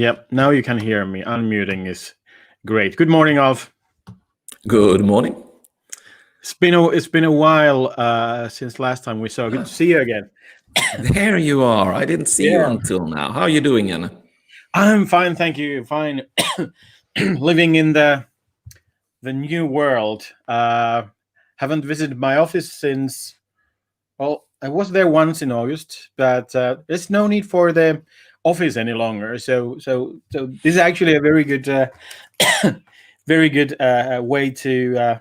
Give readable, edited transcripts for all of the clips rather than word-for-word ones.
Yep, now you can hear me. Unmuting is great. Good morning, Alf. Good morning. It's been a while since last time we saw. Good to see you again. There you are. I didn't see you until now. How are you doing, Janne? I'm fine, thank you. Fine. Living in the new world. Haven't visited my office since. Well, I was there once in August, but there's no need for the office any longer. So this is actually a very good, way to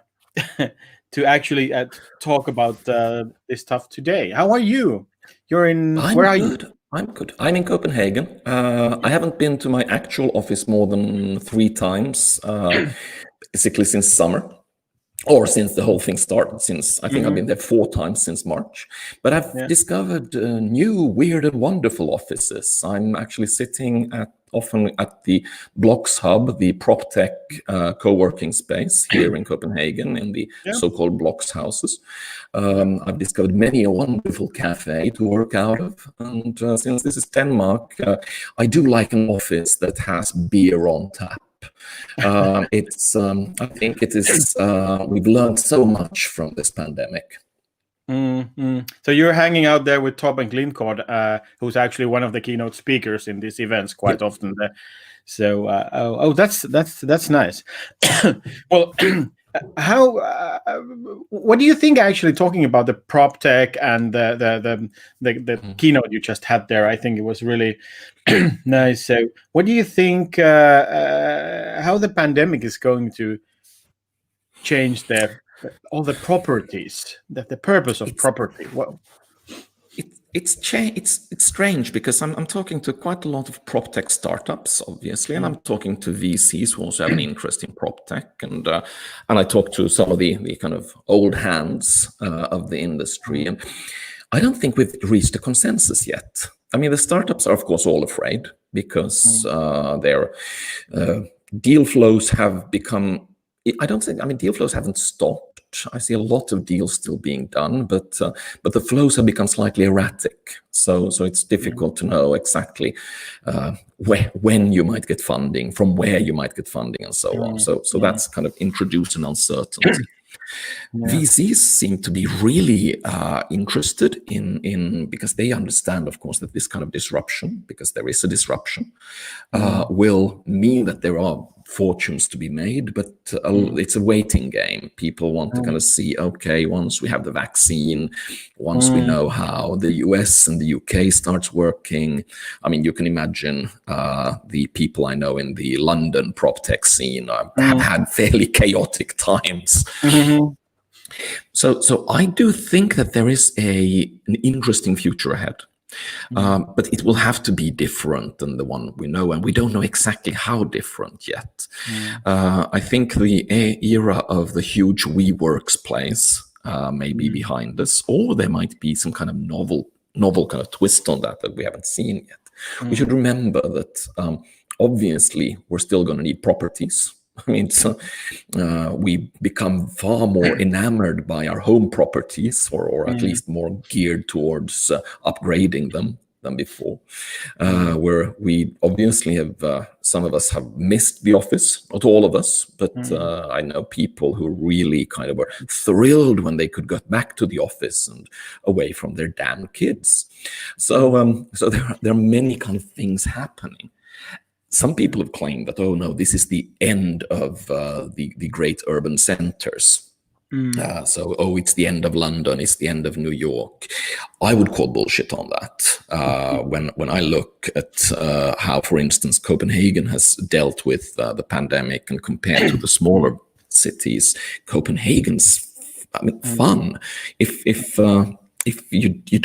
to actually talk about this stuff today. How are you? You're in. Where are you? I'm good. I'm in Copenhagen. I haven't been to my actual office more than 3 times, basically since summer. Or since the whole thing started, since I think I've been there 4 times since March. But I've discovered new, weird and wonderful offices. I'm actually sitting often at the Blocks Hub, the RecoTech co-working space here in Copenhagen in the so-called Blocks houses. I've discovered many a wonderful cafe to work out of. And since this is Denmark, I do like an office that has beer on tap. I think it is, we've learned so much from this pandemic. So you're hanging out there with Torben Glindkort, who's actually one of the keynote speakers in these events quite often. So, that's nice. Well, what do you think actually talking about the RecoTech and the keynote you just had there? I think it was really nice. So what do you think, how the pandemic is going to change all the properties, the purpose of property? Well, it's strange because I'm talking to quite a lot of PropTech startups, obviously, and I'm talking to VCs who also have an interest in PropTech, and I talk to some of the kind of old hands of the industry, and I don't think we've reached a consensus yet. I mean, the startups are of course all afraid because their deal flows have become. Deal flows haven't stopped. I see a lot of deals still being done, but the flows have become slightly erratic. So it's difficult to know exactly when you might get funding, from where you might get funding, and so on. So that's kind of introduced an uncertainty. VCs seem to be really interested in because they understand, of course, that this kind of disruption, because there is a disruption, will mean that there are fortunes to be made, but it's a waiting game. People want to kind of see, okay, once we have the vaccine, once we know how the US and the UK starts working. I mean, you can imagine the people I know in the London PropTech scene have had fairly chaotic times. So I do think that there is an interesting future ahead. But it will have to be different than the one we know, and we don't know exactly how different yet. I think the era of the huge WeWorks place may be behind us, or there might be some kind of novel kind of twist on that we haven't seen yet. We should remember that obviously we're still going to need properties. I mean, we become far more enamored by our home properties, or at least more geared towards upgrading them than before. Where we obviously have, some of us have missed the office, not all of us, but I know people who really kind of were thrilled when they could get back to the office and away from their damn kids. So there are many kind of things happening. Some people have claimed that, oh no, this is the end of the great urban centers. It's the end of London, it's the end of New York. I would call bullshit on that. When I look at how, for instance, Copenhagen has dealt with the pandemic and compared to the smaller cities, Copenhagen's, fun. If you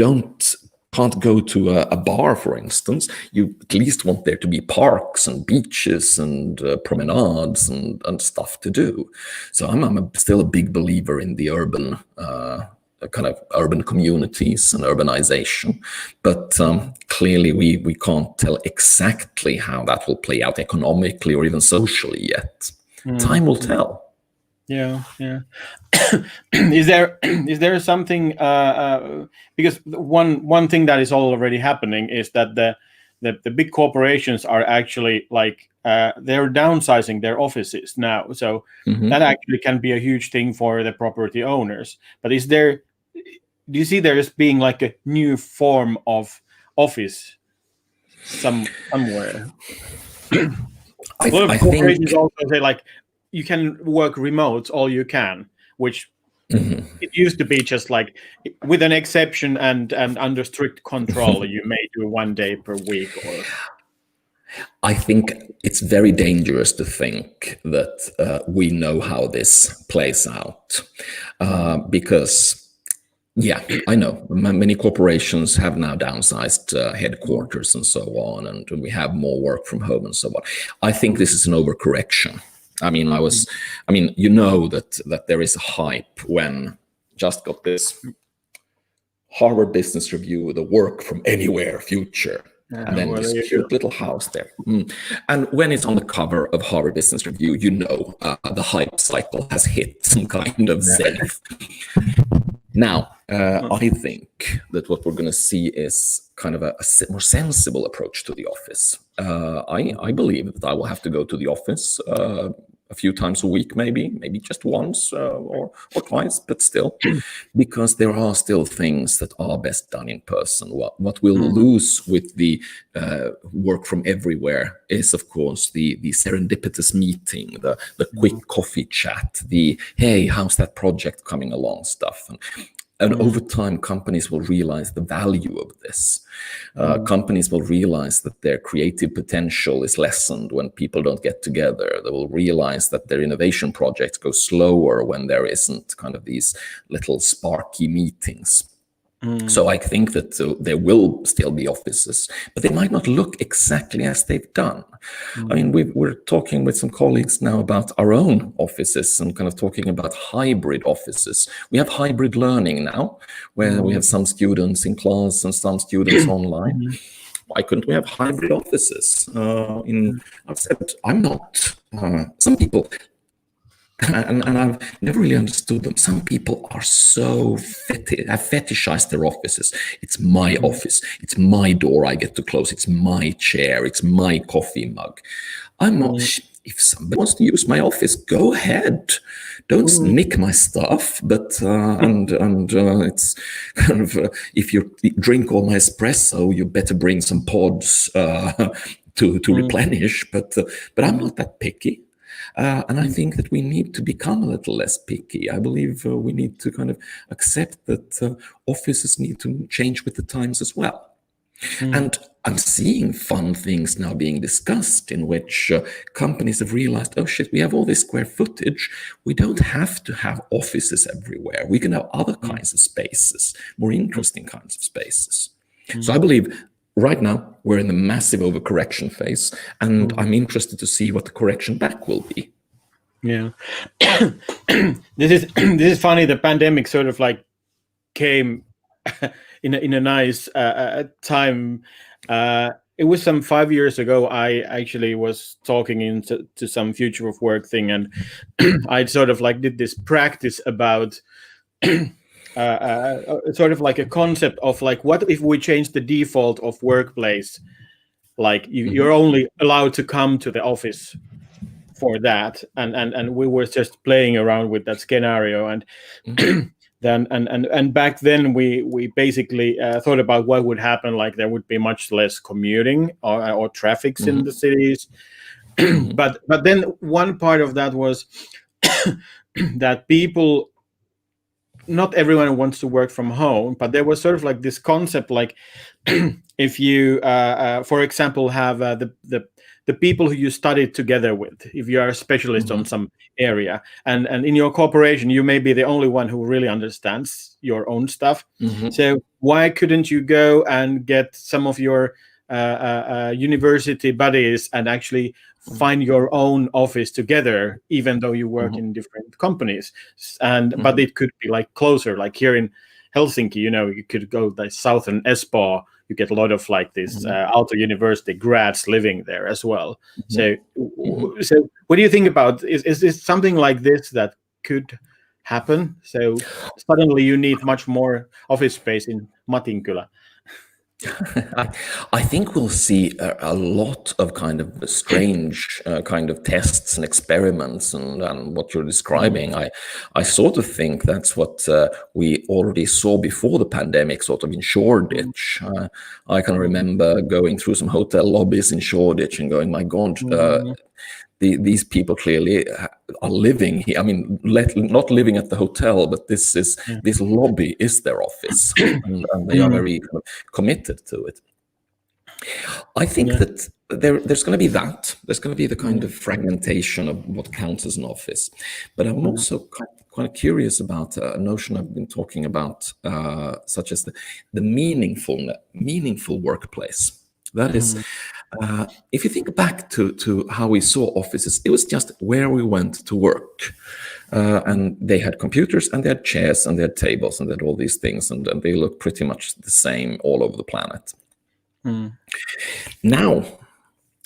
can't go to a bar, for instance, you at least want there to be parks and beaches and promenades and stuff to do. So I'm still a big believer in the urban kind of urban communities and urbanization, but clearly we can't tell exactly how that will play out economically or even socially yet. Time will tell. Yeah. Is there something because one thing that is already happening is that the big corporations are actually like they're downsizing their offices now. So that actually can be a huge thing for the property owners. But do you see there as being like a new form of office somewhere? A lot of corporations also say like you can work remote all you can, which it used to be just like with an exception and under strict control you may do 1 day per week. Or I think it's very dangerous to think that we know how this plays out because yeah, I know many corporations have now downsized headquarters and so on, and we have more work from home and so on. I think this is an overcorrection. I mean, you know that there is a hype when just got this Harvard Business Review, the work from anywhere future, and then this cute little house there. And when it's on the cover of Harvard Business Review, you know the hype cycle has hit some kind of zenith. Now, I think that what we're going to see is kind of a more sensible approach to the office. I believe that I will have to go to the office a few times a week, maybe just once or twice, but still, because there are still things that are best done in person. What we'll lose with the work from everywhere is, of course, the serendipitous meeting, the quick coffee chat, the hey, how's that project coming along stuff. And over time, companies will realize the value of this. Companies will realize that their creative potential is lessened when people don't get together. They will realize that their innovation projects go slower when there isn't kind of these little sparky meetings. So I think that there will still be offices, but they might not look exactly as they've done. I mean, we're talking with some colleagues now about our own offices and kind of talking about hybrid offices. We have hybrid learning now, where we have some students in class and some students online. Why couldn't we have hybrid offices? I've said I'm not. Some people. And I've never really understood them. Some people are so have fetishized their offices. It's my office. It's my door I get to close. It's my chair. It's my coffee mug. I'm not. If somebody wants to use my office, go ahead. Don't nick my stuff. But it's kind of if you drink all my espresso, you better bring some pods to replenish. But I'm not that picky. And I think that we need to become a little less picky. I believe we need to kind of accept that offices need to change with the times as well. And I'm seeing fun things now being discussed in which companies have realized, oh shit, we have all this square footage. We don't have to have offices everywhere. We can have other kinds of spaces, more interesting kinds of spaces. So I believe right now, we're in the massive overcorrection phase, and I'm interested to see what the correction back will be. Yeah, this is funny. The pandemic sort of like came in a nice time. It was some 5 years ago. I actually was talking to some future of work thing, and I sort of like did this practice about. Sort of like a concept of like, what if we change the default of workplace? Like you're only allowed to come to the office for that, and we were just playing around with that scenario, and then and back then we basically thought about what would happen. Like there would be much less commuting or traffics in the cities, but then one part of that was that people. Not everyone wants to work from home, but there was sort of like this concept, like if you, for example, have the people who you studied together with, if you are a specialist on some area, and in your corporation, you may be the only one who really understands your own stuff. So why couldn't you go and get some of your university buddies and actually find your own office together, even though you work in different companies, but it could be like closer, like here in Helsinki, you could go like southern Espoo, you get a lot of like this Aalto University grads living there as well. So what do you think about, is this something like this that could happen? So suddenly you need much more office space in Matinkylä. I think we'll see a lot of kind of strange kind of tests and experiments and what you're describing. I sort of think that's what we already saw before the pandemic, sort of in Shoreditch. I can remember going through some hotel lobbies in Shoreditch and going, my God, these people clearly are living here. I mean, not living at the hotel, but this lobby is their office, and they are very kind of committed to it. I think that there's going to be that. There's going to be the kind of fragmentation of what counts as an office. But I'm also kind of curious about a notion I've been talking about, such as the meaningful workplace. That is, if you think back to how we saw offices, it was just where we went to work. And they had computers and they had chairs and they had tables and they had all these things, and they looked pretty much the same all over the planet. Now,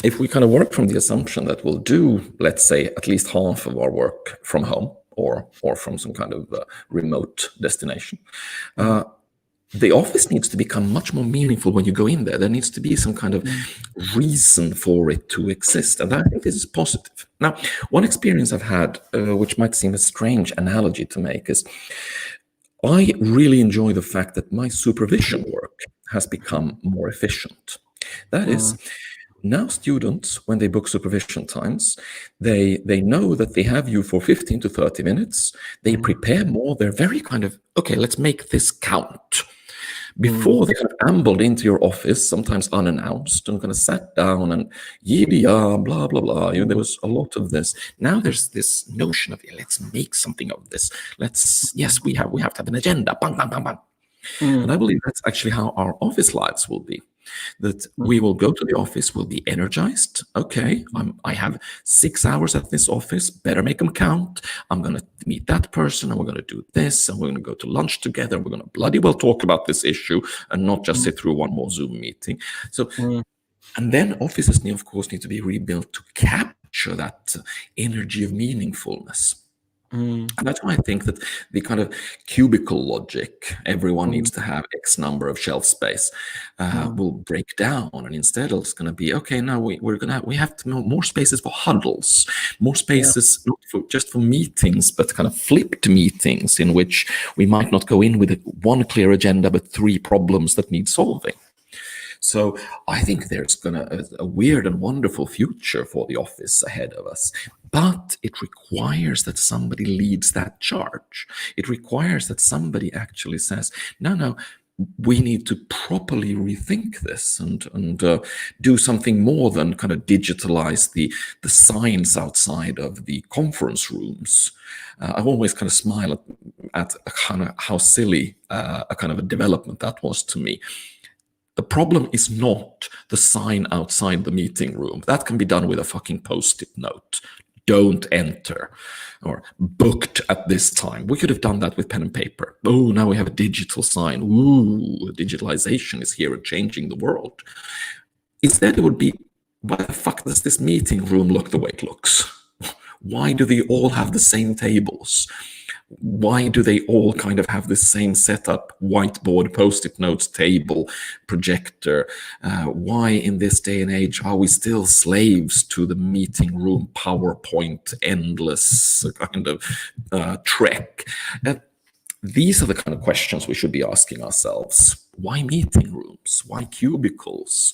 if we kind of work from the assumption that we'll do, let's say, at least half of our work from home or from some kind of remote destination, the office needs to become much more meaningful when you go in there. There needs to be some kind of reason for it to exist. And I think this is positive. Now, one experience I've had, which might seem a strange analogy to make, is I really enjoy the fact that my supervision work has become more efficient. That is, now students, when they book supervision times, they know that they have you for 15 to 30 minutes. They prepare more. They're very kind of, okay, let's make this count. Before they kind of ambled into your office, sometimes unannounced, and kind of sat down and blah, blah, blah. There was a lot of this. Now there's this notion of, let's make something of this. We have to have an agenda. Bang, bang, bang, bang. And I believe that's actually how our office lives will be. That we will go to the office, we'll be energized. Okay, I have 6 hours at this office, better make them count. I'm going to meet that person and we're going to do this and we're going to go to lunch together. We're going to bloody well talk about this issue and not just sit through one more Zoom meeting. So, and then offices, of course, need to be rebuilt to capture that energy of meaningfulness. And that's why I think that the kind of cubicle logic, everyone needs to have X number of shelf space, will break down, and instead it's going to be, okay, now we have to know more spaces for huddles, more spaces not just for meetings, but kind of flipped meetings in which we might not go in with one clear agenda, but 3 problems that need solving. So I think there's a weird and wonderful future for the office ahead of us. But it requires that somebody leads that charge. It requires that somebody actually says, no, we need to properly rethink this and do something more than kind of digitalize the signs outside of the conference rooms. I always kind of smile at kind of how silly a kind of a development that was to me. The problem is not the sign outside the meeting room. That can be done with a fucking post-it note. Don't enter, or booked at this time. We could have done that with pen and paper. Oh, now we have a digital sign. Ooh, digitalization is here and changing the world. Instead, it would be, why the fuck does this meeting room look the way it looks? Why do they all have the same tables? Why do they all kind of have the same setup, whiteboard, post-it notes, table, projector? Why in this day and age are we still slaves to the meeting room PowerPoint, endless kind of trek? These are the kind of questions we should be asking ourselves. Why meeting rooms? Why cubicles?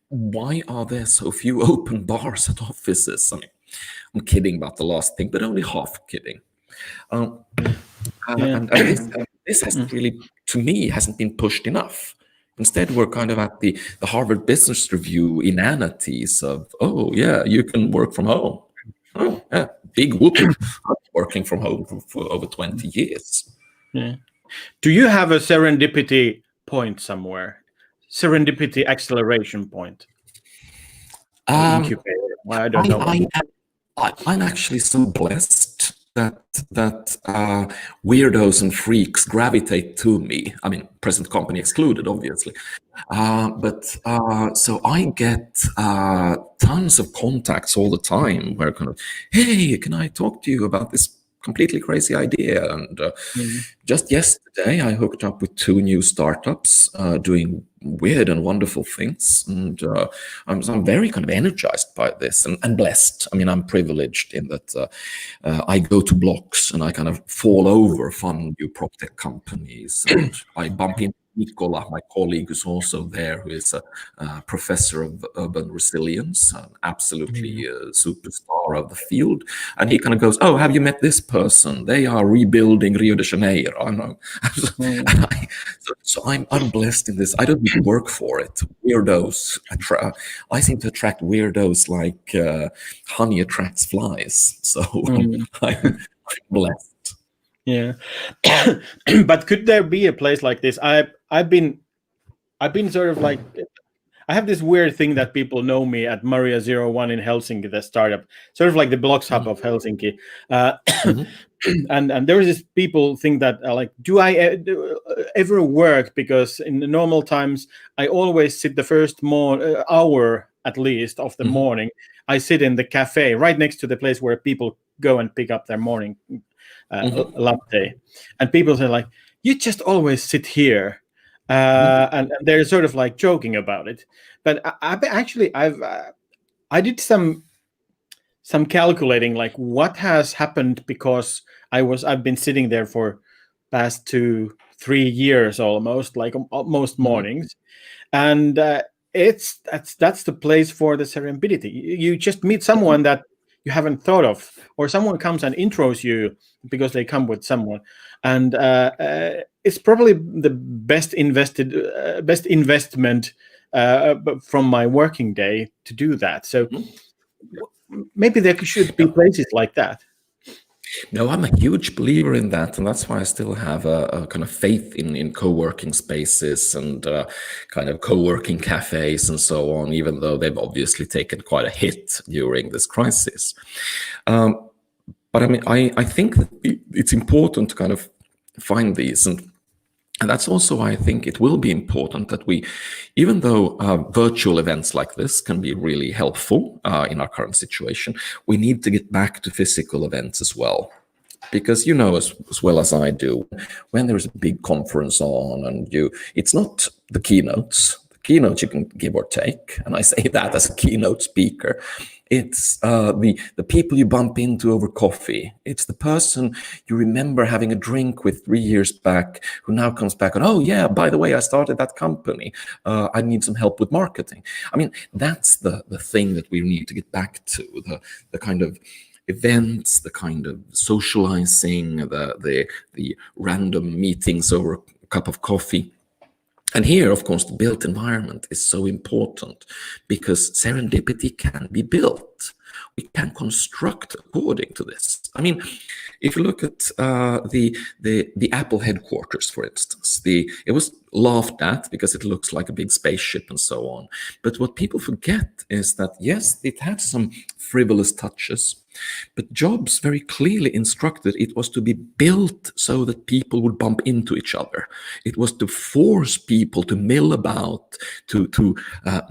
Why are there so few open bars at offices? I mean, I'm kidding about the last thing, but only half kidding. And this hasn't really, to me, hasn't been pushed enough. Instead, we're kind of at the Harvard Business Review inanities of, oh, yeah, you can work from home. Oh, yeah, big whoop. I'm working from home for over 20 years. Yeah. Do you have a serendipity point somewhere? Serendipity acceleration point? Incubator? I don't know. I'm actually so blessed that weirdos and freaks gravitate to me. I mean, present company excluded, obviously. So I get tons of contacts all the time where kind of, hey, can I talk to you about this completely crazy idea? And just yesterday, I hooked up with 2 new startups doing weird and wonderful things, and I'm very kind of energized by this and blessed. I mean, I'm privileged in that I go to blocks and I kind of fall over fun new prop tech companies, and I bump into Nicola, my colleague, who's also there, who is a professor of urban resilience, an absolutely superstar of the field. And he kind of goes, "Oh, have you met this person? They are rebuilding Rio de Janeiro." I know. So I'm blessed in this. I don't need to work for it. Weirdos. I seem to attract weirdos like honey attracts flies. So I'm blessed. Yeah. But could there be a place like this? I've been sort of like, I have this weird thing that people know me at Maria01 in Helsinki, the startup, sort of like the Blocks Hub of Helsinki. And there is this people think that like, do I ever work? Because in the normal times, I always sit the first hour at least of the morning. I sit in the cafe right next to the place where people go and pick up their morning latte. And people say like, you just always sit here. And they're sort of like joking about it, but I did some calculating, like what has happened, because I've been sitting there for past 2-3 years almost, like most mornings, and that's the place for the serendipity. You just meet someone that you haven't thought of, or someone comes and intros you because they come with someone, and it's probably the best investment from my working day to do that. So maybe there should be places like that. No, I'm a huge believer in that, and that's why I still have a kind of faith in co-working spaces and kind of co-working cafes and so on, even though they've obviously taken quite a hit during this crisis. But I mean, I think that it's important to kind of find these, and that's also why I think it will be important that we, even though virtual events like this can be really helpful in our current situation, we need to get back to physical events as well. Because you know as well as I do, when there's a big conference on and it's not the keynotes. The keynotes you can give or take, and I say that as a keynote speaker. It's the people you bump into over coffee. It's the person you remember having a drink with 3 years back, who now comes back and, oh yeah, by the way, I started that company. I need some help with marketing. I mean, that's the thing that we need to get back to, the kind of events, the kind of socializing, the random meetings over a cup of coffee. And here, of course, the built environment is so important, because serendipity can be built. We can construct according to this. I mean, if you look at the Apple headquarters, for instance, it was laughed at because it looks like a big spaceship and so on. But what people forget is that, yes, it had some frivolous touches, but Jobs very clearly instructed it was to be built so that people would bump into each other. It was to force people to mill about, to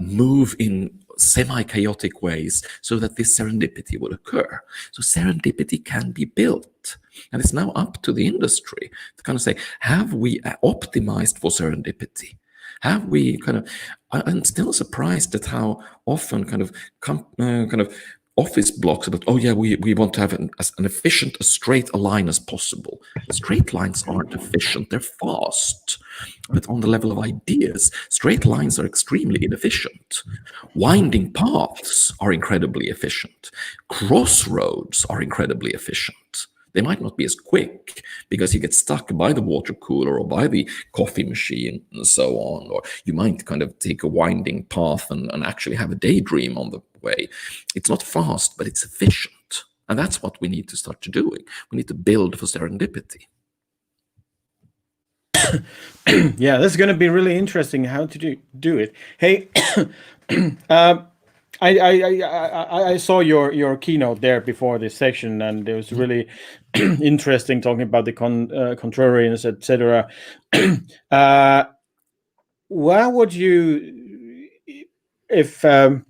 move in semi-chaotic ways so that this serendipity would occur. So serendipity can be built. And it's now up to the industry to kind of say, have we optimized for serendipity? Have we kind of, I'm still surprised at how often kind of office blocks about, oh yeah, we want to have an efficient, as straight a line as possible. Straight lines aren't efficient, they're fast. But on the level of ideas, straight lines are extremely inefficient. Winding paths are incredibly efficient. Crossroads are incredibly efficient. They might not be as quick because you get stuck by the water cooler or by the coffee machine and so on, or you might kind of take a winding path and actually have a daydream on the way. It's not fast, but it's efficient. And that's what we need to start doing. We need to build for serendipity. Yeah, this is going to be really interesting how to do it. Hey, I saw your keynote there before this section, and it was really interesting talking about the contrarians, etc. What would you, if a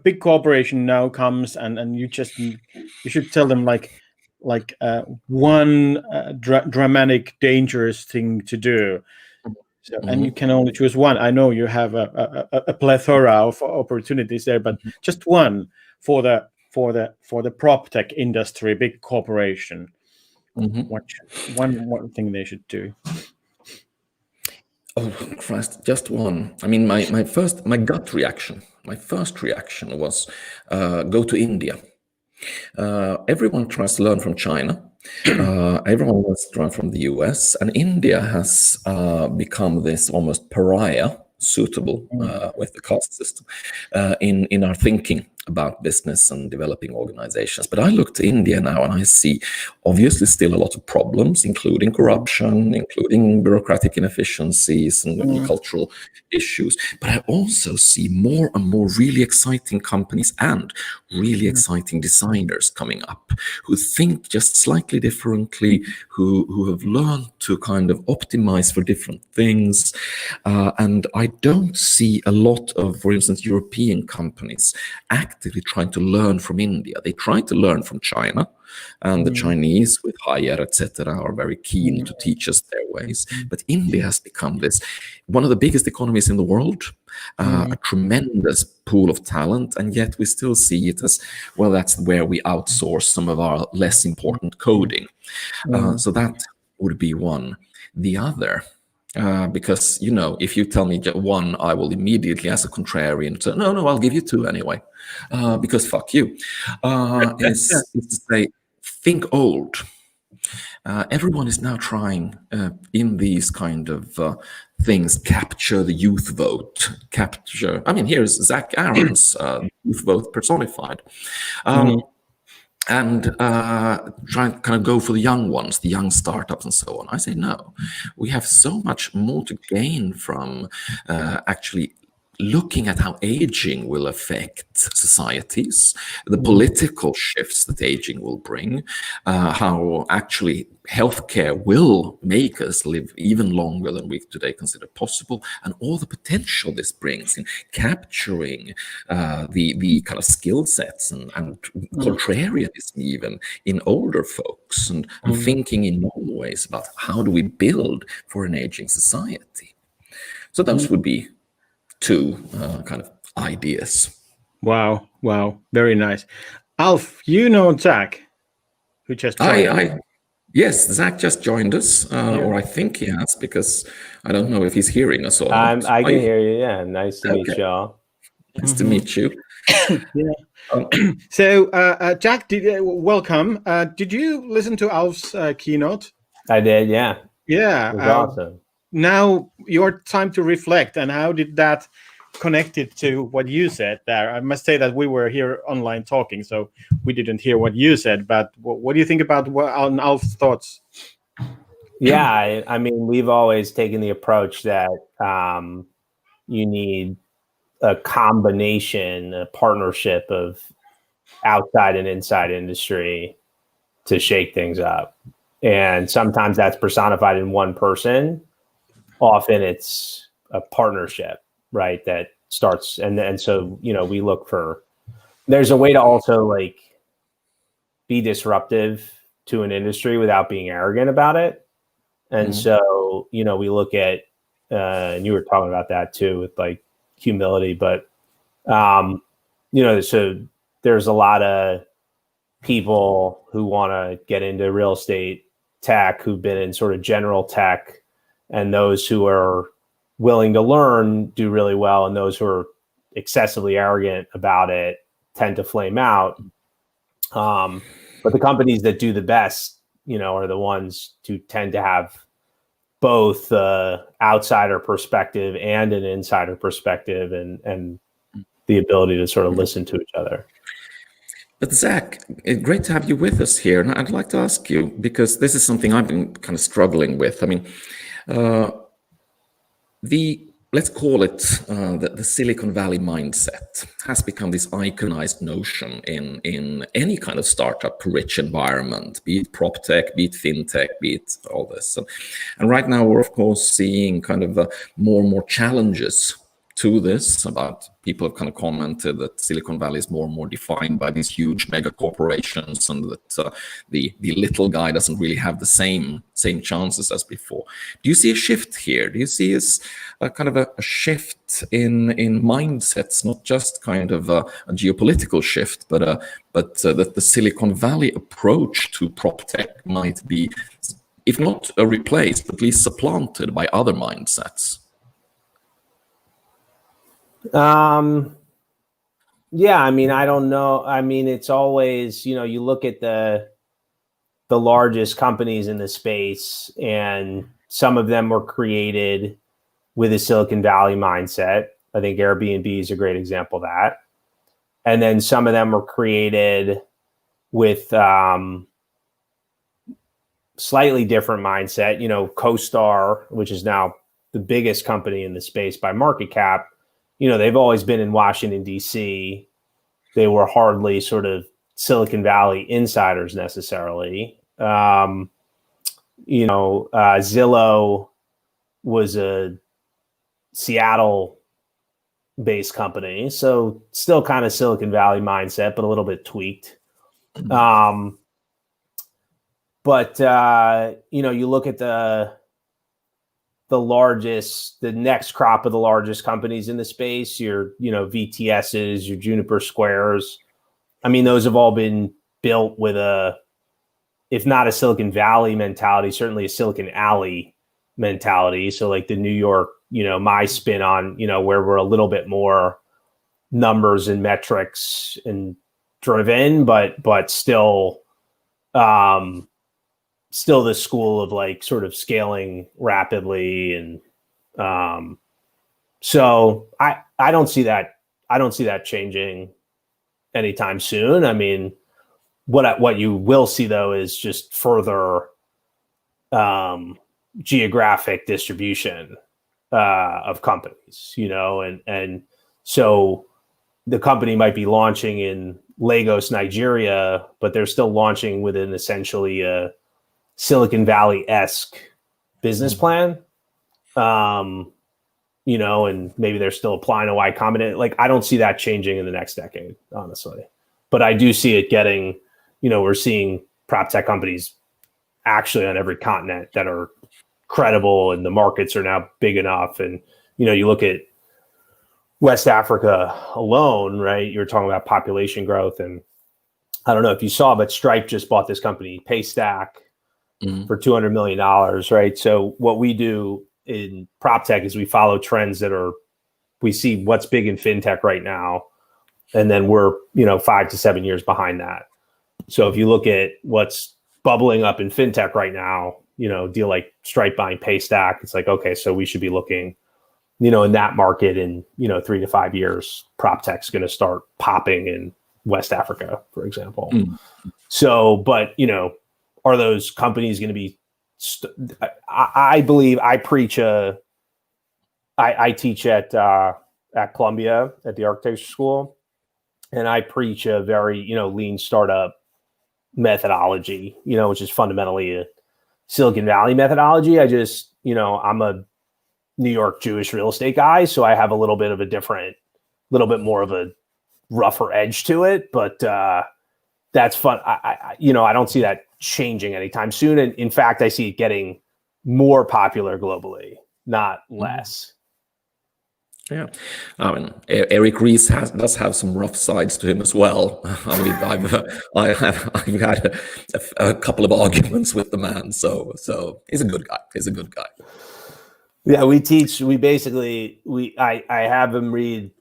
big corporation now comes and you should tell them like one dramatic, dangerous thing to do. So, and you can only choose one. I know you have a plethora of opportunities there, but just one for the prop tech industry, big corporation. One thing they should do. Oh Christ, just one. I mean, my first reaction was go to India. Everyone tries to learn from China. Everyone wants to learn from the US, and India has become this almost pariah, suitable with the caste system in our thinking about business and developing organizations. But I look to India now and I see obviously still a lot of problems, including corruption, including bureaucratic inefficiencies and cultural issues. But I also see more and more really exciting companies and really exciting designers coming up who think just slightly differently, who have learned to kind of optimize for different things. And I don't see a lot of, for instance, European companies actively trying to learn from India. They try to learn from China, and the Chinese with higher, etc., are very keen to teach us their ways. But India has become this one of the biggest economies in the world, a tremendous pool of talent, and yet we still see it as, well, that's where we outsource some of our less important coding. So that would be one. The other, because, you know, if you tell me one, I will immediately, as a contrarian, say, no, I'll give you two anyway, because fuck you, is to say, think old. Everyone is now trying in these kind of things, capture the youth vote, I mean, here's Zach Aaron's youth vote personified. And try and kind of go for the young ones, the young startups and so on. I say no. We have so much more to gain from actually looking at how aging will affect societies, the political shifts that aging will bring, how actually healthcare will make us live even longer than we today consider possible, and all the potential this brings in capturing the kind of skill sets and contrarianism even in older folks, and thinking in novel ways about how do we build for an aging society. So those would be two kind of ideas. Wow, very nice. Alf, you know Zach, who just joined. Yes, Zach just joined us, or I think he has, because I don't know if he's hearing us or not. I can hear you, yeah. Nice to meet y'all. Nice to meet you. So, Jack, welcome. Did you listen to Alf's keynote? I did, yeah. Yeah. It was awesome. Now, your time to reflect, and how did that connect it to what you said there? I must say that we were here online talking, so we didn't hear what you said, but what do you think about Alf's thoughts? Yeah, I mean, we've always taken the approach that you need a combination, a partnership of outside and inside industry to shake things up. And sometimes that's personified in one person. Often it's a partnership, right? That starts, and so, you know, we look for, there's a way to also like be disruptive to an industry without being arrogant about it. And so, you know, we look at, and you were talking about that too, with like humility, but, you know, so there's a lot of people who want to get into real estate tech, who've been in sort of general tech, and those who are willing to learn do really well, and those who are excessively arrogant about it tend to flame out. But the companies that do the best, you know, are the ones who tend to have both outsider perspective and an insider perspective, and the ability to sort of listen to each other. But Zach, great to have you with us here. And I'd like to ask you, because this is something I've been kind of struggling with. I mean, let's call it the Silicon Valley mindset has become this iconized notion in any kind of startup rich environment, be it prop tech, be it fintech, be it all this. And right now we're of course seeing kind of more and more challenges to this. About people have kind of commented that Silicon Valley is more and more defined by these huge mega corporations, and that the little guy doesn't really have the same chances as before. Do you see a shift here? Do you see a kind of a shift in mindsets, not just kind of a geopolitical shift, but that the Silicon Valley approach to prop tech might be, if not replaced, at least supplanted by other mindsets? Yeah, I mean, I don't know. I mean, it's always, you look at the largest companies in the space, and some of them were created with a Silicon Valley mindset. I think Airbnb is a great example of that. And then some of them were created with slightly different mindset. CoStar, which is now the biggest company in the space by market cap, they've always been in Washington, D.C. They were hardly sort of Silicon Valley insiders necessarily. Zillow was a Seattle-based company, so still kind of Silicon Valley mindset, but a little bit tweaked. But you look at the next crop of the largest companies in the space, your VTSs, your Juniper Squares. I mean, those have all been built with if not a Silicon Valley mentality, certainly a Silicon Alley mentality. So like the New York, my spin on, where we're a little bit more numbers and metrics and driven, but still the school of like sort of scaling rapidly. And so I don't see that changing anytime soon. I mean, what you will see though is just further geographic distribution of companies, and so the company might be launching in Lagos, Nigeria, but they're still launching within essentially a Silicon Valley-esque business plan. And maybe they're still applying a Y Combinator. Like, I don't see that changing in the next decade, honestly. But I do see it getting, we're seeing prop tech companies actually on every continent that are credible, and the markets are now big enough. And, you look at West Africa alone, right? You're talking about population growth. And I don't know if you saw, but Stripe just bought this company, Paystack, for $200 million, right? So what we do in prop tech is we follow trends we see what's big in fintech right now, and then we're 5 to 7 years behind that. So if you look at what's bubbling up in fintech right now, deal like Stripe buying Paystack, it's like, okay, so we should be looking, in that market in 3 to 5 years, prop tech's going to start popping in West Africa, for example. So, but are those companies going to be? I believe I teach at Columbia at the architecture school, and I preach a very lean startup methodology, which is fundamentally a Silicon Valley methodology. I just I'm a New York Jewish real estate guy, so I have a little bit more of a rougher edge to it, but that's fun. I don't see that changing anytime soon. And in fact, I see it getting more popular globally, not less. Yeah, I mean, Eric Ries does have some rough sides to him as well. I mean, I've had a couple of arguments with the man, so he's a good guy. Yeah, I have them read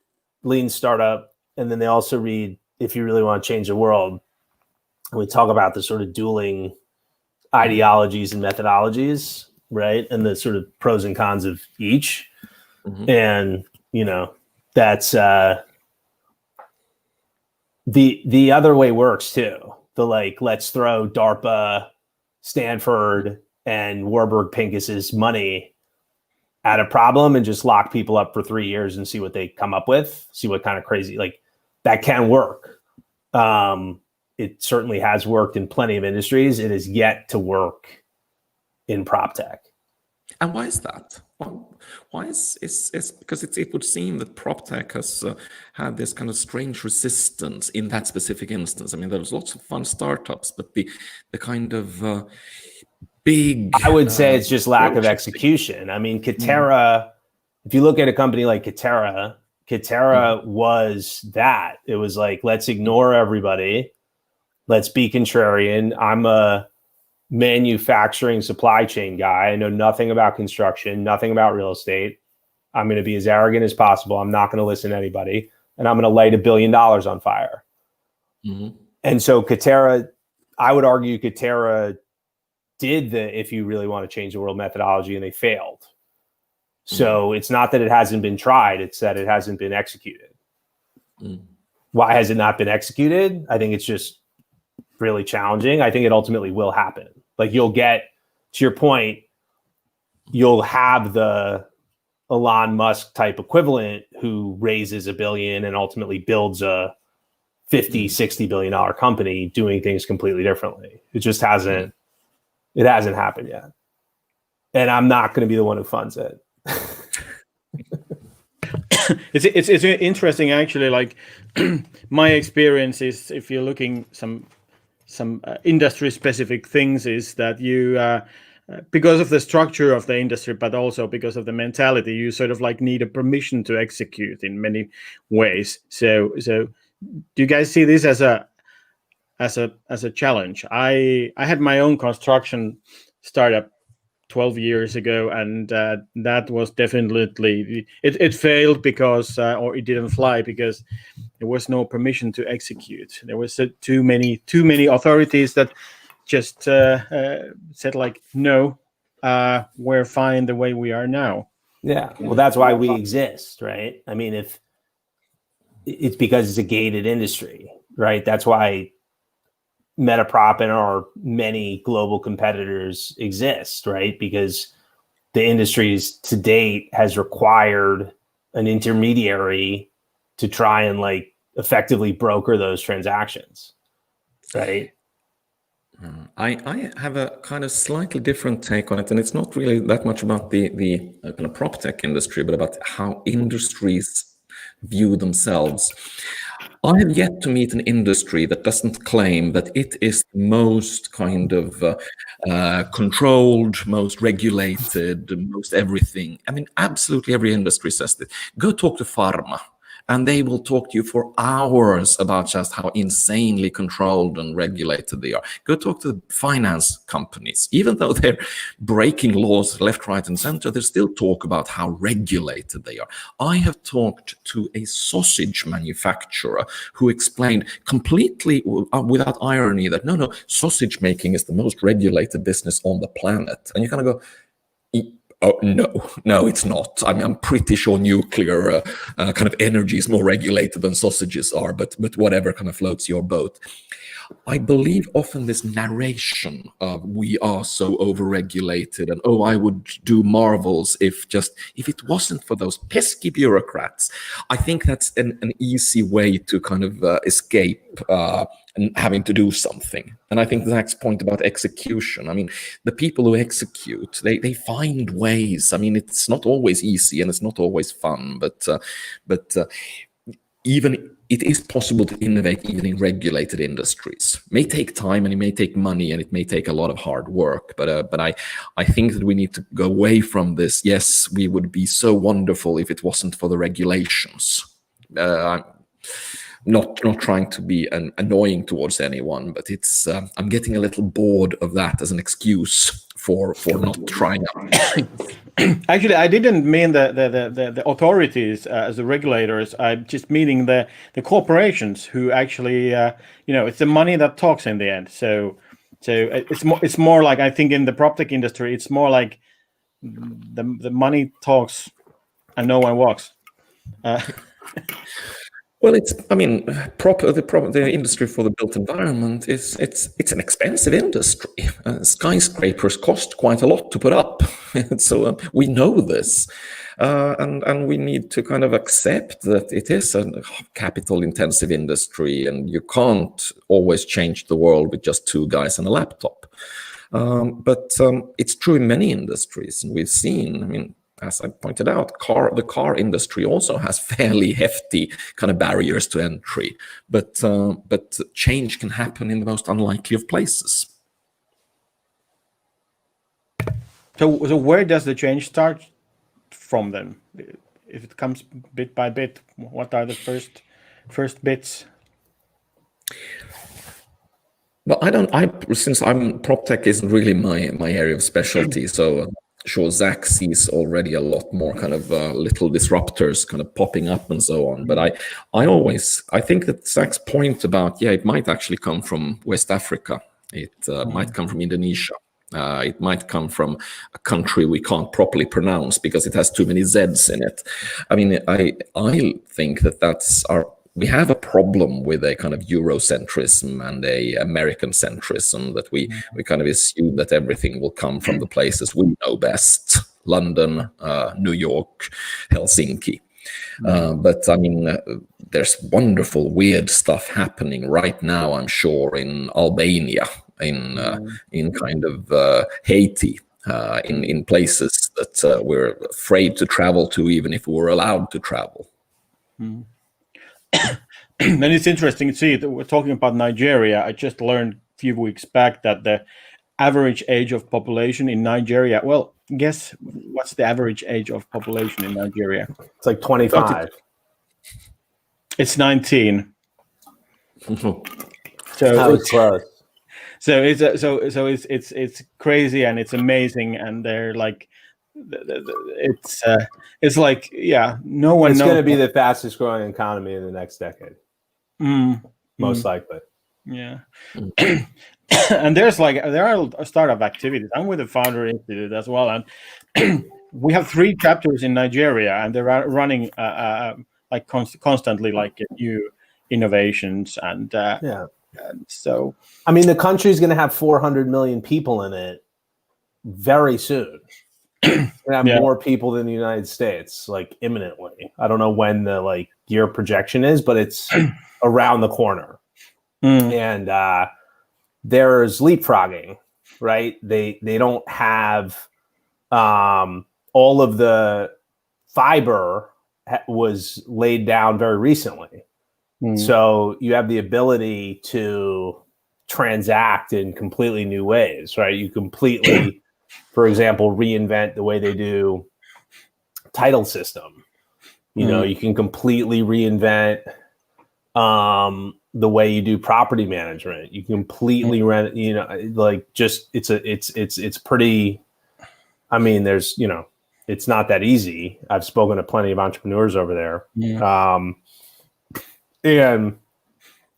Lean Startup, and then they also read If You Really Want to Change the World. And we talk about the sort of dueling ideologies and methodologies, right? And the sort of pros and cons of each. And, that's the other way works too. Let's throw DARPA, Stanford, and Warburg Pincus's money at a problem and just lock people up for 3 years and see what they come up with, see what kind of crazy, that can work. It certainly has worked in plenty of industries. It is yet to work in prop tech. And why is that? Why is because it would seem that prop tech has had this kind of strange resistance in that specific instance. I mean, there was lots of fun startups, but the kind of big, I would say it's just lack of execution. I mean, Katera, if you look at a company like Katera was that. It was like, let's ignore everybody. Let's be contrarian. I'm a manufacturing supply chain guy. I know nothing about construction, nothing about real estate. I'm going to be as arrogant as possible. I'm not going to listen to anybody. And I'm going to light $1 billion on fire. And so Katera, I would argue Katera did the if you really want to change the world methodology, and they failed. So it's not that it hasn't been tried, it's that it hasn't been executed. Why has it not been executed? I think it's just really challenging. I think it ultimately will happen. Like, you'll get, to your point, you'll have the Elon Musk type equivalent who raises $1 billion and ultimately builds a $50-60 billion company doing things completely differently. It just hasn't happened yet. And I'm not going to be the one who funds it. It's interesting, actually. Like, my experience is, if you're looking some industry specific things, is that you because of the structure of the industry, but also because of the mentality, you sort of like need a permission to execute in many ways. So do you guys see this as a challenge? I had my own construction startup 12 years ago, and that was definitely it failed because or it didn't fly because there was no permission to execute. There was too many authorities that just said like, no, we're fine the way we are now. Yeah, well, that's why we exist, right? I mean, if it's because it's a gated industry, right? That's why Metaprop and our many global competitors exist, right? Because the industries to date has required an intermediary to try and like effectively broker those transactions, right? I have a kind of slightly different take on it, and it's not really that much about the kind of prop tech industry, but about how industries view themselves. I have yet to meet an industry that doesn't claim that it is the most kind of controlled, most regulated, most everything. I mean, absolutely every industry says that. Go talk to pharma, and they will talk to you for hours about just how insanely controlled and regulated they are. Go talk to finance companies. Even though they're breaking laws left, right, and center, they still talk about how regulated they are. I have talked to a sausage manufacturer who explained completely without irony that no, sausage making is the most regulated business on the planet. And you kind of go, oh, no, it's not. I mean, I'm pretty sure nuclear kind of energy is more regulated than sausages are, but whatever kind of floats your boat. I believe often this narration of we are so overregulated and, oh, I would do marvels if it wasn't for those pesky bureaucrats. I think that's an easy way to kind of escape and having to do something. And I think Zach's point about execution, I mean, the people who execute, they find ways. I mean, it's not always easy and it's not always fun, but even it is possible to innovate even in regulated industries. It may take time and it may take money and it may take a lot of hard work, but I think that we need to go away from this. Yes, we would be so wonderful if it wasn't for the regulations. I'm not trying to be annoying towards anyone, but it's I'm getting a little bored of that as an excuse for not trying out. Actually, I didn't mean the authorities as the regulators. I'm just meaning the corporations who actually, it's the money that talks in the end. So it's more like, I think in the prop tech industry, it's more like the money talks and no one walks. Well, the industry for the built environment it's an expensive industry. Skyscrapers cost quite a lot to put up, so we know this, and we need to kind of accept that it is a capital-intensive industry, and you can't always change the world with just two guys and a laptop. But it's true in many industries, and we've seen. I mean, as I pointed out, the car industry also has fairly hefty kind of barriers to entry, but change can happen in the most unlikely of places. So where does the change start from then? If it comes bit by bit, what are the first bits? Well, since prop tech isn't really my area of specialty, so sure Zach sees already a lot more kind of little disruptors kind of popping up and so on. But I think that Zach's point about, it might actually come from West Africa. It might come from Indonesia. It might come from a country we can't properly pronounce because it has too many Z's in it. I mean, I think we have a problem with a kind of Eurocentrism and a American centrism, that we kind of assume that everything will come from the places we know best: London, New York, Helsinki. But I mean, there's wonderful, weird stuff happening right now, I'm sure, in Albania, in kind of Haiti, in places that we're afraid to travel to, even if we were allowed to travel. And it's interesting to see that we're talking about Nigeria. I just learned a few weeks back that the average age of population in Nigeria, well, guess what's the average age of population in Nigeria? It's like 25. It's 19. So that was close. So it's crazy and it's amazing, and they're like, it's like, no one knows. It's going to be the fastest growing economy in the next decade, most likely. Yeah. And there are startup activities. I'm with the Founder Institute as well, and we have 3 chapters in Nigeria, and they're running like constantly, like new innovations and and so, I mean, the country's going to have 400 million people in it very soon. We're going to have more people than the United States, like imminently. I don't know when the year projection is, but it's around the corner. And there's leapfrogging, right? They don't have all of the fiber was laid down very recently. So you have the ability to transact in completely new ways, right? You completely, for example, reinvent the way they do title system. You can completely reinvent the way you do property management. You completely it's pretty. I mean, there's it's not that easy. I've spoken to plenty of entrepreneurs over there. And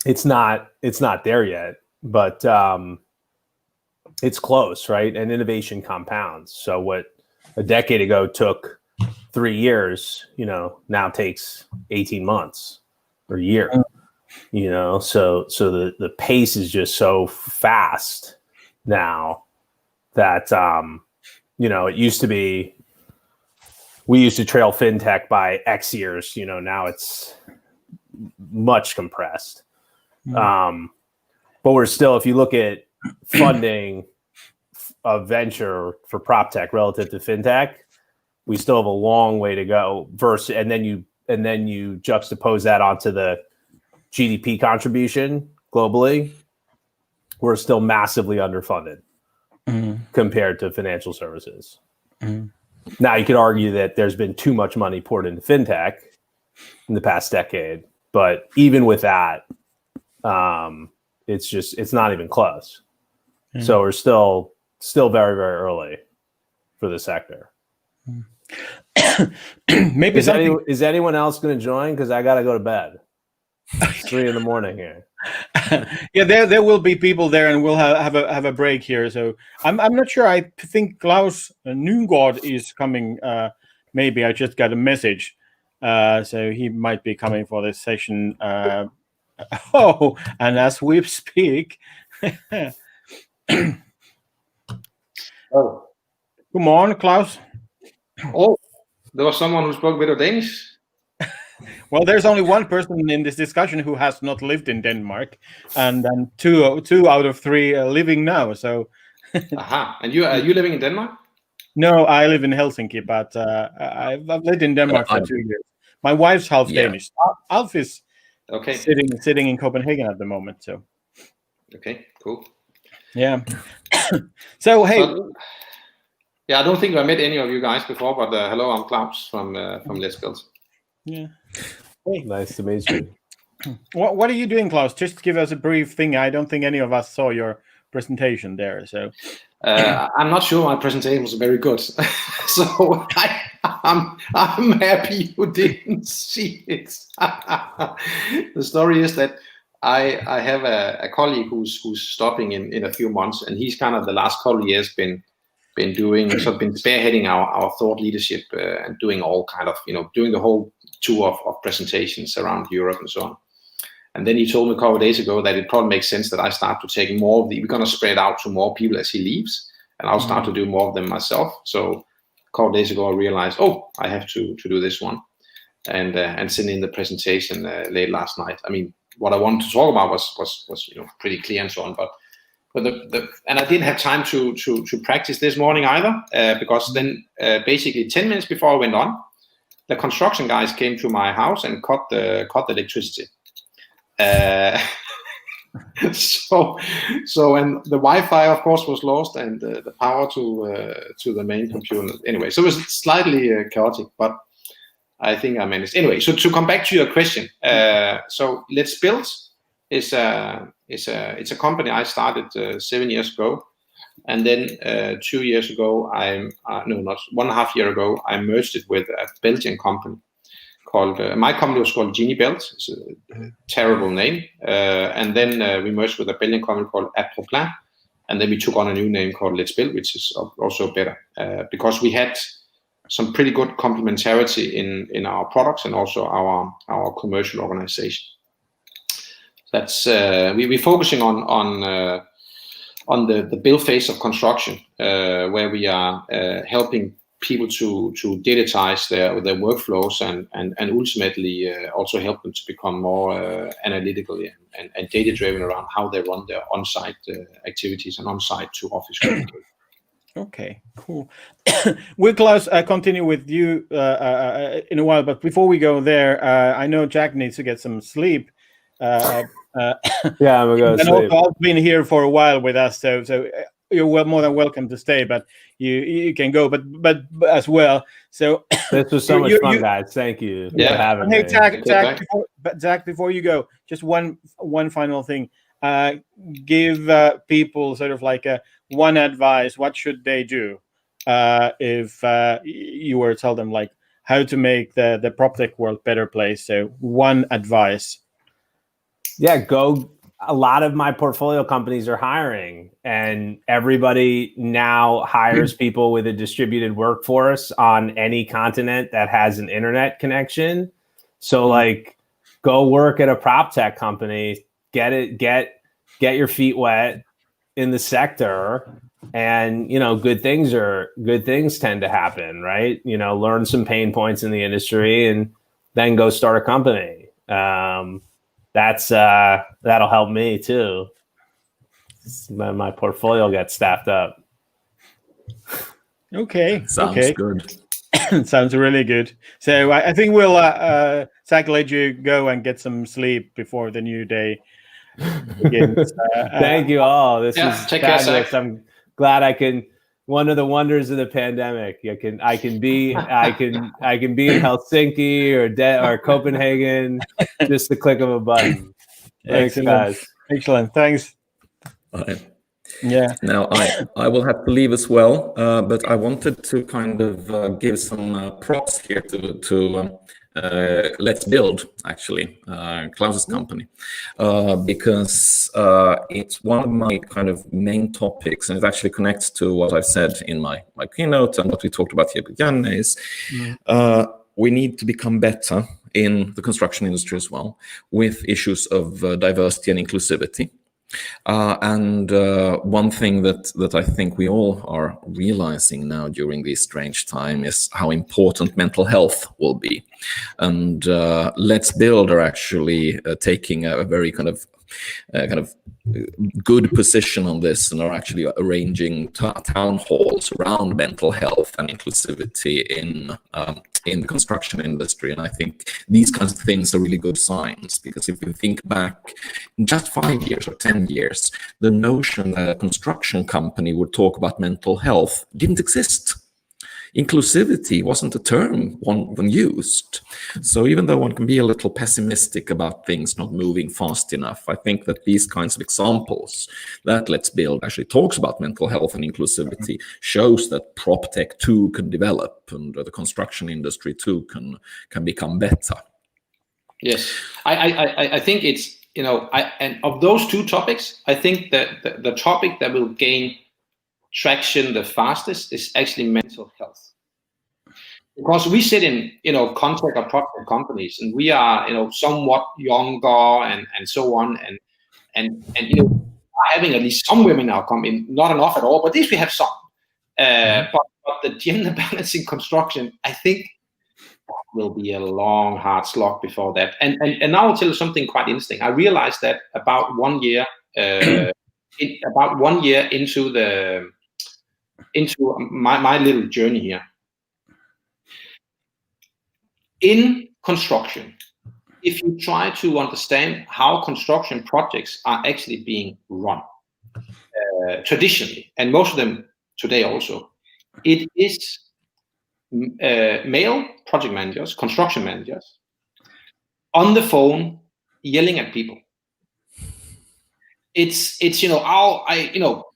it's not there yet, but it's close, right? And innovation compounds. So what a decade ago took 3 years, now takes 18 months or a year. So the pace is just so fast now that it used to be, we used to trail fintech by X years. Now it's much compressed. But we're still, if you look at funding a venture for prop tech relative to fintech, we still have a long way to go. And then you juxtapose that onto the GDP contribution globally, we're still massively underfunded compared to financial services. Now you could argue that there's been too much money poured into fintech in the past decade. But even with that, it's not even close. So we're still very, very early for the sector. Maybe is anyone else going to join? Because I got to go to bed. It's 3 a.m. here. There will be people there, and we'll have a break here. So I'm not sure. I think Klaus Nygård is coming. Maybe I just got a message. So he might be coming for this session. And as we speak, Oh, good morning, Klaus. oh, there was someone who spoke a bit of Danish. Well, there's only one person in this discussion who has not lived in Denmark, and then two out of 3 living now. So, Aha, and you are you living in Denmark? No, I live in Helsinki, but I've lived in Denmark for 2 years. My wife's half Danish. Alf is sitting in Copenhagen at the moment. So. Okay, cool. Yeah. So hey. I don't think I met any of you guys before, but hello, I'm Klaus from Let's Build. Yeah. Hey. Nice to meet you. What are you doing, Klaus? Just give us a brief thing. I don't think any of us saw your presentation there. So I'm not sure my presentation was very good. So I'm happy you didn't see it. The story is that I have a colleague who's stopping in a few months, and he's kind of the last couple of years been spearheading our thought leadership and doing all kind of, doing the whole tour of presentations around Europe and so on. And then he told me a couple of days ago that it probably makes sense that I start to take more of we're going to spread out to more people as he leaves, and I'll start to do more of them myself. So a couple of days ago, I realized, I have to do this one, and send in the presentation late last night. I mean, what I wanted to talk about was pretty clear and so on, but and I didn't have time to practice this morning either, because then basically 10 minutes before I went on, the construction guys came to my house and cut the electricity. So and the Wi-Fi of course was lost, and the power to the main computer. Anyway, so it was slightly chaotic, but I think I managed. Anyway, so to come back to your question, so Let's Build is a company I started 7 years ago, and then 2 years ago, 1.5 years ago, I merged it with a Belgian company called. My company was called Genie Belt. It's a terrible name, and then we merged with a Belgian company called Aproplan, and then we took on a new name called Let's Build, which is also better because we had some pretty good complementarity in our products and also our commercial organization. That's we're focusing on the build phase of construction, where we are helping people to digitize their workflows and ultimately also help them to become more analytical and data driven around how they run their on-site activities and on-site to office communication. Okay, cool. We'll, Klaus, continue with you in a while, but before we go there, I know Jack needs to get some sleep. Yeah, I'm gonna go and sleep. also, I've been here for a while with us, so you're more than welcome to stay, but you can go, but as well. So this was so much fun, guys. Thank you for having me. Jack, before you go, just one final thing. Give people sort of like one advice. What should they do if you were to tell them like how to make the PropTech world better place? So one advice. Yeah, go. A lot of my portfolio companies are hiring, and everybody now hires people with a distributed workforce on any continent that has an internet connection. So like, go work at a PropTech company, get your feet wet in the sector, and good things tend to happen, right? Learn some pain points in the industry and then go start a company. That'll help me too. My portfolio gets staffed up. Okay. Sounds good. Sounds really good. So I think we'll Zach, let you go and get some sleep before the new day begins. Thank you all. This is fabulous. I'm glad I can. One of the wonders of the pandemic. I can be in Helsinki or Copenhagen, just the click of a button. Thanks, guys. Excellent. Thanks. Bye. Yeah. Now I will have to leave as well, but I wanted to kind of give some props here to Let's Build, actually, Klaus's company, because it's one of my kind of main topics, and it actually connects to what I've said in my keynote and what we talked about here with Janne is we need to become better in the construction industry as well with issues of diversity and inclusivity. And one thing that I think we all are realizing now during this strange time is how important mental health will be. And Let's Build are actually taking a very kind of kind of good position on this and are actually arranging town halls around mental health and inclusivity in the construction industry. And I think these kinds of things are really good signs, because if you think back just 5 years or 10 years, the notion that a construction company would talk about mental health didn't exist. Inclusivity wasn't a term one used. So even though one can be a little pessimistic about things not moving fast enough, I think that these kinds of examples that Let's Build actually talks about mental health and inclusivity shows that prop tech too can develop, and the construction industry too can become better. Yes, I think it's, and of those two topics, I think that the topic that will gain traction the fastest is actually mental health, because we sit in contract or project companies, and we are somewhat younger and so on, and having at least some women now come in, not enough at all, but at least we have some. But the gender balance in construction, I think, will be a long, hard slog before that. And now I'll tell you something quite interesting. I realized that about 1 year, into my little journey here. In construction, if you try to understand how construction projects are actually being run traditionally, and most of them today also, it is male project managers, construction managers, on the phone yelling at people. It's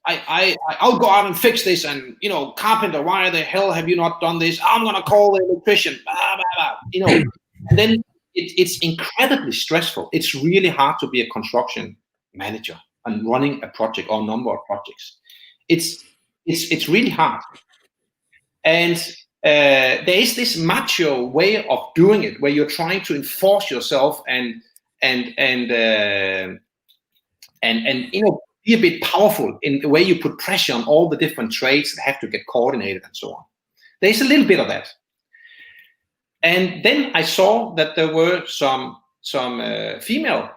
I'll go out and fix this, and carpenter, why the hell have you not done this? I'm gonna call the electrician, blah, blah, blah. And then it's incredibly stressful. It's really hard to be a construction manager and running a project or a number of projects. It's really hard. And there is this macho way of doing it, where you're trying to enforce yourself and be a bit powerful in the way you put pressure on all the different trades that have to get coordinated and so on. There's a little bit of that. And then I saw that there were some female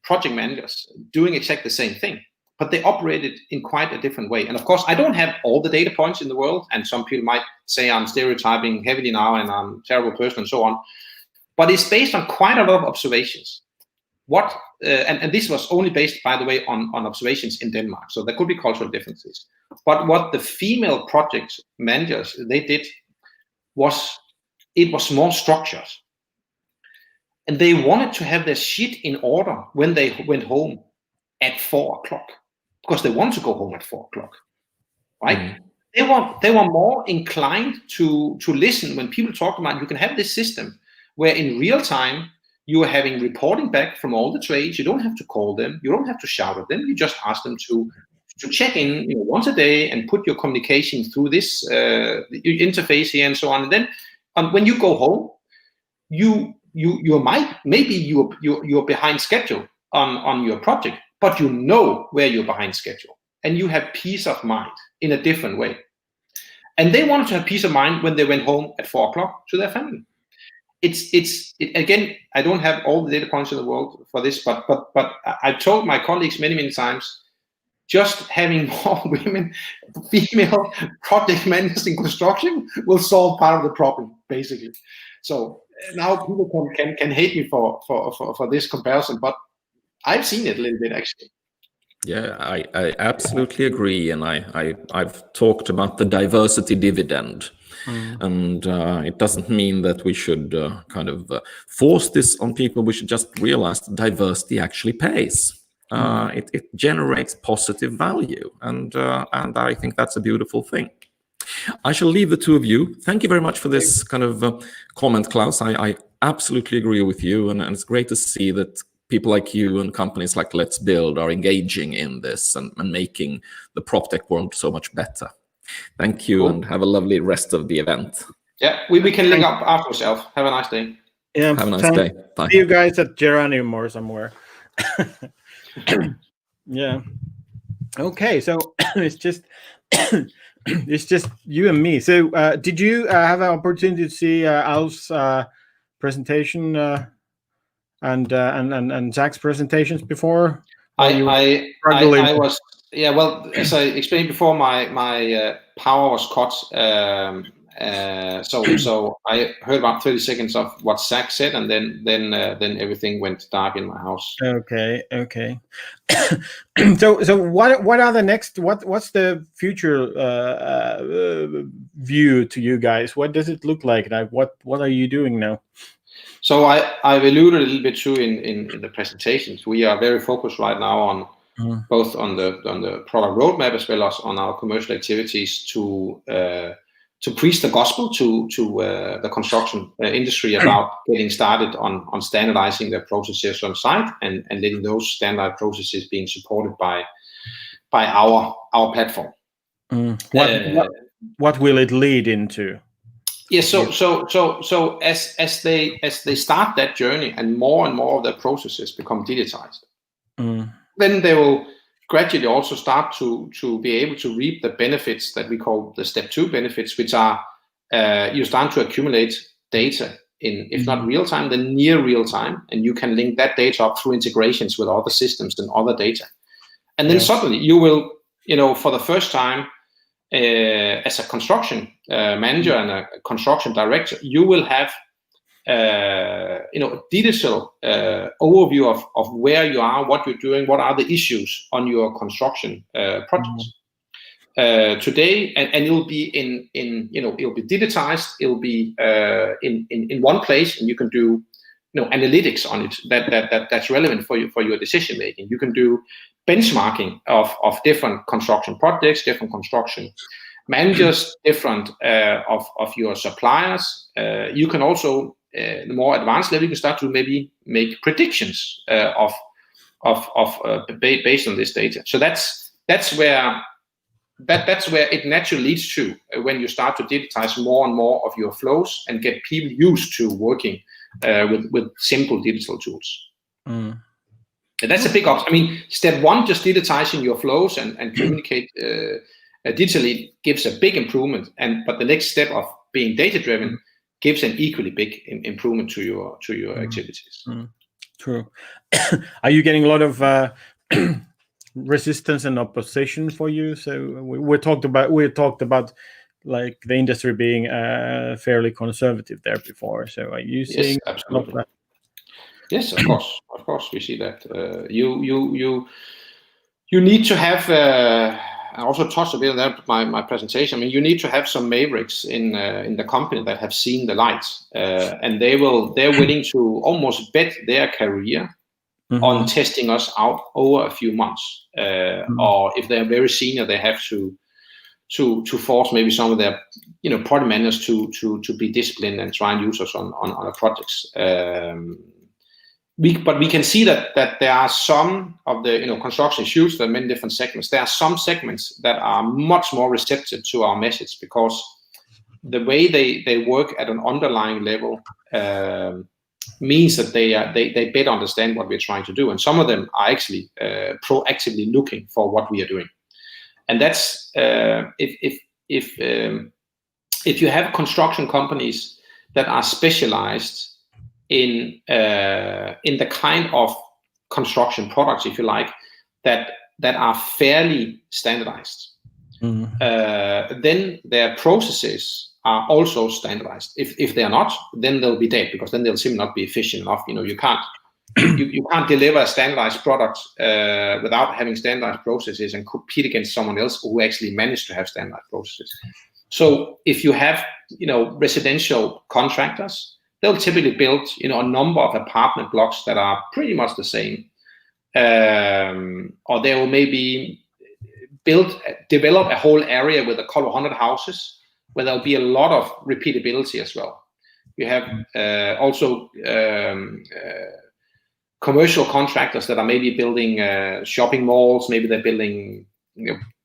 project managers doing exactly the same thing, but they operated in quite a different way. And of course, I don't have all the data points in the world, and some people might say I'm stereotyping heavily now and I'm a terrible person and so on. But it's based on quite a lot of observations. And this was only based, by the way, on observations in Denmark. So there could be cultural differences. But what the female project managers, they did was, it was more structured. And they wanted to have their shit in order when they went home at 4 o'clock, because they wanted to go home at 4 o'clock, right? They were more inclined to listen when people talk about, you can have this system where in real time, you are having reporting back from all the trades. You don't have to call them. You don't have to shout at them. You just ask them to check in once a day and put your communication through this interface here and so on. And then when you go home, you're behind schedule on your project, but you know where you're behind schedule, and you have peace of mind in a different way. And they wanted to have peace of mind when they went home at 4 o'clock to their family. Again, I don't have all the data points in the world for this, but I told my colleagues many times, just having more female project managers in construction will solve part of the problem, basically. So now people can hate me for this comparison, but I've seen it a little bit actually. Yeah, I absolutely agree, and I've talked about the diversity dividend. And it doesn't mean that we should force this on people. We should just realize that diversity actually pays. It generates positive value, and I think that's a beautiful thing. I shall leave the two of you. Thank you very much for this kind of comment, Klaus. I absolutely agree with you, and it's great to see that people like you and companies like Let's Build are engaging in this and making the prop tech world so much better. Thank you, and have a lovely rest of the event. Yeah, we can link up after yourself. Have a nice day. Yeah, have a nice day. Bye. See you guys at Geranium or somewhere. Yeah. Okay, so it's just you and me. So did you have an opportunity to see Al's presentation and Zach's presentations before? I was, yeah, well, as I explained before, my power was cut. So I heard about 30 seconds of what Zach said, and then everything went dark in my house. Okay. So what are the next? What's the future view to you guys? What does it look like? Like what are you doing now? So I've alluded a little bit to in the presentations. We are very focused right now on both on the product roadmap as well as on our commercial activities to preach the gospel to the construction industry about getting started on standardizing their processes on site and letting those standard processes being supported by our platform. What will it lead into? Yes, so as they start that journey and more of their processes become digitized, then they will gradually also start to be able to reap the benefits that we call the step 2 benefits, which are you start to accumulate data in, if not real time, then near real time, and you can link that data up through integrations with other systems and other data, and then suddenly you will, for the first time, as a construction manager and a construction director, you will have a digital overview of where you are, what you're doing, what are the issues on your construction projects today, and it'll be it'll be digitized, it'll be in one place, and you can do analytics on it that's relevant for your decision making. You can do benchmarking of different construction projects, different construction managers, different of your suppliers. You can also, the more advanced level, you can start to maybe make predictions based on this data. So that's where it naturally leads to when you start to digitize more and more of your flows and get people used to working with simple digital tools. And that's a big option. I mean, step 1, just digitizing your flows and communicate digitally gives a big improvement. But the next step of being data driven gives an equally big improvement to your activities. True. Are you getting a lot of resistance and opposition for you? So we talked about like the industry being fairly conservative there before. So are you seeing? Yes, absolutely. Yes, of course, we see that. You need to have. I also touched a bit on that my presentation. I mean, you need to have some mavericks in the company that have seen the light, and they're willing to almost bet their career on testing us out over a few months. Or if they're very senior, they have to force maybe some of their project managers to be disciplined and try and use us on our projects. But we can see that there are some of the construction issues. There are many different segments. There are some segments that are much more receptive to our message because the way they work at an underlying level means that they better understand what we're trying to do, and some of them are actually proactively looking for what we are doing. And that's if you have construction companies that are specialized in the kind of construction products, if you like, that are fairly standardized, then their processes are also standardized. If they are not, then they'll be dead, because then they'll simply not be efficient enough. You can't you can't deliver a standardized product without having standardized processes and compete against someone else who actually managed to have standardized processes. So if you have residential contractors, they'll typically build a number of apartment blocks that are pretty much the same, or they will maybe develop a whole area with a couple of 100 houses where there'll be a lot of repeatability as well. You have also commercial contractors that are maybe building shopping malls, maybe they're building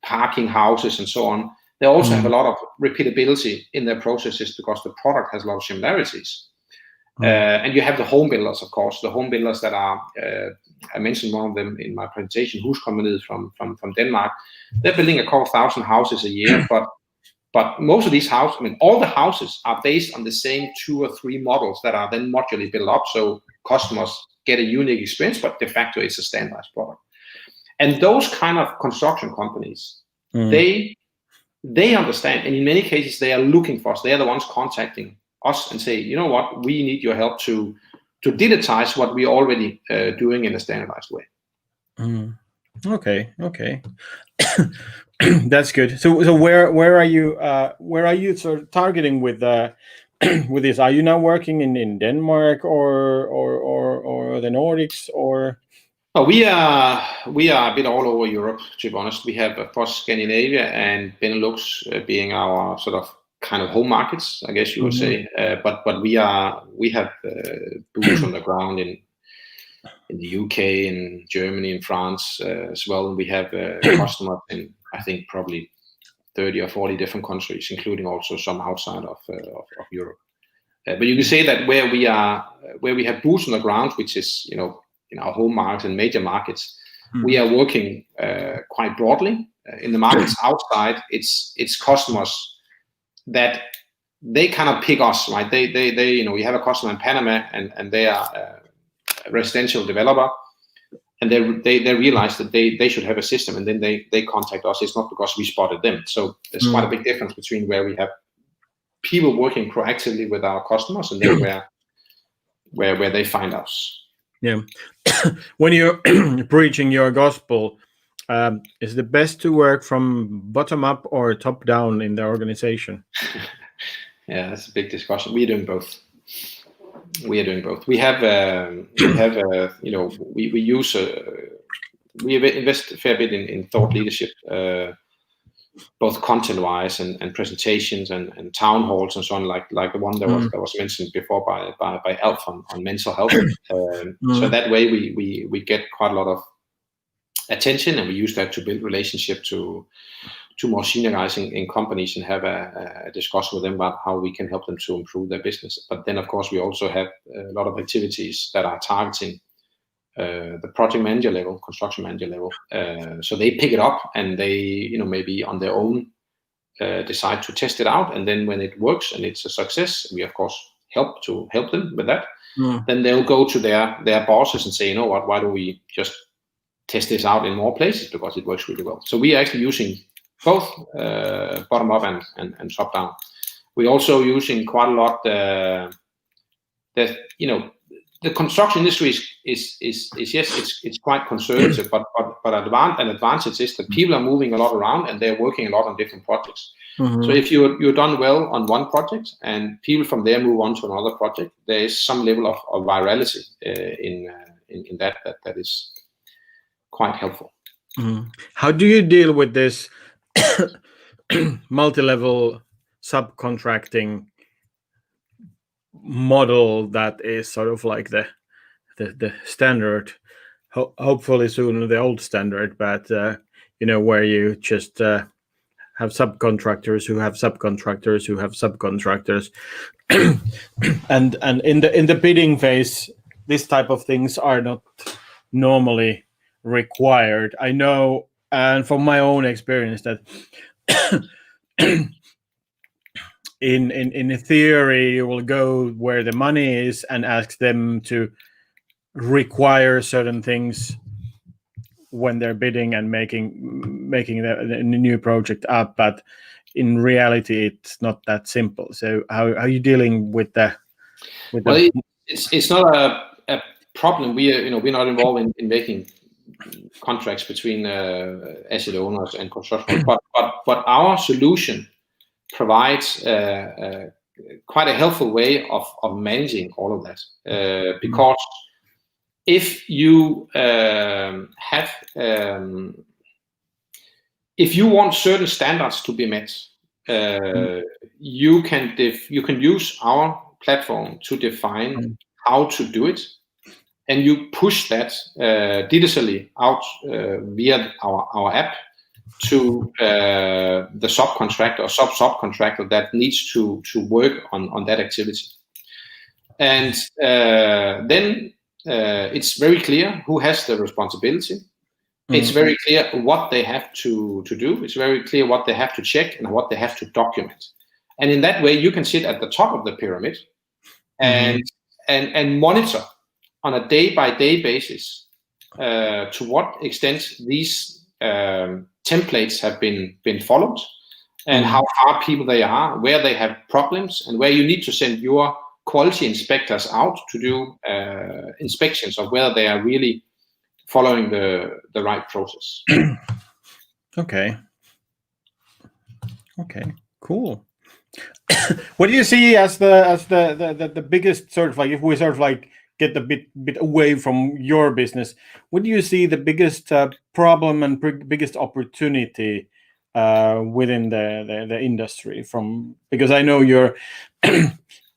parking houses and so on. They also have a lot of repeatability in their processes because the product has a lot of similarities. And you have the home builders, of course, the home builders that are, I mentioned one of them in my presentation, Huskommuniet from Denmark. They're building a couple thousand houses a year, but most of these houses, all the houses are based on the same 2 or 3 models that are then modularly built up, so customers get a unique experience, but de facto it's a standardized product. And those kind of construction companies, they understand, and in many cases they are looking for us. They are the ones contacting us and say, you know what, we need your help to digitize what we are already doing in a standardized way. Okay. That's good. So where are you sort of targeting with with this? Are you now working in Denmark or the Nordics or? Well, we are a bit all over Europe, to be honest. We have, of course, Scandinavia and Benelux being our sort of kind of home markets, I guess you would say. But we have boots on the ground in the UK, in Germany, in France as well. We have customers in, I think, probably 30 or 40 different countries, including also some outside of Europe. But you can say that where we have boots on the ground, which is, you know, in our home markets and major markets, we are working quite broadly. In the markets outside, it's customers that they kind of pick us, right? They you know, we have a customer in Panama and they are a residential developer, and they realize that they should have a system, and then they contact us. It's not because we spotted them. So there's quite a big difference between where we have people working proactively with our customers and then where they find us. Yeah. When you're preaching your gospel, is it best to work from bottom up or top down in the organization? Yeah, that's a big discussion. We are doing both. We have you know, we invest a fair bit in thought leadership, both content-wise and presentations and town halls and so on, like the one that was mentioned before by Alf on mental health. So that way we get quite a lot of attention, and we use that to build relationship to more senior guys in companies and have a discussion with them about how we can help them to improve their business. But then, of course, we also have a lot of activities that are targeting the project manager level, construction manager level. So they pick it up and they, you know, maybe on their own decide to test it out. And then when it works and it's a success, we of course help them with that. Then they'll go to their bosses and say, you know what, why don't we just test this out in more places, because it works really well. So we are actually using both bottom up and top down. We're also using quite a lot that, you know, the construction industry is yes, it's quite conservative, but an advantage is that people are moving a lot around and they're working a lot on different projects. So if you're done well on one project and people from there move on to another project, there is some level of virality in that is quite helpful. How do you deal with this multi-level subcontracting model that is sort of like the standard, hopefully soon the old standard, but you know, where you just have subcontractors who have subcontractors who have subcontractors, and in the bidding phase, this type of things are not normally required. I know, and from my own experience, that in theory, you will go where the money is and ask them to require certain things when they're bidding and making the new project up. But in reality, it's not that simple. So how are you dealing with that? Well, it's not a problem. We're not involved in making contracts between asset owners and construction, but our solution provides quite a helpful way of managing all of that, because if you if you want certain standards to be met, you can use our platform to define how to do it, and you push that digitally out via our app to the subcontractor or subcontractor that needs to work on that activity. And then it's very clear who has the responsibility. It's very clear what they have to do. It's very clear what they have to check and what they have to document. And in that way, you can sit at the top of the pyramid and monitor on a day-by-day basis to what extent these templates have been followed, and how far people they are, where they have problems, and where you need to send your quality inspectors out to do inspections of whether they are really following the right process. Okay, cool. What do you see as the biggest sort of like, if we sort of like get a bit away from your business, what do you see the biggest problem and biggest opportunity within the industry? From, because I know you're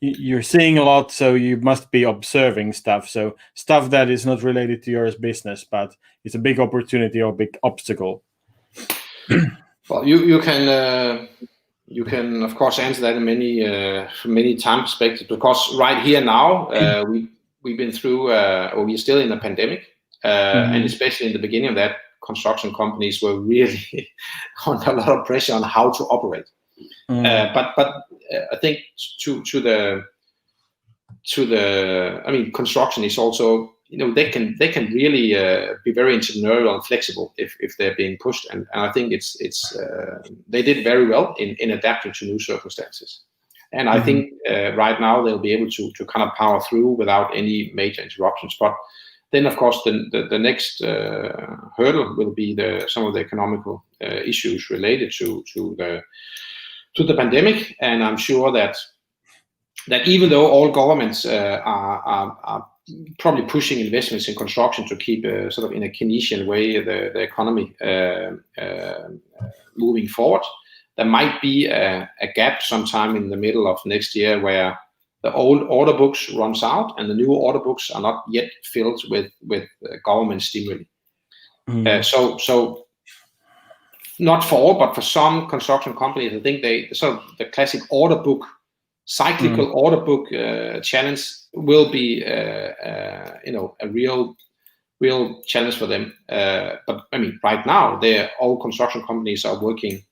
you're seeing a lot, so you must be observing stuff. So stuff that is not related to your business, but it's a big opportunity or big obstacle. Well, you can of course answer that in many time perspectives, because right here now we've been through, or we're still in a pandemic, and especially in the beginning of that, construction companies were really under a lot of pressure on how to operate. But I think to the I mean, construction is also, they can really be very entrepreneurial and flexible if they're being pushed, and I think it's they did very well in adapting to new circumstances, and I think right now they'll be able to kind of power through without any major interruptions. But then of course the next hurdle will be some of the economical issues related to the pandemic, and I'm sure that even though all governments are probably pushing investments in construction to keep sort of in a Keynesian way the economy moving forward, there might be a gap sometime in the middle of next year where the old order books runs out and the new order books are not yet filled with government stimuli. So not for all, but for some construction companies, I think the classic cyclical order book challenge will be a real challenge for them. But I mean, right now, all construction companies are working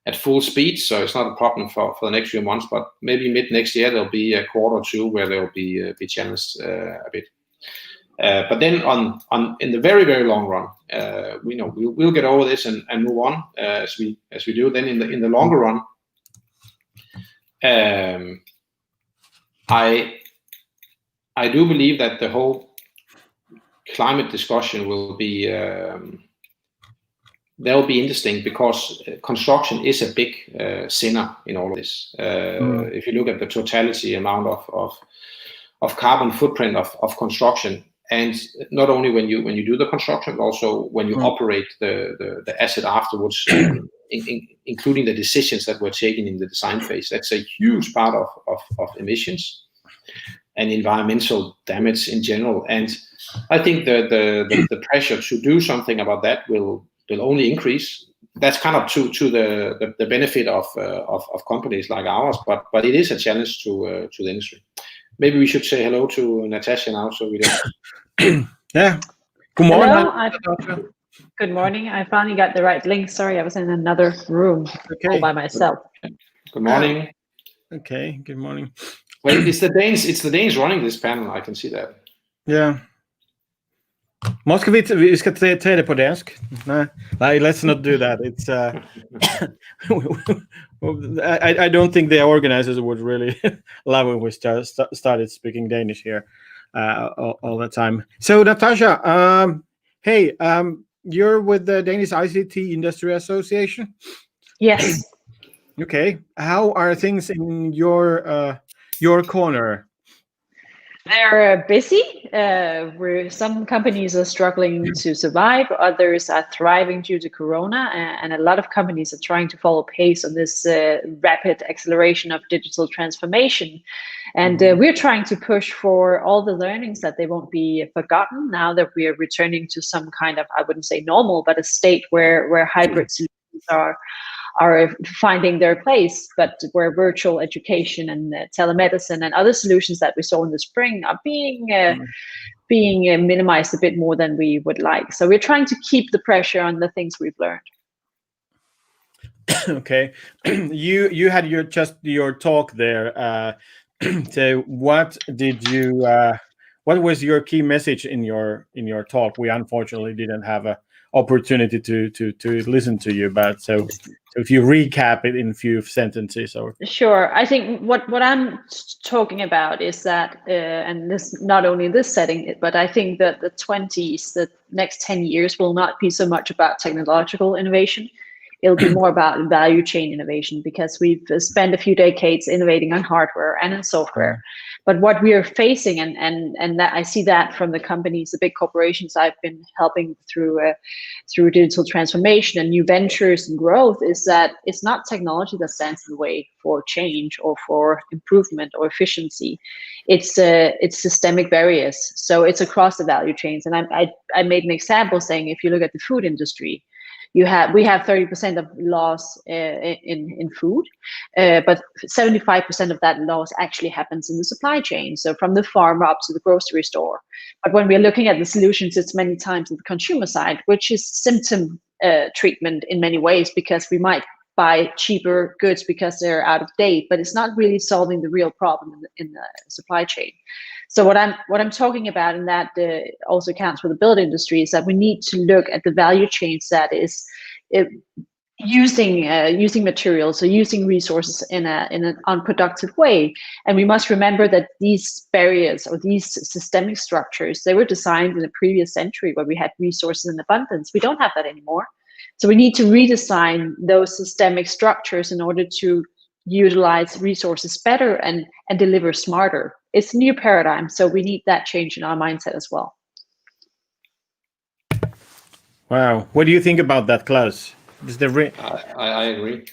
at full speed, so it's not a problem for the next few months. But maybe mid next year there'll be a quarter or two where they'll be challenged a bit. But then in the very, very long run, we'll get over this and move on as we do. Then in the longer run, I do believe that the whole climate discussion will be they'll be interesting, because construction is a big sinner in all of this. If you look at the totality amount of carbon footprint of construction, and not only when you do the construction, but also when you operate the asset afterwards, including the decisions that were taken in the design phase. That's a huge part of emissions and environmental damage in general. And I think the pressure to do something about that will only increase. That's kind of to the benefit of companies like ours, but it is a challenge to the industry. Maybe we should say hello to Natasha now, so we don't. Yeah. Good morning. Hello. Good morning. I finally got the right link. Sorry, I was in another room all by myself. Good morning. Okay. Good morning. Well, it's the Danes running this panel. I can see that. Yeah. Vi ska ta det på dansk. Nej, let's not do that. It's I don't think the organizers would really love when we started speaking Danish here all the time. So Natasha, hey, you're with the Danish ICT Industry Association? Yes. Okay. How are things in your corner? They're busy. Where some companies are struggling to survive, others are thriving due to Corona, and a lot of companies are trying to follow pace on this rapid acceleration of digital transformation. And we're trying to push for all the learnings that they won't be forgotten now that we are returning to some kind of, I wouldn't say normal, but a state where hybrid solutions are finding their place, but where virtual education and telemedicine and other solutions that we saw in the spring are being minimized a bit more than we would like. So we're trying to keep the pressure on the things we've learned. Okay, you had your talk there. So what what was your key message in your talk? We unfortunately didn't have a opportunity to listen to you, but so if you recap it in a few sentences, or sure. I think what I'm talking about is that, and this not only in this setting, but I think that the next 10 years will not be so much about technological innovation. It'll be more about value chain innovation, because we've spent a few decades innovating on hardware and in software. But what we are facing, and that I see that from the companies, the big corporations I've been helping through digital transformation and new ventures and growth, is that it's not technology that stands in the way for change or for improvement or efficiency. It's systemic barriers. So it's across the value chains. And I made an example saying, if you look at the food industry, we have 30% of loss in food, but 75% of that loss actually happens in the supply chain. So from the farmer up to the grocery store. But when we're looking at the solutions, it's many times on the consumer side, which is symptom treatment in many ways, because we might buy cheaper goods because they're out of date, but it's not really solving the real problem in the supply chain. So what I'm talking about, and that also counts for the build industry, is that we need to look at the value chains that is using materials, so using resources in an unproductive way. And we must remember that these barriers or these systemic structures, they were designed in the previous century where we had resources in abundance. We don't have that anymore. So we need to redesign those systemic structures in order to utilize resources better and deliver smarter. It's a new paradigm, so we need that change in our mindset as well. Wow, what do you think about that, Klaus? I agree.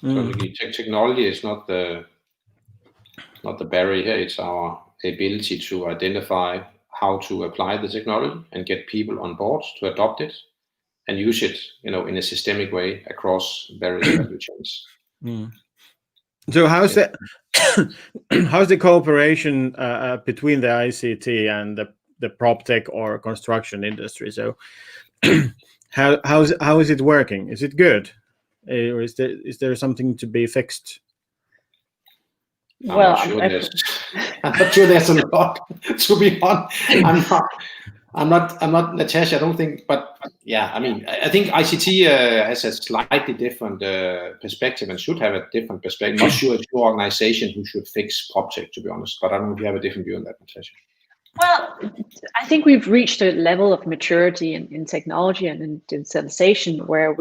So technology is not the barrier here. It's our ability to identify how to apply the technology and get people on board to adopt it and use it, in a systemic way across various value chains. So how's the cooperation between the ICT and the PropTech or construction industry? So how is it working? Is it good, or is there something to be fixed? Well, I'm not sure there's a lot, to be honest. I'm not Natasha. I don't think, but yeah, I mean, I think ICT has a slightly different perspective and should have a different perspective. Not sure it's your organization who should fix PropTech, to be honest, but I don't know if you have a different view on that, Natasha. Well, I think we've reached a level of maturity in technology and in digitalization where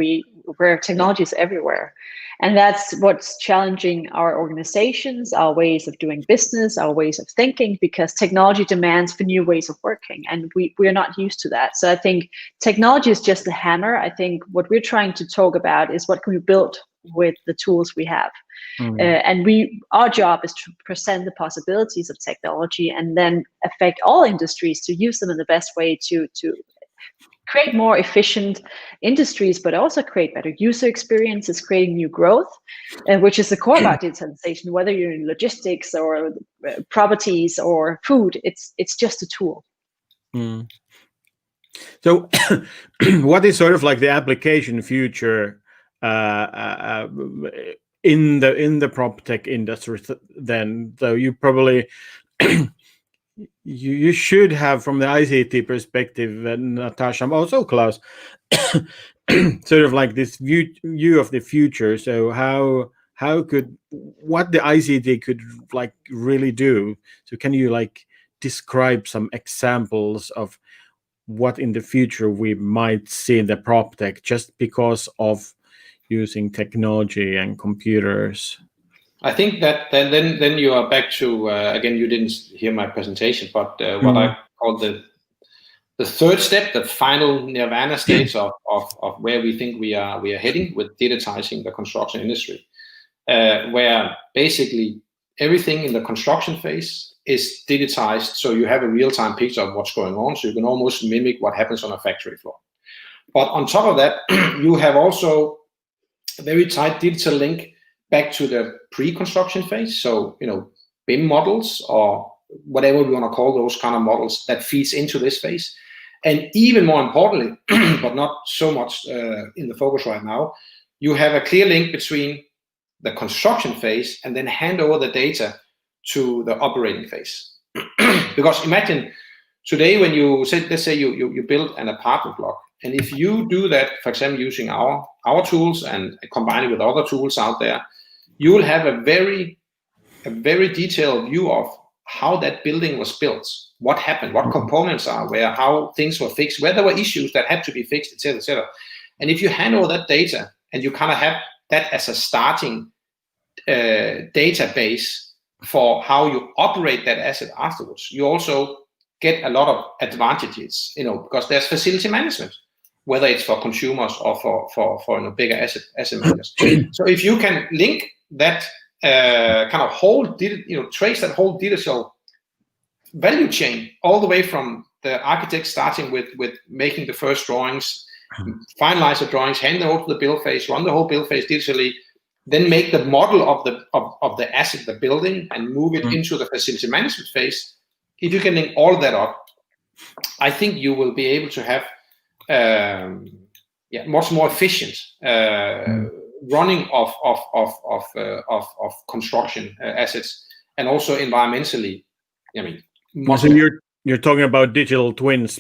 technology is everywhere. And that's what's challenging our organizations, our ways of doing business, our ways of thinking, because technology demands for new ways of working, and we're not used to that. So I think technology is just a hammer. I think what we're trying to talk about is what can we build with the tools we have. And our job is to present the possibilities of technology and then affect all industries to use them in the best way to create more efficient industries, but also create better user experiences, creating new growth, which is the core about digitalization. Whether you're in logistics or properties or food, it's just a tool. So what is sort of like the application future in the PropTech industry then? So you probably you should have, from the ICT perspective, Natasha, also Klaus, sort of like this view of the future. So what the ICT could like really do? So can you like describe some examples of what in the future we might see in the PropTech just because of using technology and computers? I think that then you are back to again, you didn't hear my presentation, but what I call the third step, the final nirvana stage of where we think we are heading with digitizing the construction industry, where basically everything in the construction phase is digitized, so you have a real-time picture of what's going on, so you can almost mimic what happens on a factory floor. But on top of that, you have also a very tight digital link back to the pre-construction phase. So, BIM models or whatever we want to call those kind of models that feeds into this phase. And even more importantly, but not so much in the focus right now, you have a clear link between the construction phase and then hand over the data to the operating phase. Because imagine today when you say, let's say you build an apartment block, and if you do that, for example, using our tools and combine it with other tools out there, you will have a very detailed view of how that building was built, what happened, what components are where, how things were fixed, where there were issues that had to be fixed, etc., etc. And if you hand over that data and you kind of have that as a starting database for how you operate that asset afterwards, you also get a lot of advantages, because there's facility management, whether it's for consumers or for bigger asset managers. So if you can link that kind of whole, trace that whole digital value chain all the way from the architect starting with making the first drawings, finalize the drawings, hand them over to the build phase, run the whole build phase digitally, then make the model of the asset, the building, and move it into the facility management phase. If you can link all of that up, I think you will be able to have much more efficient running of construction assets, and also environmentally. So you're talking about digital twins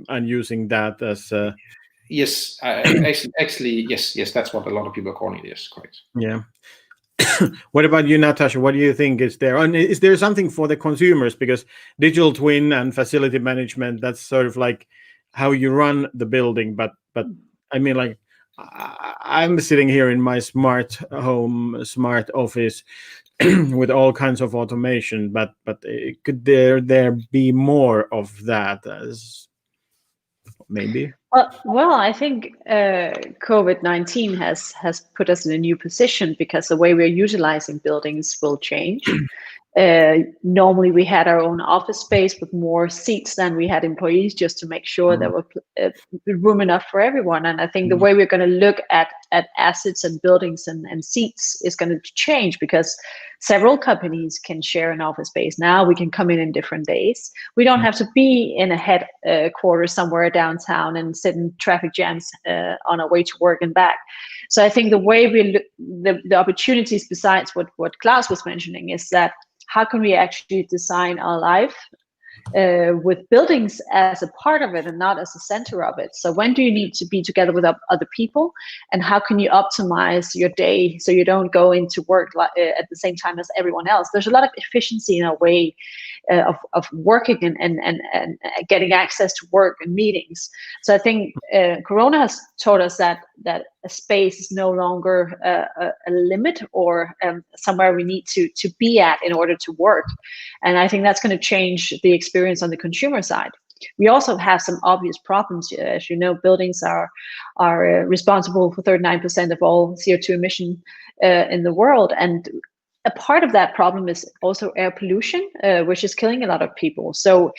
and using that as yes, actually yes, that's what a lot of people are calling it. Yes, correct. Yeah. What about you, Natasha? What do you think is there? And is there something for the consumers? Because digital twin and facility management, that's sort of like how you run the building. But I mean, like, I'm sitting here in my smart home, smart office with all kinds of automation. But could there be more of that? As maybe. Well, I think COVID-19 has put us in a new position, because the way we're utilizing buildings will change. Normally we had our own office space with more seats than we had employees, just to make sure there were room enough for everyone. And I think the way we're going to look at assets and buildings and seats is going to change, because several companies can share an office space. Now we can come in different days. We don't have to be in a headquarters somewhere downtown and sit in traffic jams on our way to work and back. So I think the way we look, the opportunities, besides what Klaus was mentioning, is that how can we actually design our life with buildings as a part of it and not as a center of it? So when do you need to be together with other people, and how can you optimize your day so you don't go into work at the same time as everyone else? There's a lot of efficiency in our way of working and getting access to work and meetings. So I think Corona has taught us that a space is no longer a limit or somewhere we need to be at in order to work. And I think that's going to change the experience on the consumer side. We also have some obvious problems. As you know, buildings are responsible for 39% of all CO2 emission in the world. And a part of that problem is also air pollution, which is killing a lot of people. So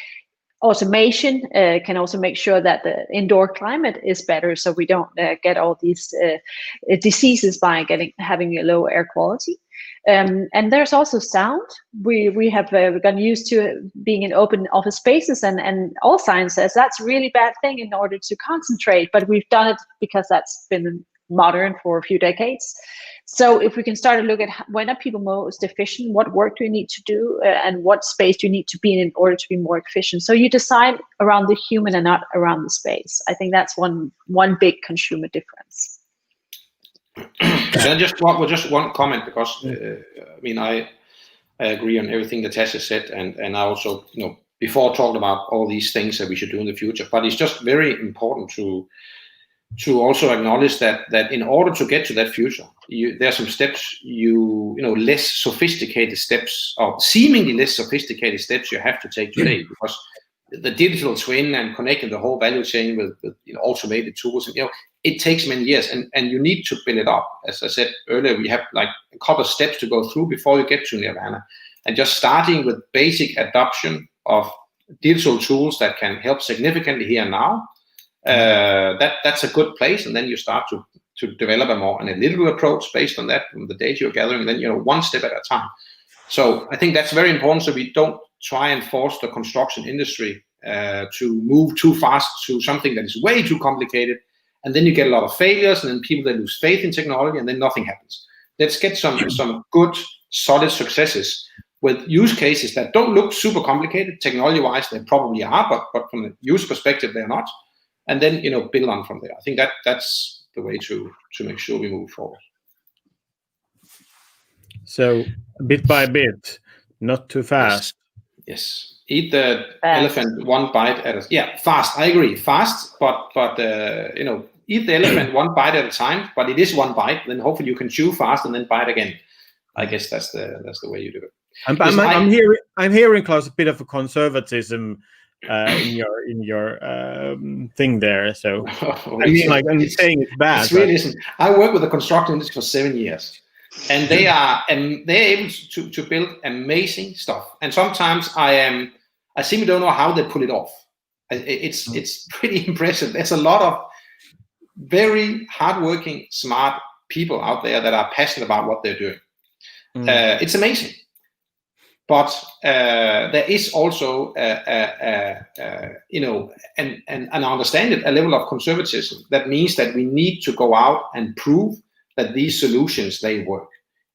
automation can also make sure that the indoor climate is better, so we don't get all these diseases by having a low air quality. And there's also sound. We have gotten used to being in open office spaces, and all science says that's a really bad thing in order to concentrate, but we've done it because that's been modern for a few decades. So if we can start to look at when are people most efficient, what work do you need to do, and what space do you need to be in order to be more efficient? So you decide around the human and not around the space. I think that's one big consumer difference. So just one comment, because I agree on everything that Tasha said, and I also before talked about all these things that we should do in the future. But it's just very important to also acknowledge that in order to get to that future, there are some steps less sophisticated steps, or seemingly less sophisticated steps, you have to take today, because the digital twin and connecting the whole value chain with automated tools, and it takes many years, and you need to build it up. As I said earlier, we have like a couple of steps to go through before you get to Nirvana, and just starting with basic adoption of digital tools that can help significantly here and now. That's a good place, and then you start to develop a more analytical approach based on that, from the data you're gathering, and then one step at a time. So I think that's very important, so we don't try and force the construction industry to move too fast to something that is way too complicated, and then you get a lot of failures, and then people that lose faith in technology, and then nothing happens. Let's get some good solid successes with use cases that don't look super complicated technology-wise. They probably are, but from the user perspective, they're not. And then build on from there. I think that's the way to make sure we move forward. So bit by bit, not too fast. Yes. Eat the elephant one bite at a fast. I agree, fast, but eat the elephant one bite at a time. But it is one bite. Then hopefully you can chew fast and then bite again. I guess that's the way you do it. I'm hearing, Klaus, a bit of a conservatism in your thing there. So I'm saying it's bad. Listen, I work with the construction industry for 7 years. And they're able to build amazing stuff. And sometimes I simply don't know how they pull it off. It's pretty impressive. There's a lot of very hardworking, smart people out there that are passionate about what they're doing. It's amazing. But there is also, and I understand it, a level of conservatism. That means that we need to go out and prove that these solutions, they work.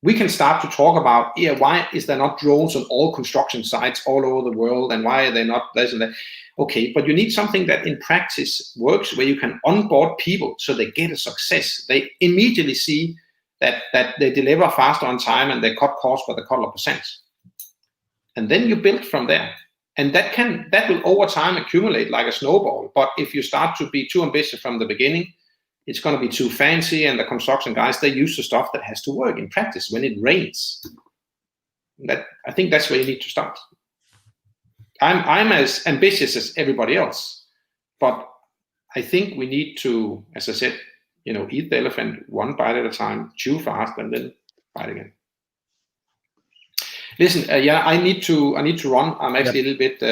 We can start to talk about, why is there not drones on all construction sites all over the world, and why are they not this and that? Okay, but you need something that in practice works, where you can onboard people so they get a success. They immediately see that they deliver faster on time and they cut costs by a couple of %. And then you build from there. And that will over time accumulate like a snowball. But if you start to be too ambitious from the beginning, it's going to be too fancy, and the construction guys, they use the stuff that has to work in practice when it rains. I think that's where you need to start. I'm as ambitious as everybody else, but I think we need to, as I said, eat the elephant one bite at a time, chew fast, and then bite again. Listen, I need to run. I'm actually a little bit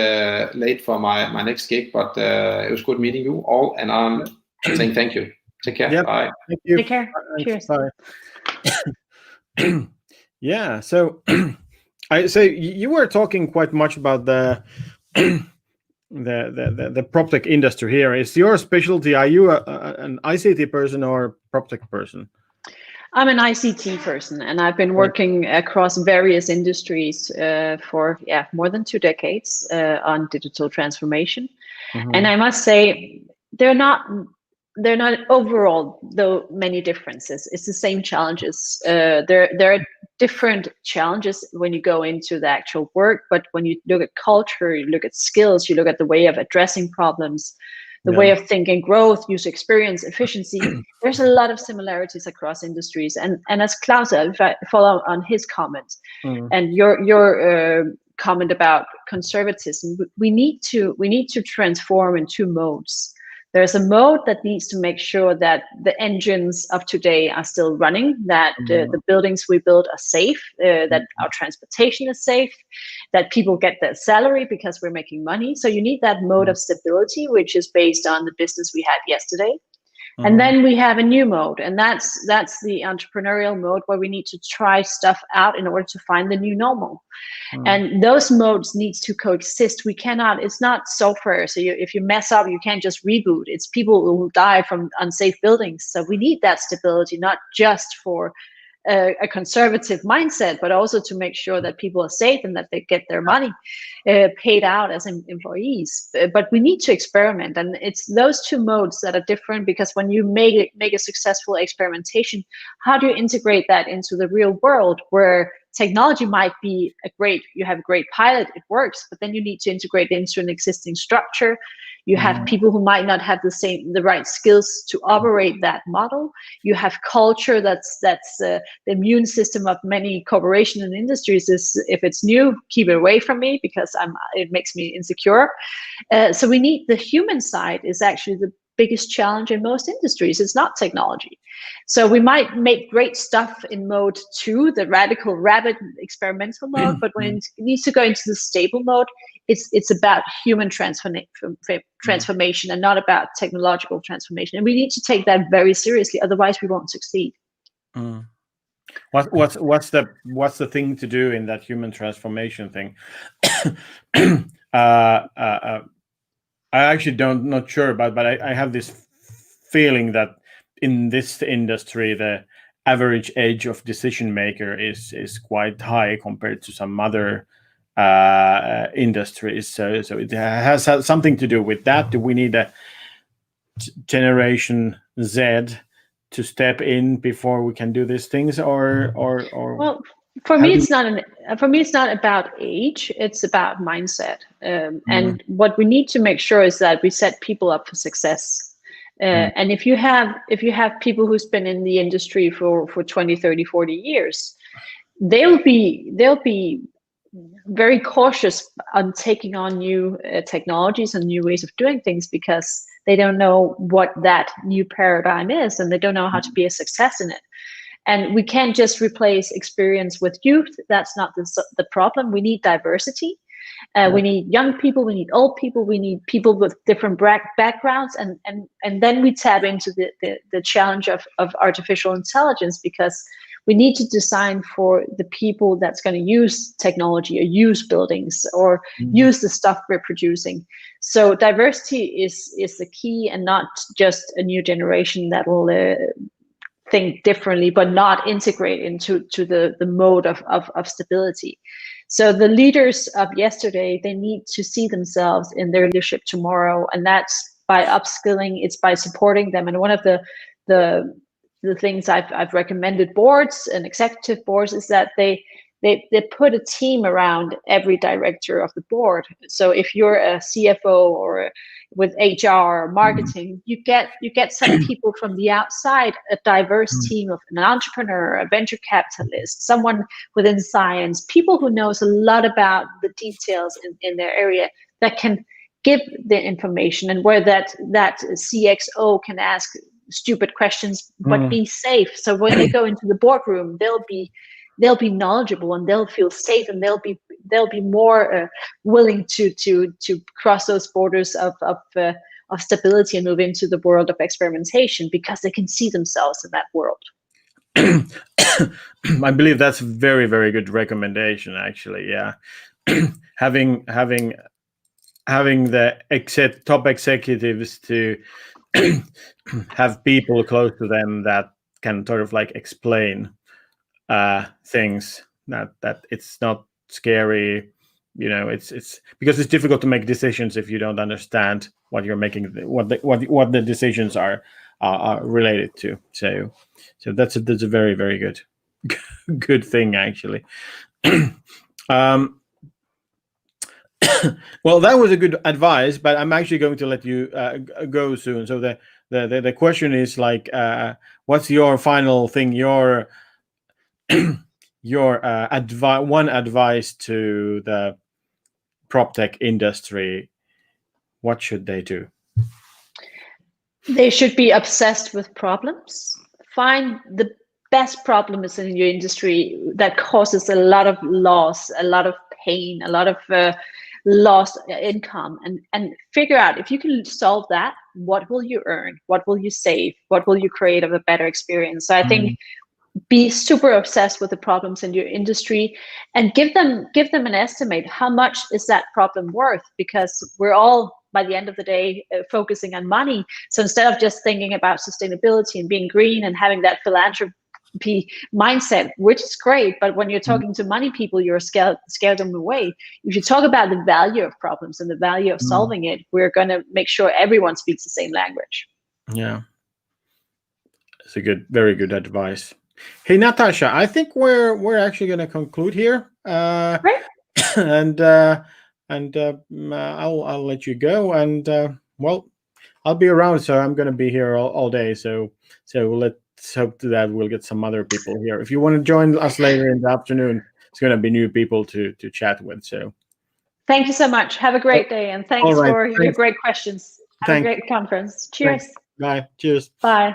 late for my next gig, but it was good meeting you all, and I'm saying thank you. Take care. Yep. Bye. Thank you. Take care. Cheers. Bye. Yeah. So, you were talking quite much about the PropTech industry here. Is your specialty? Are you an ICT person or PropTech person? I'm an ICT person, and I've been working across various industries for more than 2 decades on digital transformation. And I must say, they're not overall, though, many differences. It's the same challenges. There are different challenges when you go into the actual work, but when you look at culture, you look at skills, you look at the way of addressing problems, the way of thinking, growth, user experience, efficiency, there's a lot of similarities across industries. And as Klaus, if I follow on his comment, and your comment about conservatism, we need to transform in 2 modes. There's a mode that needs to make sure that the engines of today are still running, that the buildings we build are safe, that our transportation is safe, that people get their salary because we're making money. So you need that mode of stability, which is based on the business we had yesterday. And then we have a new mode, and that's the entrepreneurial mode, where we need to try stuff out in order to find the new normal. And those modes needs to coexist. We cannot, it's not software. So if you mess up, you can't just reboot. It's people who will die from unsafe buildings. So we need that stability, not just for a conservative mindset, but also to make sure that people are safe and that they get their money paid out as employees. But we need to experiment, and it's those 2 modes that are different, because when you make a successful experimentation, how do you integrate that into the real world, where technology might be you have a great pilot, it works, but then you need to integrate it into an existing structure. You have people who might not have the right skills to operate that model. You have culture that's the immune system of many corporations and industries is, if it's new, keep it away from me because it makes me insecure. So we need, the human side is actually the biggest challenge in most industries. It's not technology. So we might make great stuff in mode 2, the radical, rapid, experimental mode, but when it needs to go into the stable mode, it's about human transformation and not about technological transformation. And we need to take that very seriously, otherwise we won't succeed. What's the thing to do in that human transformation thing? I actually not sure about, but I have this feeling that in this industry, the average age of decision maker is quite high compared to some other industries. So it has something to do with that. Do we need a Generation Z to step in before we can do these things, or well, for me it's not about age, it's about mindset. And what we need to make sure is that we set people up for success. And if you have people who's been in the industry for 20, 30, 40 years, they'll be very cautious on taking on new technologies and new ways of doing things, because they don't know what that new paradigm is, and they don't know how to be a success in it. And we can't just replace experience with youth. That's not the problem. We need diversity. We need young people, we need old people, we need people with different backgrounds, and then we tap into the challenge of artificial intelligence, because we need to design for the people that's going to use technology or use buildings or use the stuff we're producing. So diversity is the key, and not just a new generation that will think differently but not integrate into the mode of stability. So the leaders of yesterday, they need to see themselves in their leadership tomorrow, and that's by upskilling, it's by supporting them. And one of the things I've recommended boards and executive boards is that they put a team around every director of the board. So if you're a CFO or with HR or marketing, you get some people from the outside, a diverse team of an entrepreneur, a venture capitalist, someone within science, people who knows a lot about the details in their area, that can give the information, and where that CXO can ask stupid questions but be safe. So when they go into the boardroom, they'll be knowledgeable, and they'll feel safe, and they'll be more willing to cross those borders of stability and move into the world of experimentation, because they can see themselves in that world. I believe that's a very, very good recommendation, actually. Yeah. having the top executives to have people close to them that can sort of like explain things, that it's not scary, it's because it's difficult to make decisions if you don't understand what you're making, what the decisions are related to. So that's a very, very good thing, actually. Well, that was a good advice, but I'm actually going to let you go soon. So the question is like, what's your final thing? Your one advice to the prop tech industry? What should they do? They should be obsessed with problems. Find the best problems in your industry that causes a lot of loss, a lot of pain, a lot of lost income, and figure out, if you can solve that, what will you earn? What will you save? What will you create of a better experience? So I think be super obsessed with the problems in your industry, and give them an estimate. How much is that problem worth? Because we're all, by the end of the day, focusing on money. So instead of just thinking about sustainability and being green and having that philanthropy mindset, which is great, but when you're talking to money people, you're scared them away. If you talk about the value of problems and the value of solving it, we're going to make sure everyone speaks the same language. Yeah, it's a very good advice. Hey, Natasha, I think we're actually going to conclude here. Right. And I'll let you go. And well, I'll be around, so I'm going to be here all day. So let's hope that we'll get some other people here. If you want to join us later in the afternoon, it's going to be new people to chat with. So thank you so much. Have a great day, and thanks for your great questions. Have a great conference. Cheers. Thanks. Bye. Cheers. Bye.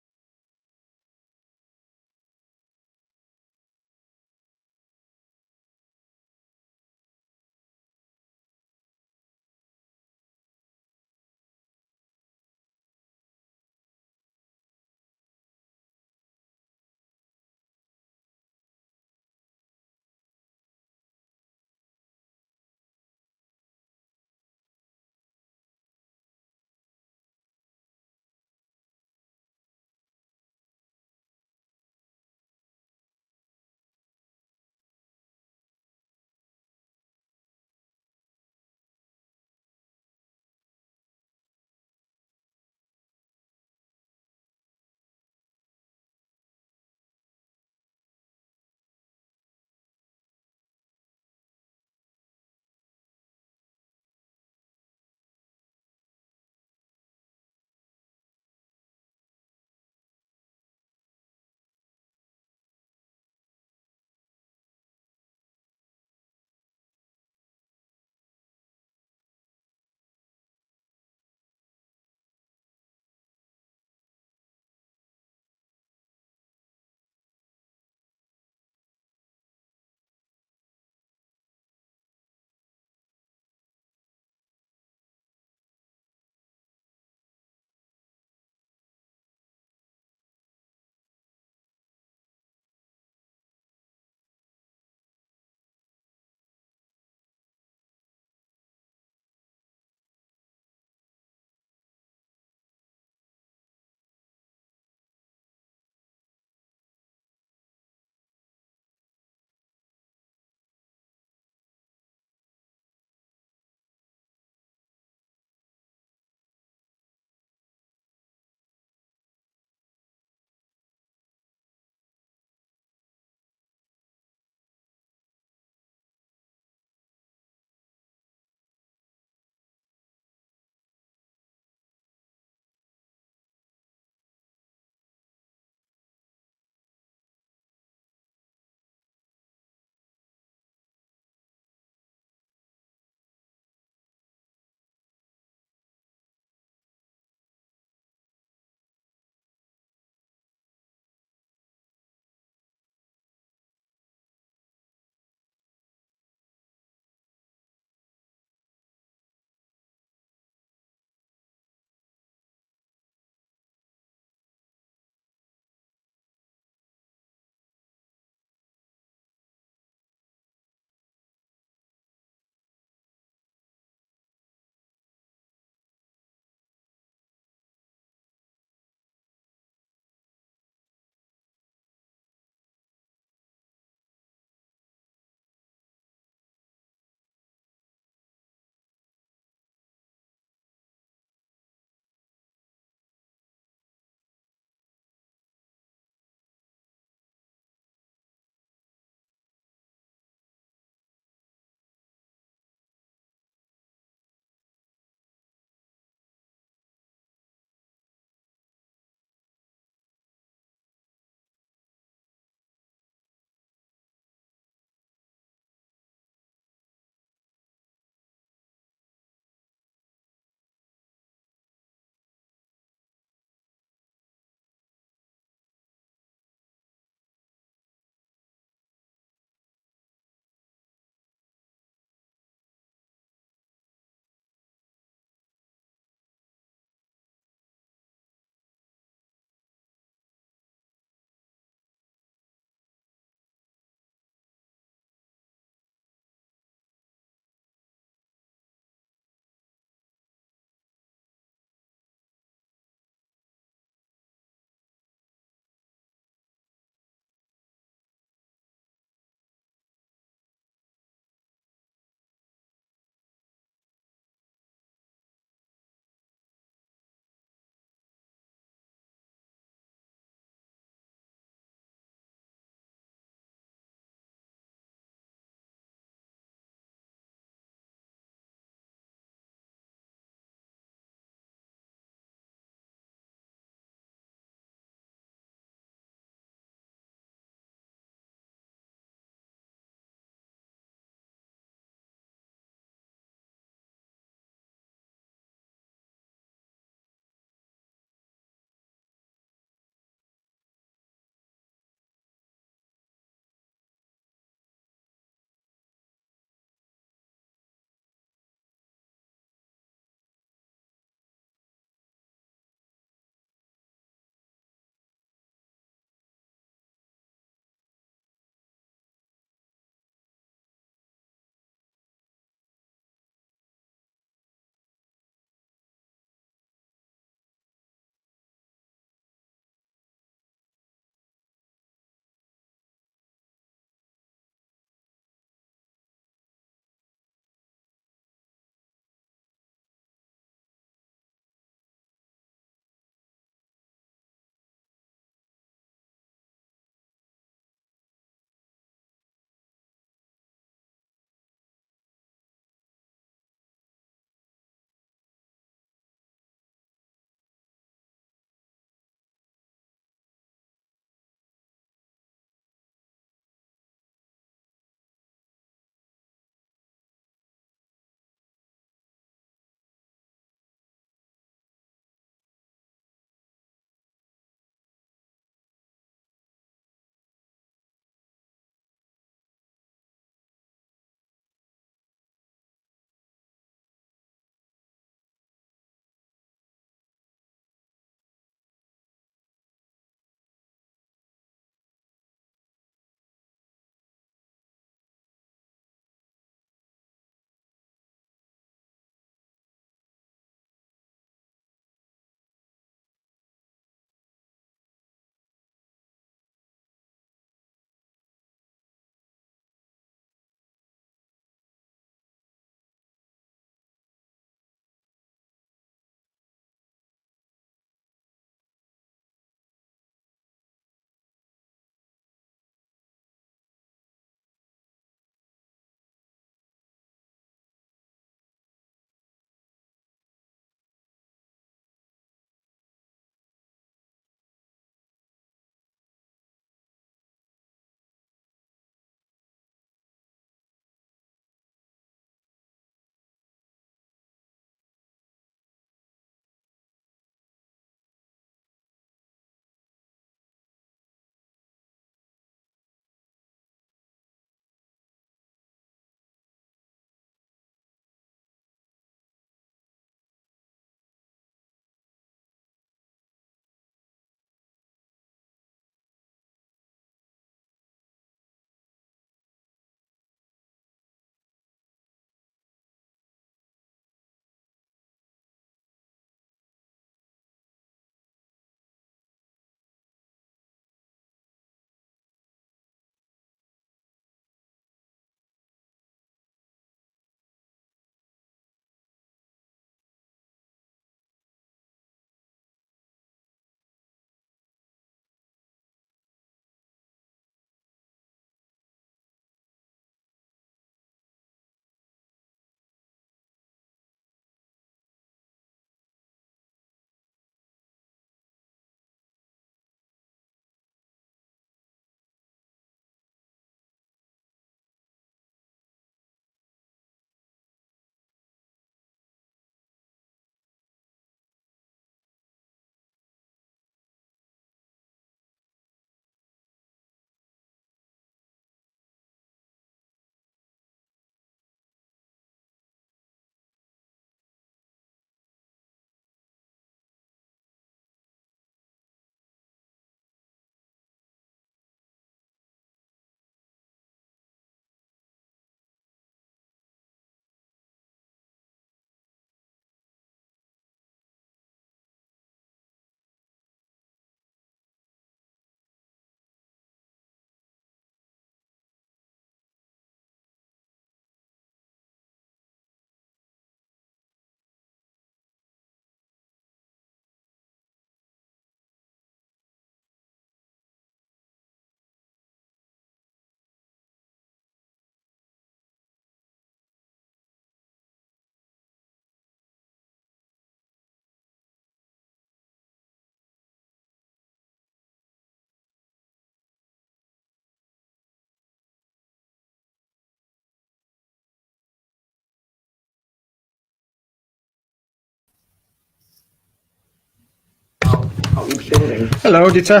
Hello, Dita.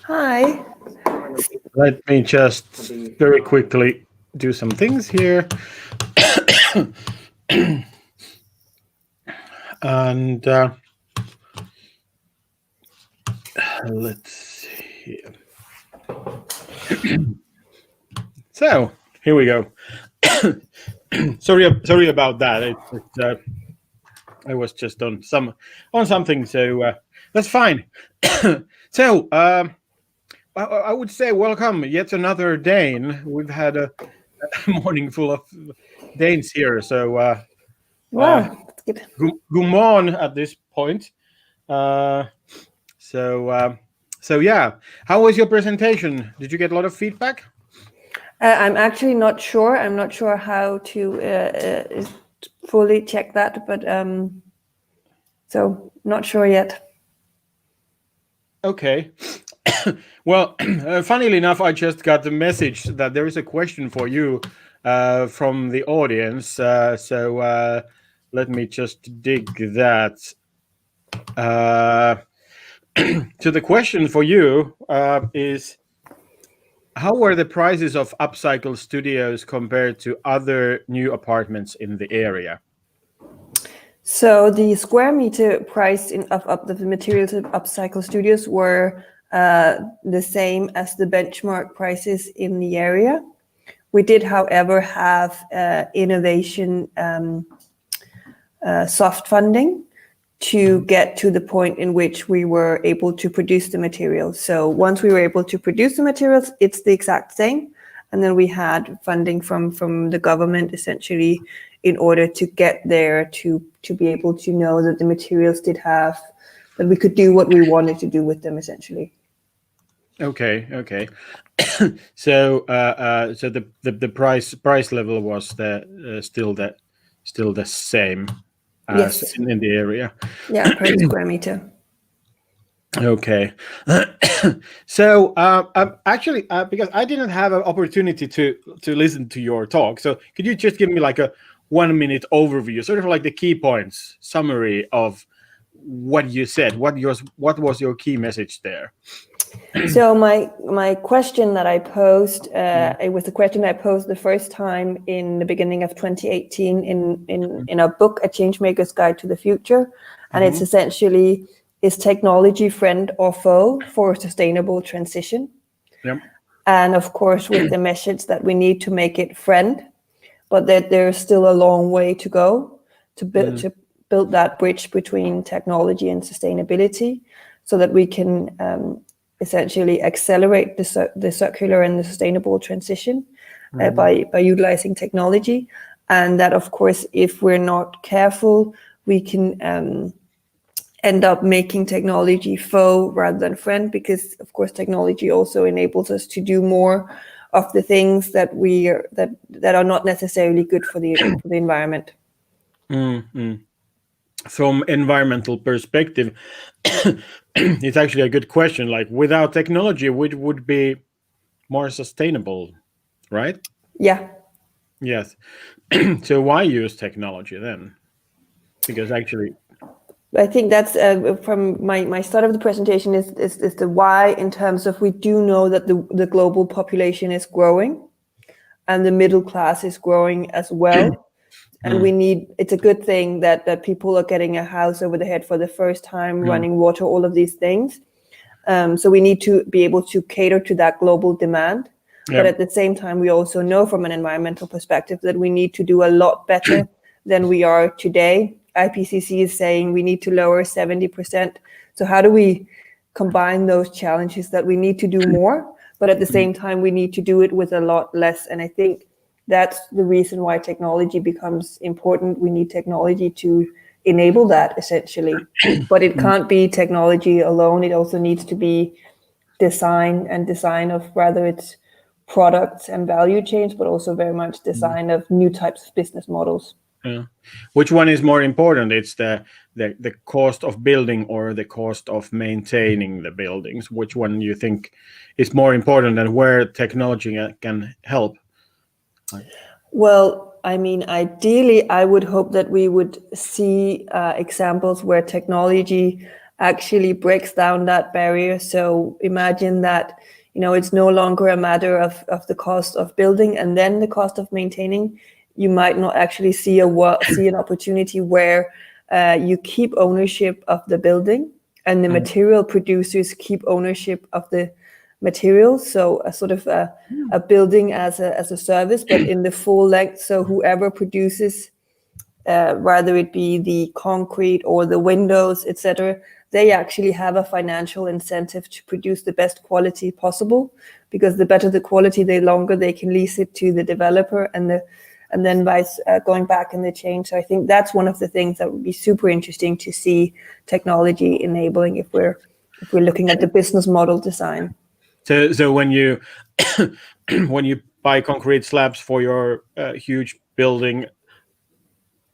Hi. Let me just very quickly do some things here. And let's see. So here we go. sorry about that. I was just on something, so that's fine. So I would say welcome yet another Dane. We've had a morning full of Danes here, so Wow, that's good. good morning at this point. So yeah, how was your presentation? Did you get a lot of feedback? I'm actually not sure. I'm not sure how to fully check that, but so not sure yet. Okay. Well, funnily enough, I just got the message that there is a question for you from the audience. So let me just dig that. So the question for you is, how were the prices of upcycle studios compared to other new apartments in the area? So the square meter price of the materials of upcycle studios were the same as the benchmark prices in the area. We did, however, have innovation soft funding to get to the point in which we were able to produce the materials. So once we were able to produce the materials, it's the exact same. And then we had funding from the government, essentially, in order to get there to be able to know that the materials that we could do what we wanted to do with them, essentially. Okay. So the price level was still the same as Yes. in the area. Yeah, per square meter. Okay. So actually, because I didn't have an opportunity to listen to your talk, so could you just give me like a 1-minute overview, sort of like the key points, summary of what you said? What was your key message there? So my question that I posed, it was the question I posed the first time in the beginning of 2018 in a book, A Changemaker's Guide to the Future. And it's essentially, is technology friend or foe for a sustainable transition? Yep. And of course, with the message that we need to make it friend, but that there's still a long way to go to build that bridge between technology and sustainability, so that we can essentially accelerate the circular and the sustainable transition by utilizing technology. And that, of course, if we're not careful, we can end up making technology foe rather than friend, because of course technology also enables us to do more of the things that that are not necessarily good for the environment. From environmental perspective, it's actually a good question. Like, without technology, which would be more sustainable, right? Yeah. Yes. So why use technology then? Because actually, I think that's from my start of the presentation is the why, in terms of, we do know that the global population is growing and the middle class is growing as well. And it's a good thing that people are getting a house over the head for the first time, running water, all of these things. So we need to be able to cater to that global demand. But at the same time, we also know from an environmental perspective that we need to do a lot better than we are today. IPCC is saying we need to lower 70%. So how do we combine those challenges, that we need to do more, but at the same time, we need to do it with a lot less? And I think that's the reason why technology becomes important. We need technology to enable that, essentially. But it can't be technology alone. It also needs to be design of, rather it's products and value chains, but also very much design of new types of business models. Which one is more important? It's the cost of building or the cost of maintaining the buildings? Which one you think is more important, and where technology can help? Well, I mean, ideally, I would hope that we would see examples where technology actually breaks down that barrier. So imagine that, it's no longer a matter of the cost of building and then the cost of maintaining. You might not actually see an opportunity where you keep ownership of the building and the material producers keep ownership of the materials. So a sort of a building as a service, but in the full length. So whoever produces, whether it be the concrete or the windows, etc., they actually have a financial incentive to produce the best quality possible, because the better the quality, the longer they can lease it to the developer, and then going back in the chain. So I think that's one of the things that would be super interesting to see technology enabling if we're looking at the business model design. So when you when you buy concrete slabs for your huge building,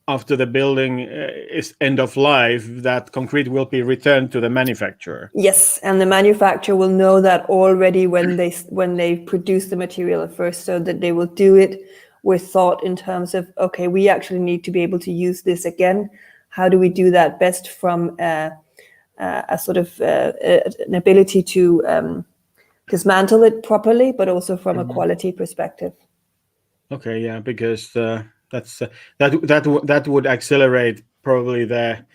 after the building is end of life, that concrete will be returned to the manufacturer. Yes, and the manufacturer will know that already when they produce the material at first, so that they will do it with thought in terms of, okay, we actually need to be able to use this again. How do we do that best from a sort of an ability to dismantle it properly, but also from a quality perspective. Okay, yeah, because that would accelerate probably the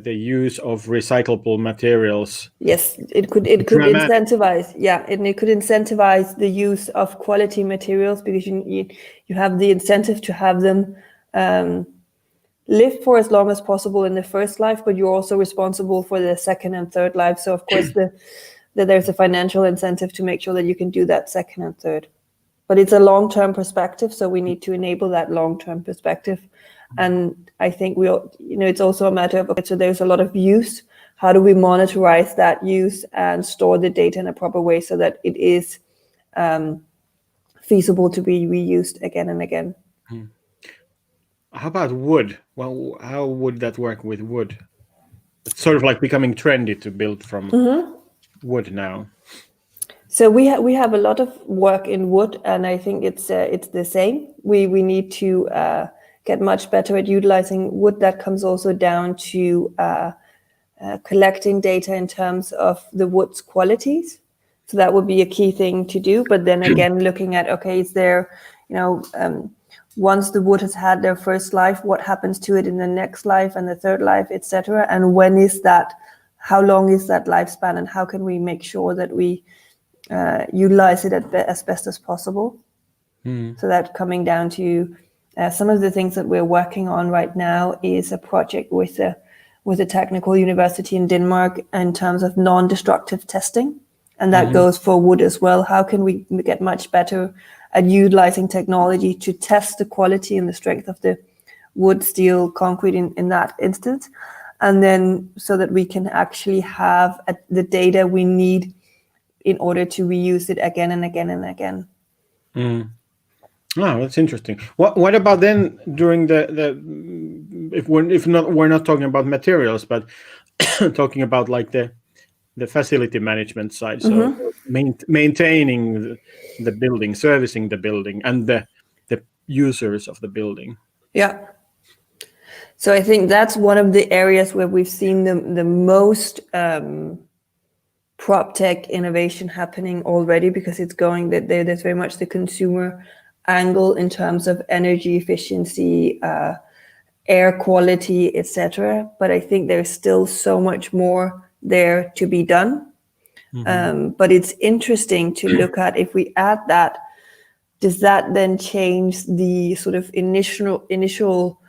use of recyclable materials. Yes, it could incentivize. Yeah, and it could incentivize the use of quality materials, because you have the incentive to have them live for as long as possible in the first life, but you're also responsible for the second and third life. So of course there's a financial incentive to make sure that you can do that second and third. But it's a long-term perspective, so we need to enable that long-term perspective. And I think it's also a matter of, okay, so there's a lot of use. How do we monitorize that use and store the data in a proper way so that it is feasible to be reused again and again? How about wood? Well, how would that work with wood? It's sort of like becoming trendy to build from wood now. So we have a lot of work in wood, and I think it's the same. We need to get much better at utilizing wood. That comes also down to collecting data in terms of the wood's qualities. So that would be a key thing to do. But then again, looking at, okay, is there, once the wood has had their first life, what happens to it in the next life and the third life, etc. And when is that? How long is that lifespan? And how can we make sure that we utilize it as best as possible? So that coming down to some of the things that we're working on right now is a project with a technical university in Denmark in terms of non-destructive testing. And that goes for wood as well. How can we get much better at utilizing technology to test the quality and the strength of the wood, steel, concrete in that instance? And then so that we can actually have the data we need in order to reuse it again and again and again. Oh, that's interesting. What about then during we're not talking about materials, but talking about like the facility management side, so maintaining the building, servicing the building, and the users of the building. Yeah. So I think that's one of the areas where we've seen the most prop tech innovation happening already, because it's going that there's very much the consumer angle in terms of energy efficiency, air quality, etc. But I think there's still so much more there to be done. But it's interesting to look at, if we add that, does that then change the sort of initial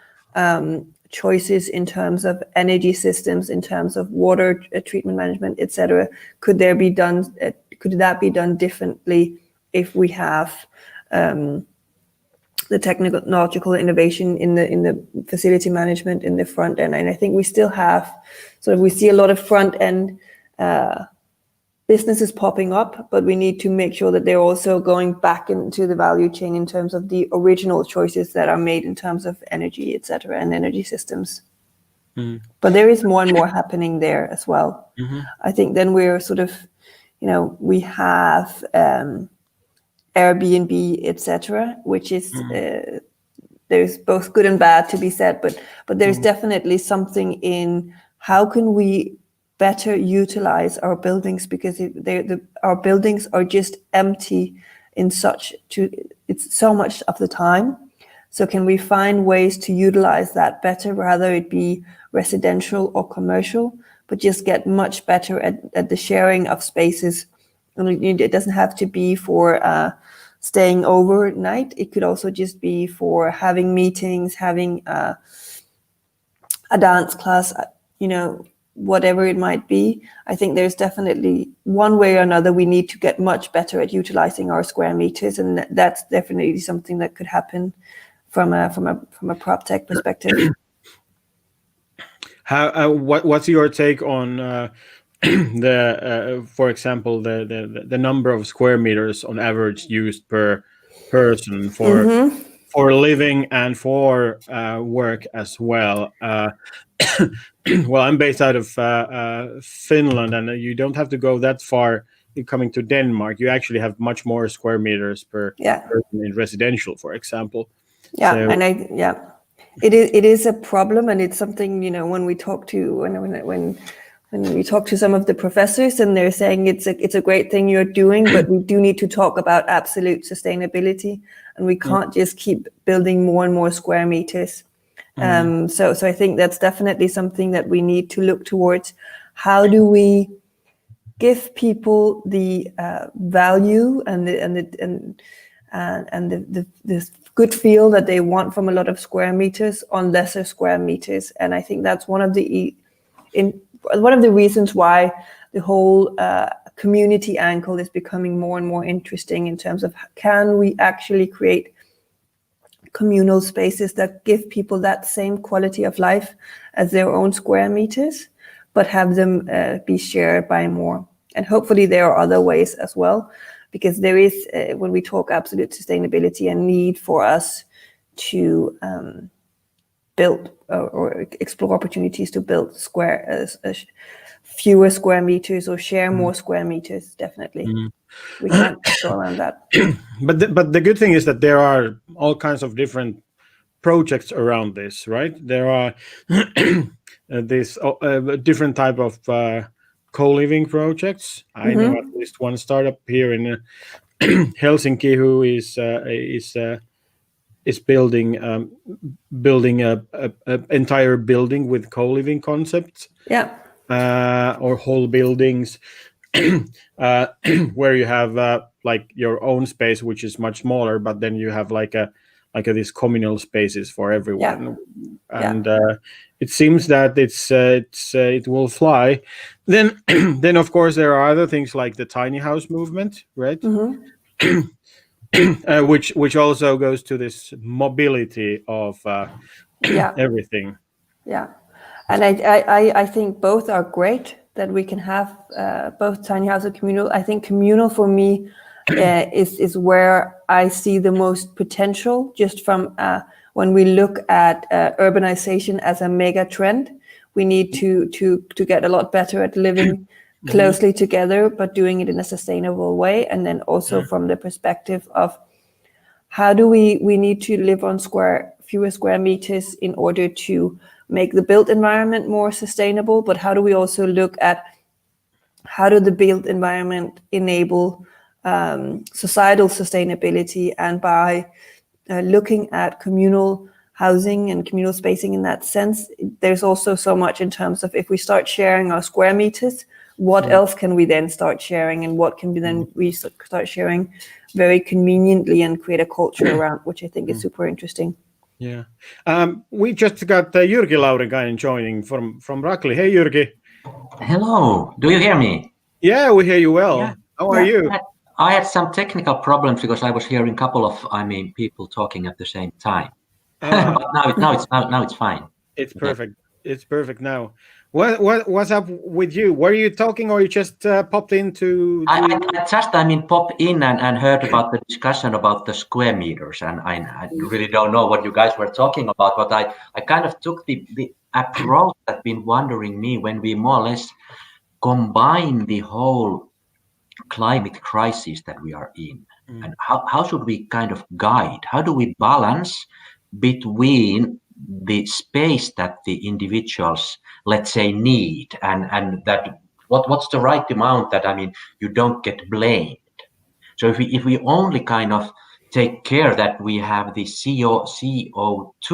choices in terms of energy systems, in terms of water treatment management, etc.? Could that be done differently if we have the technological innovation in the facility management in the front end? And I think we still have we see a lot of front end businesses popping up, but we need to make sure that they're also going back into the value chain in terms of the original choices that are made in terms of energy, etc., and energy systems. But there is more and more happening there as well. I think then we're sort of, we have Airbnb, etc., which is there's both good and bad to be said, but there's definitely something in how can we better utilize our buildings, because our buildings are just empty it's so much of the time. So can we find ways to utilize that better, rather it be residential or commercial, but just get much better at the sharing of spaces. And it doesn't have to be for staying overnight. It could also just be for having meetings, having a dance class, whatever it might be. I think there's definitely one way or another we need to get much better at utilizing our square meters, and that's definitely something that could happen from a PropTech perspective. What's your take on for example, the number of square meters on average used per person for living and for work as well? Well, I'm based out of Finland, and you don't have to go that far. Coming to Denmark, you actually have much more square meters per person in residential, for example. Yeah, so, and it is a problem, and it's something, when we talk to when we talk to some of the professors, and they're saying it's a great thing you're doing, but we do need to talk about absolute sustainability, and we can't just keep building more and more square meters. So I think that's definitely something that we need to look towards. How do we give people the value and the good feel that they want from a lot of square meters on lesser square meters? And I think that's one of the reasons why the whole community angle is becoming more and more interesting, in terms of, can we actually create communal spaces that give people that same quality of life as their own square meters, but have them be shared by more. And hopefully there are other ways as well, because there is, when we talk absolute sustainability, a need for us to build or explore opportunities to build fewer square meters, or share more square meters. Definitely. We can't go around that. But the good thing is that there are all kinds of different projects around this, right? There are this different type of co-living projects. I know at least one startup here in Helsinki who is building a entire building with co-living concepts. Yeah. Or whole buildings. Where you have like your own space, which is much smaller, but then you have like these communal spaces for everyone. And it seems that it will fly. Then of course there are other things like the tiny house movement, right? Which also goes to this mobility of everything. Yeah, and I think both are great, that we can have both tiny house and communal. I think communal for me is where I see the most potential, just from when we look at urbanization as a mega trend. We need to get a lot better at living closely together, but doing it in a sustainable way. And then also from the perspective of, how do we need to live on fewer square meters in order to make the built environment more sustainable, but how do we also look at, how do the built environment enable societal sustainability? And by looking at communal housing and communal spacing in that sense, there's also so much in terms of, if we start sharing our square meters, what else can we then start sharing, and what can we start sharing very conveniently and create a culture around, which I think is super interesting. Yeah. We just got Jyrki Laurikainen joining from Rakli. Hey, Jyrki. Hello. Do you hear me? Yeah, we hear you well. Yeah. How are you? I had some technical problems because I was hearing a couple of, people talking at the same time. But now it's fine. It's perfect. Yeah. It's perfect now. What's up with you? Were you talking, or you just popped into? I just popped in and heard about the discussion about the square meters, and I really don't know what you guys were talking about, but I kind of took the approach that's been wondering me, when we more or less combine the whole climate crisis that we are in, and how should we kind of guide? How do we balance between the space that the individuals let's say, need, and that what's the right amount that, I mean, you don't get blamed. So if we only kind of take care that we have the CO2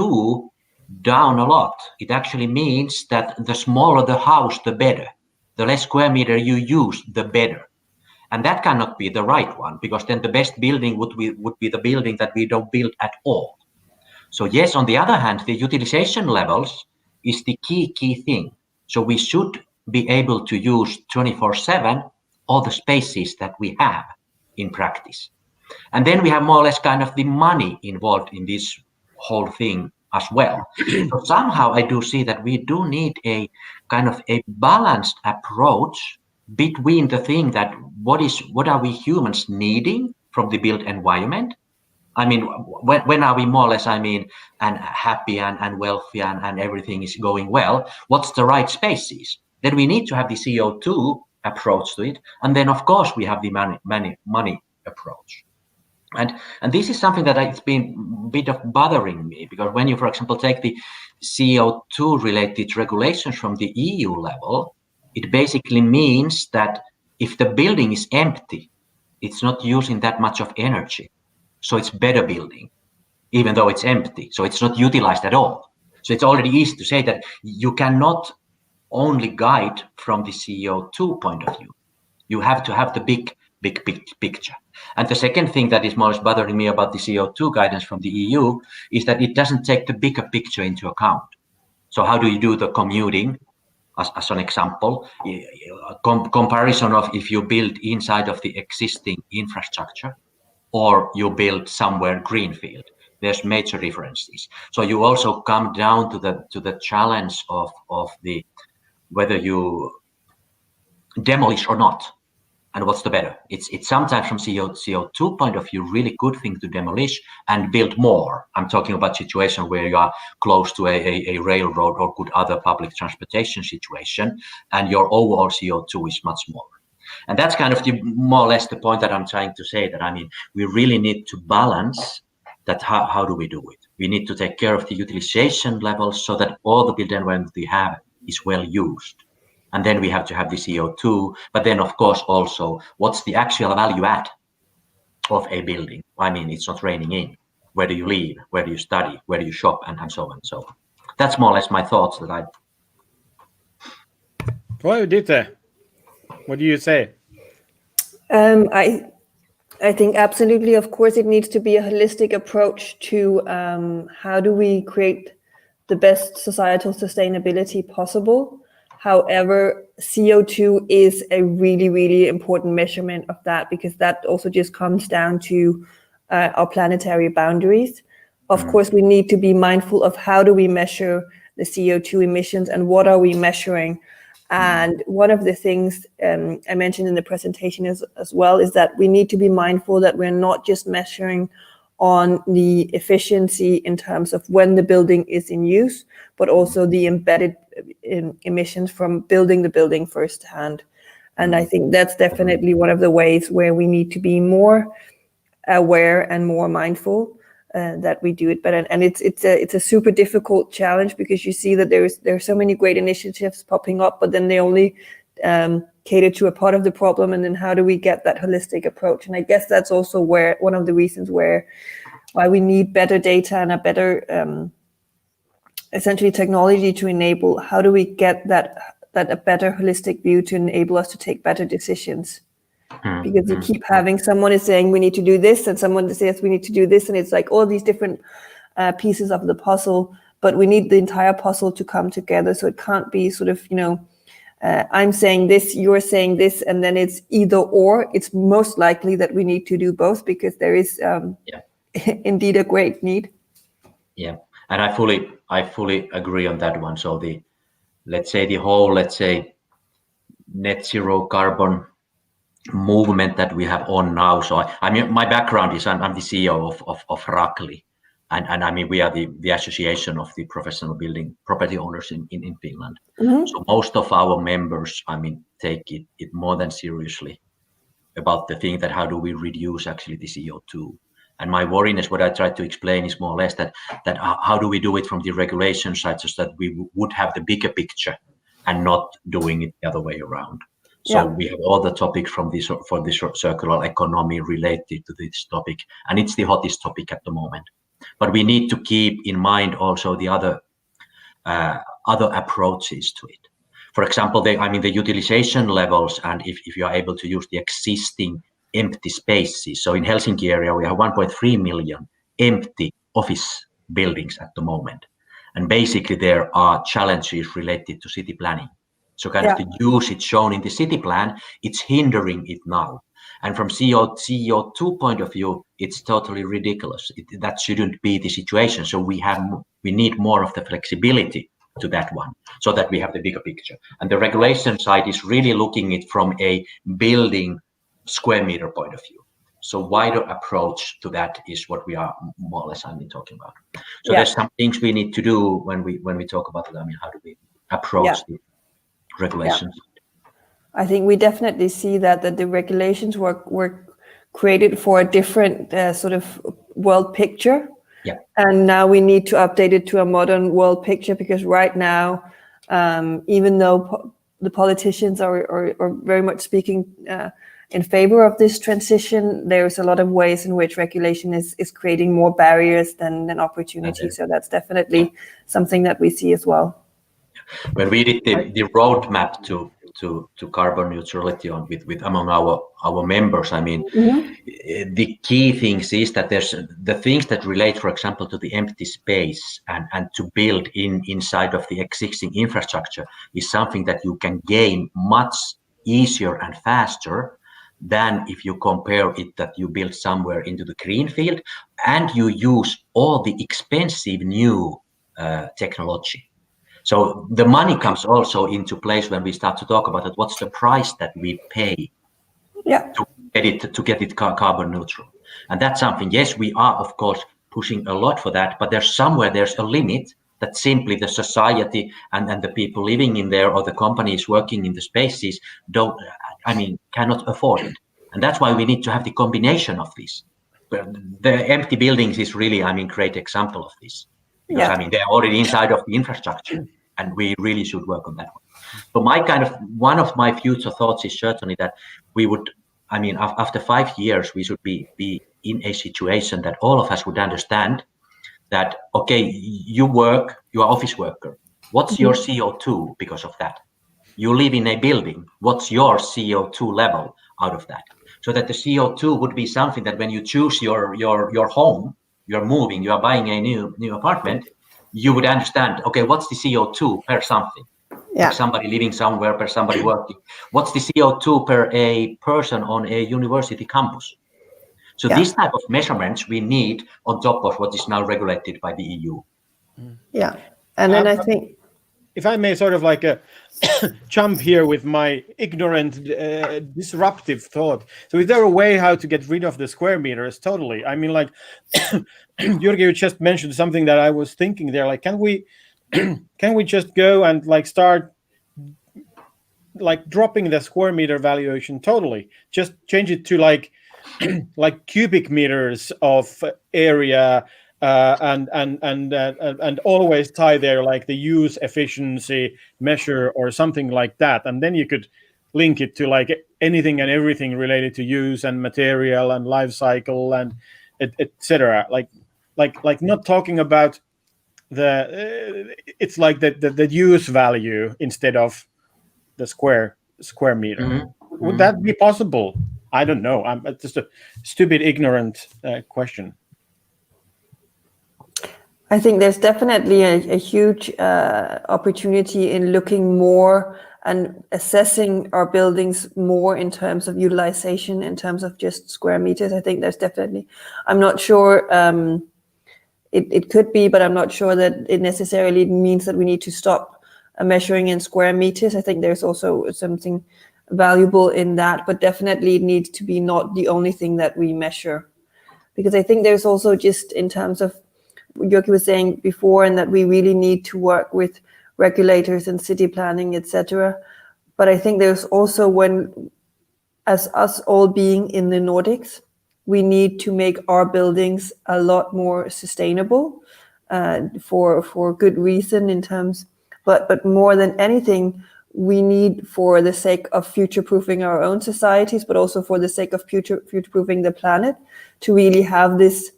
down a lot, it actually means that the smaller the house, the better. The less square meter you use, the better. And that cannot be the right one, because then the best building would be the building that we don't build at all. So yes, on the other hand, the utilization levels is the key thing. So we should be able to use 24/7 all the spaces that we have in practice. And then we have more or less kind of the money involved in this whole thing as well. So somehow I do see that we do need a kind of a balanced approach between the thing that what are we humans needing from the built environment. I mean, when are we more or less, I mean, and happy and wealthy and everything is going well? What's the right spaces? Then we need to have the CO2 approach to it. And then, of course, we have the money approach. And this is something that it's been a bit of bothering me, because when you, for example, take the CO2 related regulations from the EU level, it basically means that if the building is empty, it's not using that much of energy. So it's better building, even though it's empty. So it's not utilized at all. So it's already easy to say that you cannot only guide from the CO2 point of view. You have to have the big picture. And the second thing that is most bothering me about the CO2 guidance from the EU is that it doesn't take the bigger picture into account. So how do you do the commuting? As an example, comparison of if you build inside of the existing infrastructure or you build somewhere greenfield, there's major differences. So you also come down to the challenge of the whether you demolish or not, and what's the better. It's sometimes from CO2 point of view really good thing to demolish and build more. I'm talking about situation where you are close to a railroad or good other public transportation situation, and your overall CO2 is much smaller. And that's kind of more or less the point that I'm trying to say, that I mean, we really need to balance that. How do we do it? We need to take care of the utilization levels so that all the built environment we have is well used. And then we have to have the CO2, but then of course also what's the actual value add of a building? I mean, it's not raining in. Where do you live? Where do you study? Where do you shop? And so on and so on. That's more or less my thoughts that I... Well, Dieter, what do you say? I think absolutely, of course, it needs to be a holistic approach to how do we create the best societal sustainability possible. However, CO2 is a really, really important measurement of that, because that also just comes down to our planetary boundaries. Of course, we need to be mindful of how do we measure the CO2 emissions and what are we measuring. And one of the things I mentioned in the presentation as well is that we need to be mindful that we're not just measuring on the efficiency in terms of when the building is in use, but also the embedded emissions from building the building firsthand. And I think that's definitely one of the ways where we need to be more aware and more mindful that we do it better. And it's a super difficult challenge, because you see that there are so many great initiatives popping up, but then they only cater to a part of the problem. And then how do we get that holistic approach? And I guess that's also where one of the reasons why we need better data and a better essentially technology to enable. How do we get that a better holistic view to enable us to take better decisions? Because you keep having someone is saying we need to do this, and someone says we need to do this, and it's like all these different pieces of the puzzle, but we need the entire puzzle to come together. So it can't be sort of, I'm saying this, you're saying this, and then it's either or. It's most likely that we need to do both, because there is indeed a great need. Yeah, and I fully agree on that one. So the whole net zero carbon movement that we have on now. So I mean, my background is I'm the CEO of RecoTech, and I mean, we are the association of the professional building property owners in Finland. So most of our members, I mean, take it more than seriously about the thing that how do we reduce actually the CO2. And my worriness, what I try to explain, is more or less that how do we do it from the regulation side, so that we would have the bigger picture. and not doing it the other way around. So we have all the topics for this circular economy related to this topic, and it's the hottest topic at the moment. But we need to keep in mind also the other approaches to it. For example, the utilization levels, and if you are able to use the existing empty spaces. So in Helsinki area, we have 1.3 million empty office buildings at the moment. And basically there are challenges related to city planning. So kind of the usage shown in the city plan, it's hindering it now. And from CO2 point of view, it's totally ridiculous. That shouldn't be the situation. So we need more of the flexibility to that one, so that we have the bigger picture. And the regulation side is really looking at it from a building square meter point of view. So wider approach to that is what we are more or less talking about. So there's some things we need to do when we talk about it. I mean, how do we approach the regulations? I think we definitely see that the regulations were created for a different sort of world picture. Yeah. And now we need to update it to a modern world picture, because right now, even though the politicians are very much speaking in favor of this transition, there's a lot of ways in which regulation is creating more barriers than opportunities. So that's definitely something that we see as well. When we did the roadmap to carbon neutrality with among our members, I mean, the key things is that there's the things that relate, for example, to the empty space and to build inside of the existing infrastructure is something that you can gain much easier and faster than if you compare it that you build somewhere into the green field and you use all the expensive new technology. So the money comes also into place when we start to talk about it. What's the price that we pay to get it carbon neutral? And that's something, yes, we are, of course, pushing a lot for that, but there's a limit that simply the society and the people living in there or the companies working in the spaces cannot afford it. And that's why we need to have the combination of this. The empty buildings is really, great example of this. Because, they're already inside of the infrastructure, and we really should work on that one. So one of my future thoughts is certainly that we would, after 5 years, we should be in a situation that all of us would understand that, okay, you're office worker. What's your CO2 because of that? You live in a building. What's your CO2 level out of that? So that the CO2 would be something that when you choose your home, you're moving, you are buying a new apartment, you would understand, okay, what's the CO2 per something? Per somebody living somewhere, per somebody working. What's the CO2 per a person on a university campus? So this type of measurements we need on top of what is now regulated by the EU. Yeah, and then I think... If I may sort of jump here with my ignorant, disruptive thought. So is there a way how to get rid of the square meters totally? Jyrki, you just mentioned something that I was thinking there. Can we just go and start dropping the square meter valuation totally? Just change it to cubic meters of area. And always tie there the use efficiency measure or something like that, and then you could link it to anything and everything related to use and material and life cycle and etc. Like not talking about it's the use value instead of the square meter. Mm-hmm. Would that be possible? I don't know. It's just a stupid, ignorant question. I think there's definitely a huge opportunity in looking more and assessing our buildings more in terms of utilization, in terms of just square meters. I think there's definitely, I'm not sure, it could be, but I'm not sure that it necessarily means that we need to stop measuring in square meters. I think there's also something valuable in that, but definitely it needs to be not the only thing that we measure. Because I think there's also just in terms of, Jyrki was saying before, and that we really need to work with regulators and city planning, etc. But I think there's also as us all being in the Nordics, we need to make our buildings a lot more sustainable for good reason in terms, but more than anything, we need, for the sake of future-proofing our own societies, but also for the sake of future-proofing the planet, to really have this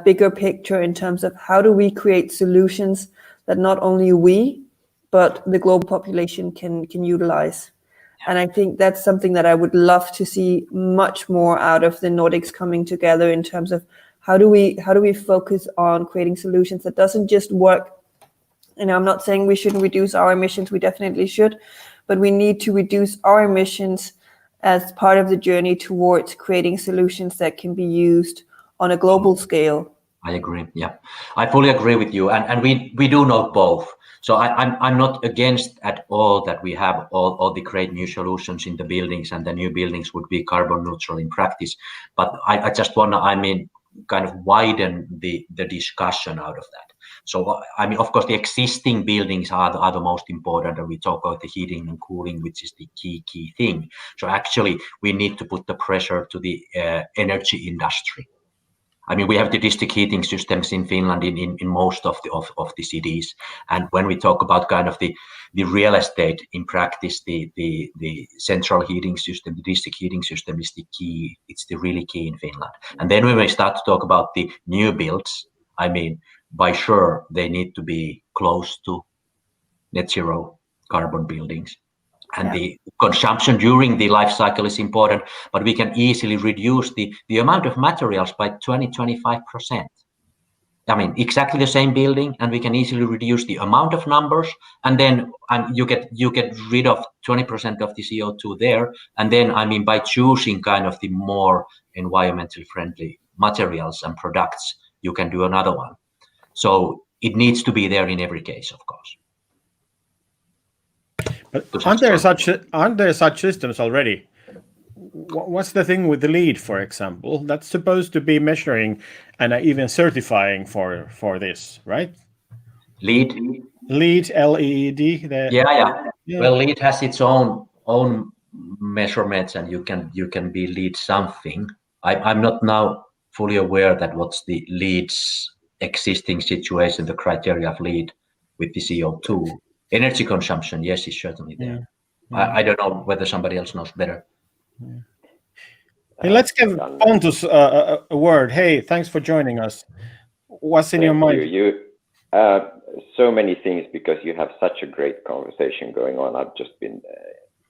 bigger picture in terms of how do we create solutions that not only we, but the global population can utilize. And I think that's something that I would love to see much more out of the Nordics coming together in terms of how do we focus on creating solutions that doesn't just work. And I'm not saying we shouldn't reduce our emissions, we definitely should, but we need to reduce our emissions as part of the journey towards creating solutions that can be used on a global scale. I agree. Yeah, I fully agree with you, and we do know both. So I'm not against at all that we have all the great new solutions in the buildings, and the new buildings would be carbon neutral in practice. But I just want to, kind of widen the discussion out of that. So of course, the existing buildings are the most important, and we talk about the heating and cooling, which is the key thing. So actually, we need to put the pressure to the energy industry. We have the district heating systems in Finland in most of the cities, and when we talk about kind of the real estate in practice, the central heating system, the district heating system is the key. It's the really key in Finland. And then when we start to talk about the new builds, by sure they need to be close to net zero carbon buildings. And the consumption during the life cycle is important, but we can easily reduce the amount of materials by 20-25%. Exactly the same building, and we can easily reduce the amount of numbers, and then you get rid of 20% of the CO2 there. And then by choosing kind of the more environmentally friendly materials and products, you can do another one. So it needs to be there in every case, of course. But aren't there such systems already? What's the thing with the LEED, for example? That's supposed to be measuring and even certifying for this, right? LEED, LED. Yeah. Well, LEED has its own measurements, and you can be LEED something. I'm not now fully aware that what's the LEED's existing situation, the criteria of LEED with the CO2. Energy consumption, yes, is certainly there. I don't know whether somebody else knows better. Hey, let's give Pontus a word. Hey, thanks for joining us. What's in your mind? You so many things, because you have such a great conversation going on. I've just been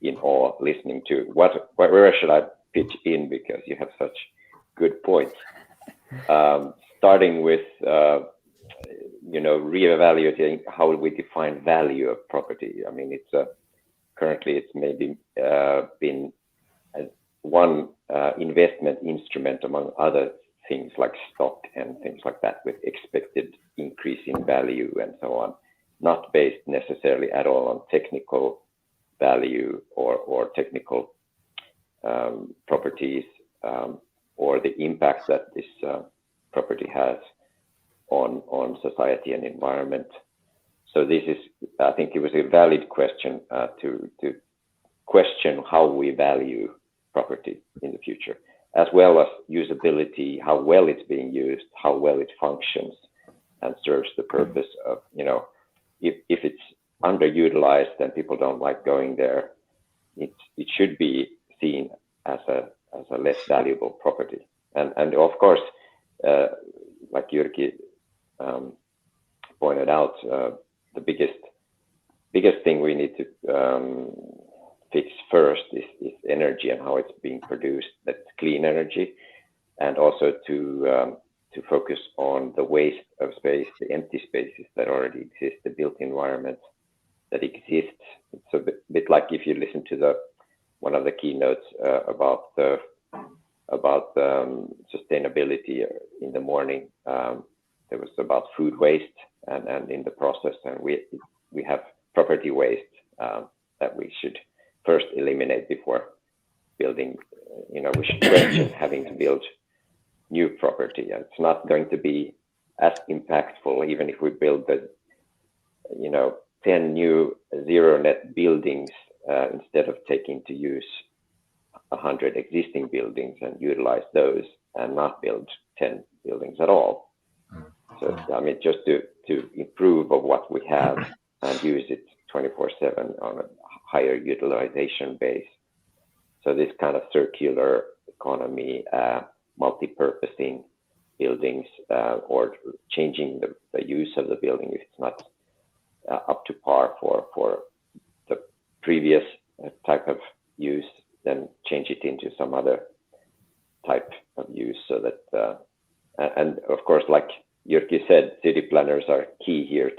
in awe listening to where should I pitch in, because you have such good points. Starting with reevaluating how we define value of property. Currently it's maybe been one investment instrument among other things like stock and things like that, with expected increase in value and so on, not based necessarily at all on technical value or technical properties or the impact that this property has on society and environment. So this is, I think it was a valid question to question how we value property in the future, as well as usability, how well it's being used, how well it functions and serves the purpose of, if it's underutilized and people don't like going there, it should be seen as a less valuable property. And of course, like Jyrki pointed out, the biggest thing we need to fix first is energy and how it's being produced. That's clean energy, and also to focus on the waste of space, the empty spaces that already exist, the built environment that exists. It's a bit like if you listen to one of the keynotes about sustainability in the morning. There was about food waste and in the process, and we have property waste that we should first eliminate before building. We should question having to build new property. And it's not going to be as impactful even if we build 10 new zero net buildings instead of taking to use 100 existing buildings and utilize those and not build 10 buildings at all. So just to improve of what we have and use it 24/7 on a higher utilization base. So this kind of circular economy, multi-purposing buildings, or changing the use of the building if it's not up to par for the previous type of use, then change it into some other type of use, so that and of course, like Jyrki said, city planners are key here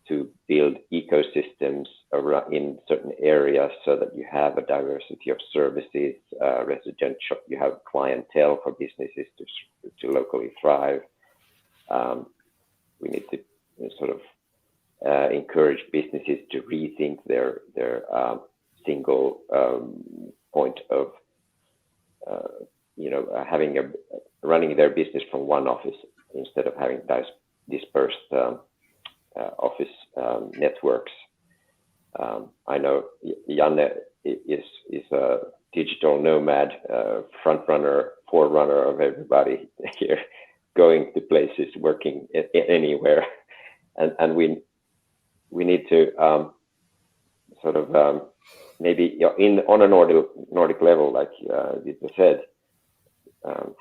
to build ecosystems around in certain areas, so that you have a diversity of services, residential, you have clientele for businesses to locally thrive. We need to sort of encourage businesses to rethink their single point of running their business from one office instead of having dispersed office networks. I know Janne is a digital nomad, forerunner of everybody here, going to places, working anywhere, and we need to sort of maybe on a Nordic level, like Vita said,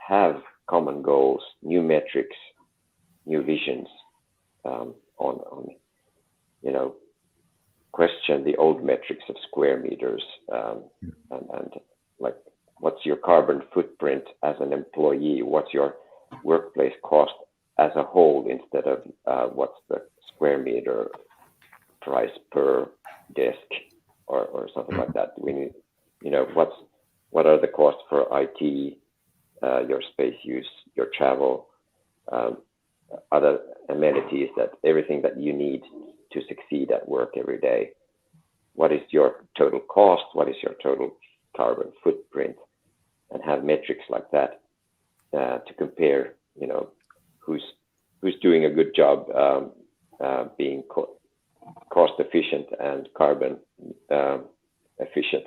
have common goals, new metrics, new visions, on question the old metrics of square meters, and like, what's your carbon footprint as an employee? What's your workplace cost as a whole, instead of what's the square meter price per desk or something like that. We need, what are the costs for IT, your space use, your travel, other amenities, that everything that you need to succeed at work every day. What is your total cost? What is your total carbon footprint? And have metrics like that to compare, who's doing a good job being cost efficient and carbon efficient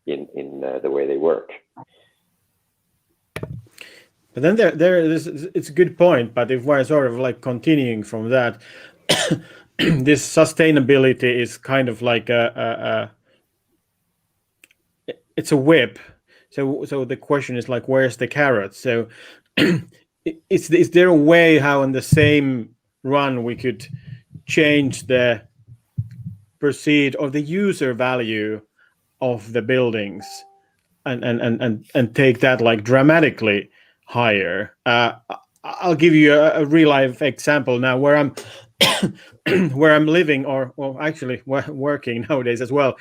in the way they work. But then it's a good point. But if we're sort of like continuing from that, this sustainability is kind of like it's a whip. So the question is like, where's the carrot? So is there a way how in the same run we could change the perceived or the user value of the buildings and take that like dramatically higher? I'll give you a real life example now where I'm where I'm living, or well, actually working nowadays as well.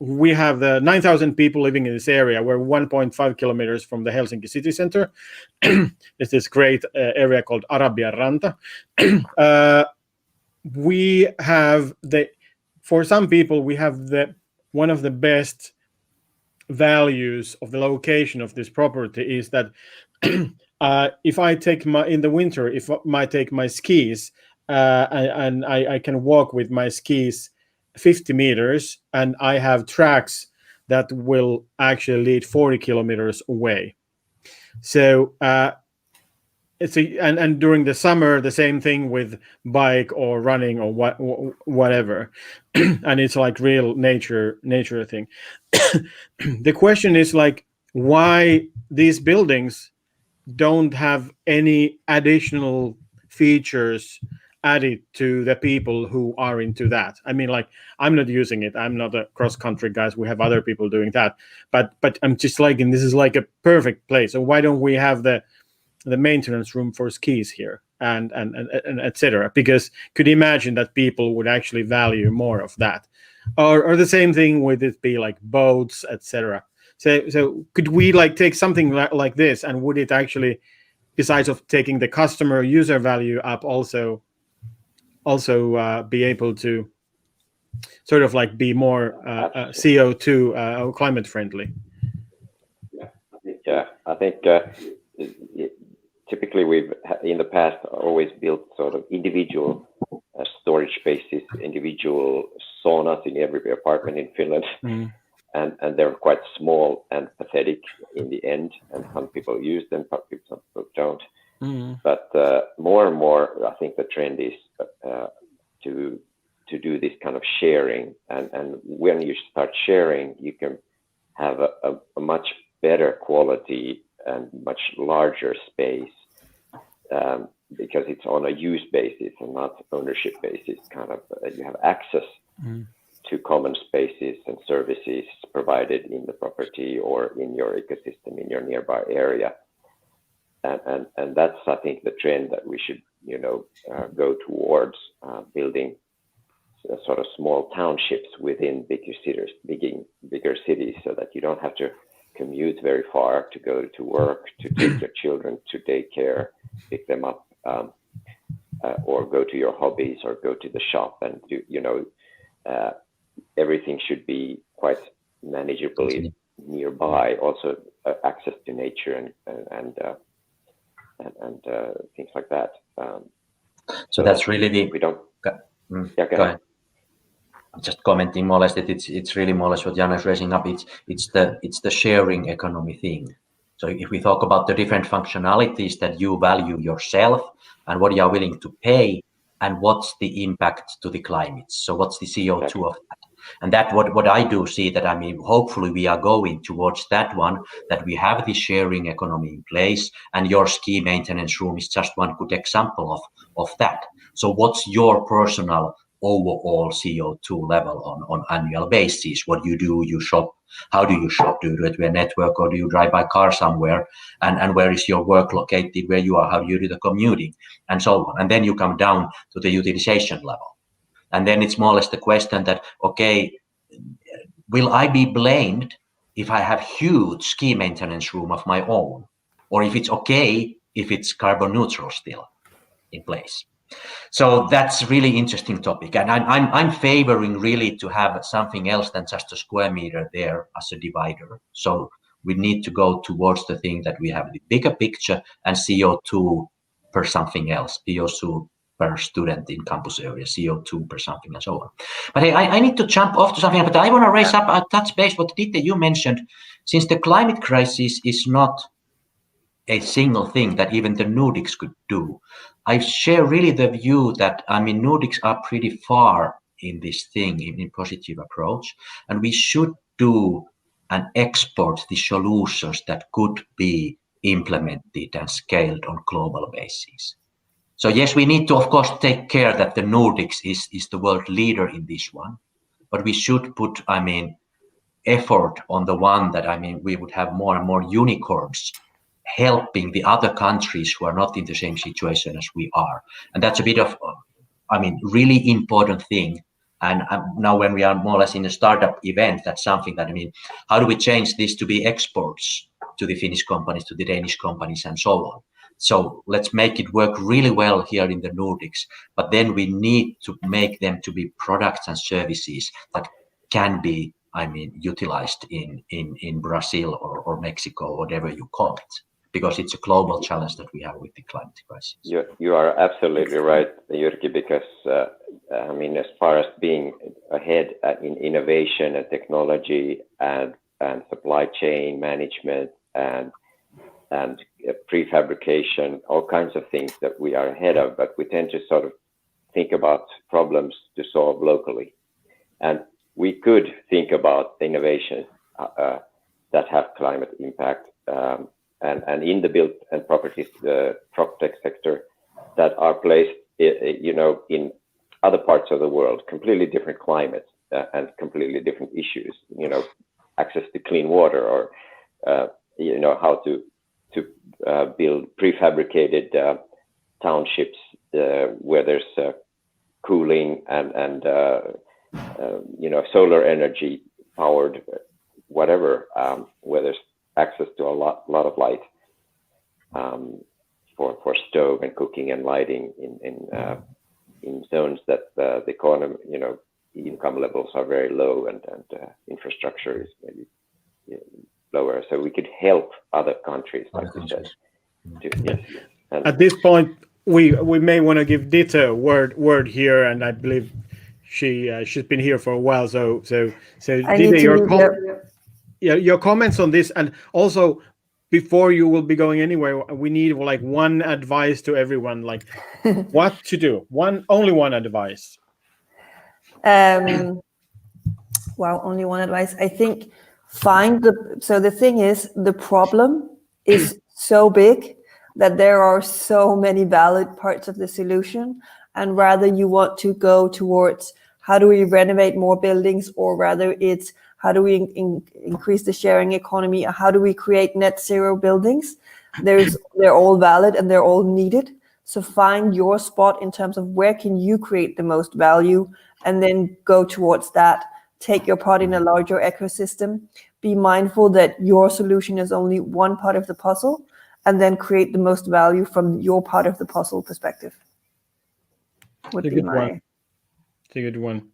We have the 9,000 people living in this area. We're 1.5 kilometers from the Helsinki city center. There's this great area called Arabian Ranta. We have for some people, we have one of the best values of the location of this property is that if I take in the winter, if I take my skis and I can walk with my skis 50 meters, and I have tracks that will actually lead 40 kilometers away. So and during the summer, the same thing with bike or running or whatever, and it's like real nature thing. The question is like, why these buildings don't have any additional features added to the people who are into that. I mean, like, I'm not using it. I'm not a cross-country guy. We have other people doing that. But I'm just liking, this is like a perfect place. So why don't we have the maintenance room for skis here and etc.? Because could you imagine that people would actually value more of that? Or the same thing with it be like boats, etc. So could we like take something like this, and would it actually, besides of taking the customer user value up, also be able to sort of like be more CO2 climate friendly? Yeah, I think typically we've in the past always built sort of individual storage spaces, individual saunas in every apartment in Finland. And they're quite small and pathetic in the end, and some people use them, some people don't. But more and more, I think the trend is to to do this kind of sharing. And when you start sharing, you can have a much better quality and much larger space, because it's on a use basis and not ownership basis. Kind of you have access to common spaces and services provided in the property or in your ecosystem in your nearby area, and that's, I think, the trend that we should go towards, building sort of small townships within bigger cities, so that you don't have to commute very far to go to work, to take your children to daycare, pick them up, or go to your hobbies or go to the shop, and do, everything should be quite manageably nearby. Also, access to nature and things like that. So that's really the. We don't. Yeah, go ahead. I'm just commenting more or less that it's really more or less what Janne is raising up. It's the sharing economy thing. So if we talk about the different functionalities that you value yourself and what you are willing to pay, and what's the impact to the climate. So what's the CO2 exactly. Of that? And that what I do see that, I mean, hopefully we are going towards that one, that we have the sharing economy in place, and your ski maintenance room is just one good example of that. So what's your personal overall CO2 level on annual basis? What you do, you shop. How do you shop? Do you do it with a network, or do you drive by car somewhere? And where is your work located, where you are? How do you do the commuting? And so on. And then you come down to the utilization level. And then it's more or less the question that, okay, will I be blamed if I have huge ski maintenance room of my own? Or if it's okay if it's carbon neutral still in place? So that's really interesting topic, and I'm favoring really to have something else than just a square meter there as a divider. So we need to go towards the thing that we have the bigger picture, and CO2 per something else, CO2 per student in campus area, CO2 per something, and so on. But hey, I need to jump off to something, but I want to raise up a touch base what Dieter you mentioned. Since the climate crisis is not a single thing that even the Nordics could do, I share really the view that, I mean, Nordics are pretty far in this thing, in positive approach, and we should do and export the solutions that could be implemented and scaled on global basis. So yes, we need to, of course, take care that the Nordics is the world leader in this one, but we should put, I mean, effort on the one that, I mean, we would have more and more unicorns helping the other countries who are not in the same situation as we are. And that's a bit of, I mean, really important thing. And now when we are more or less in a startup event, that's something that, I mean, how do we change this to be exports to the Finnish companies, to the Danish companies, and so on? So let's make it work really well here in the Nordics, but then we need to make them to be products and services that can be, I mean, utilized in Brazil or Mexico, whatever you call it, because it's a global challenge that we have with the climate crisis. You are absolutely right, Jyrki, because I mean, as far as being ahead in innovation and technology and supply chain management and prefabrication, all kinds of things that we are ahead of, but we tend to sort of think about problems to solve locally. And we could think about innovations that have climate impact, and in the built and properties, the PropTech sector, that are placed, you know, in other parts of the world, completely different climates and completely different issues. You know, access to clean water, or you know, how to build prefabricated townships where there's cooling and you know, solar energy powered whatever, where there's access to a lot of light for stove and cooking and lighting in zones that the economy, you know, income levels are very low and infrastructure is maybe lower. So we could help other countries, like you said. Yes. At this point, we may want to give Dieter a word here, and I believe she's been here for a while. So Dieter, your comments on this, and also before you will be going anywhere, we need like one advice to everyone, like what to do. Only one advice. Well, only one advice. I think so the thing is, the problem is so big that there are so many valid parts of the solution, and rather you want to go towards how do we renovate more buildings, or rather it's how do we increase the sharing economy, or how do we create net zero buildings. They're all valid and they're all needed. So find your spot in terms of where can you create the most value, and then go towards that. Take your part in a larger ecosystem. Be mindful that your solution is only one part of the puzzle, and then create the most value from your part of the puzzle perspective. Would be my. It's a good one.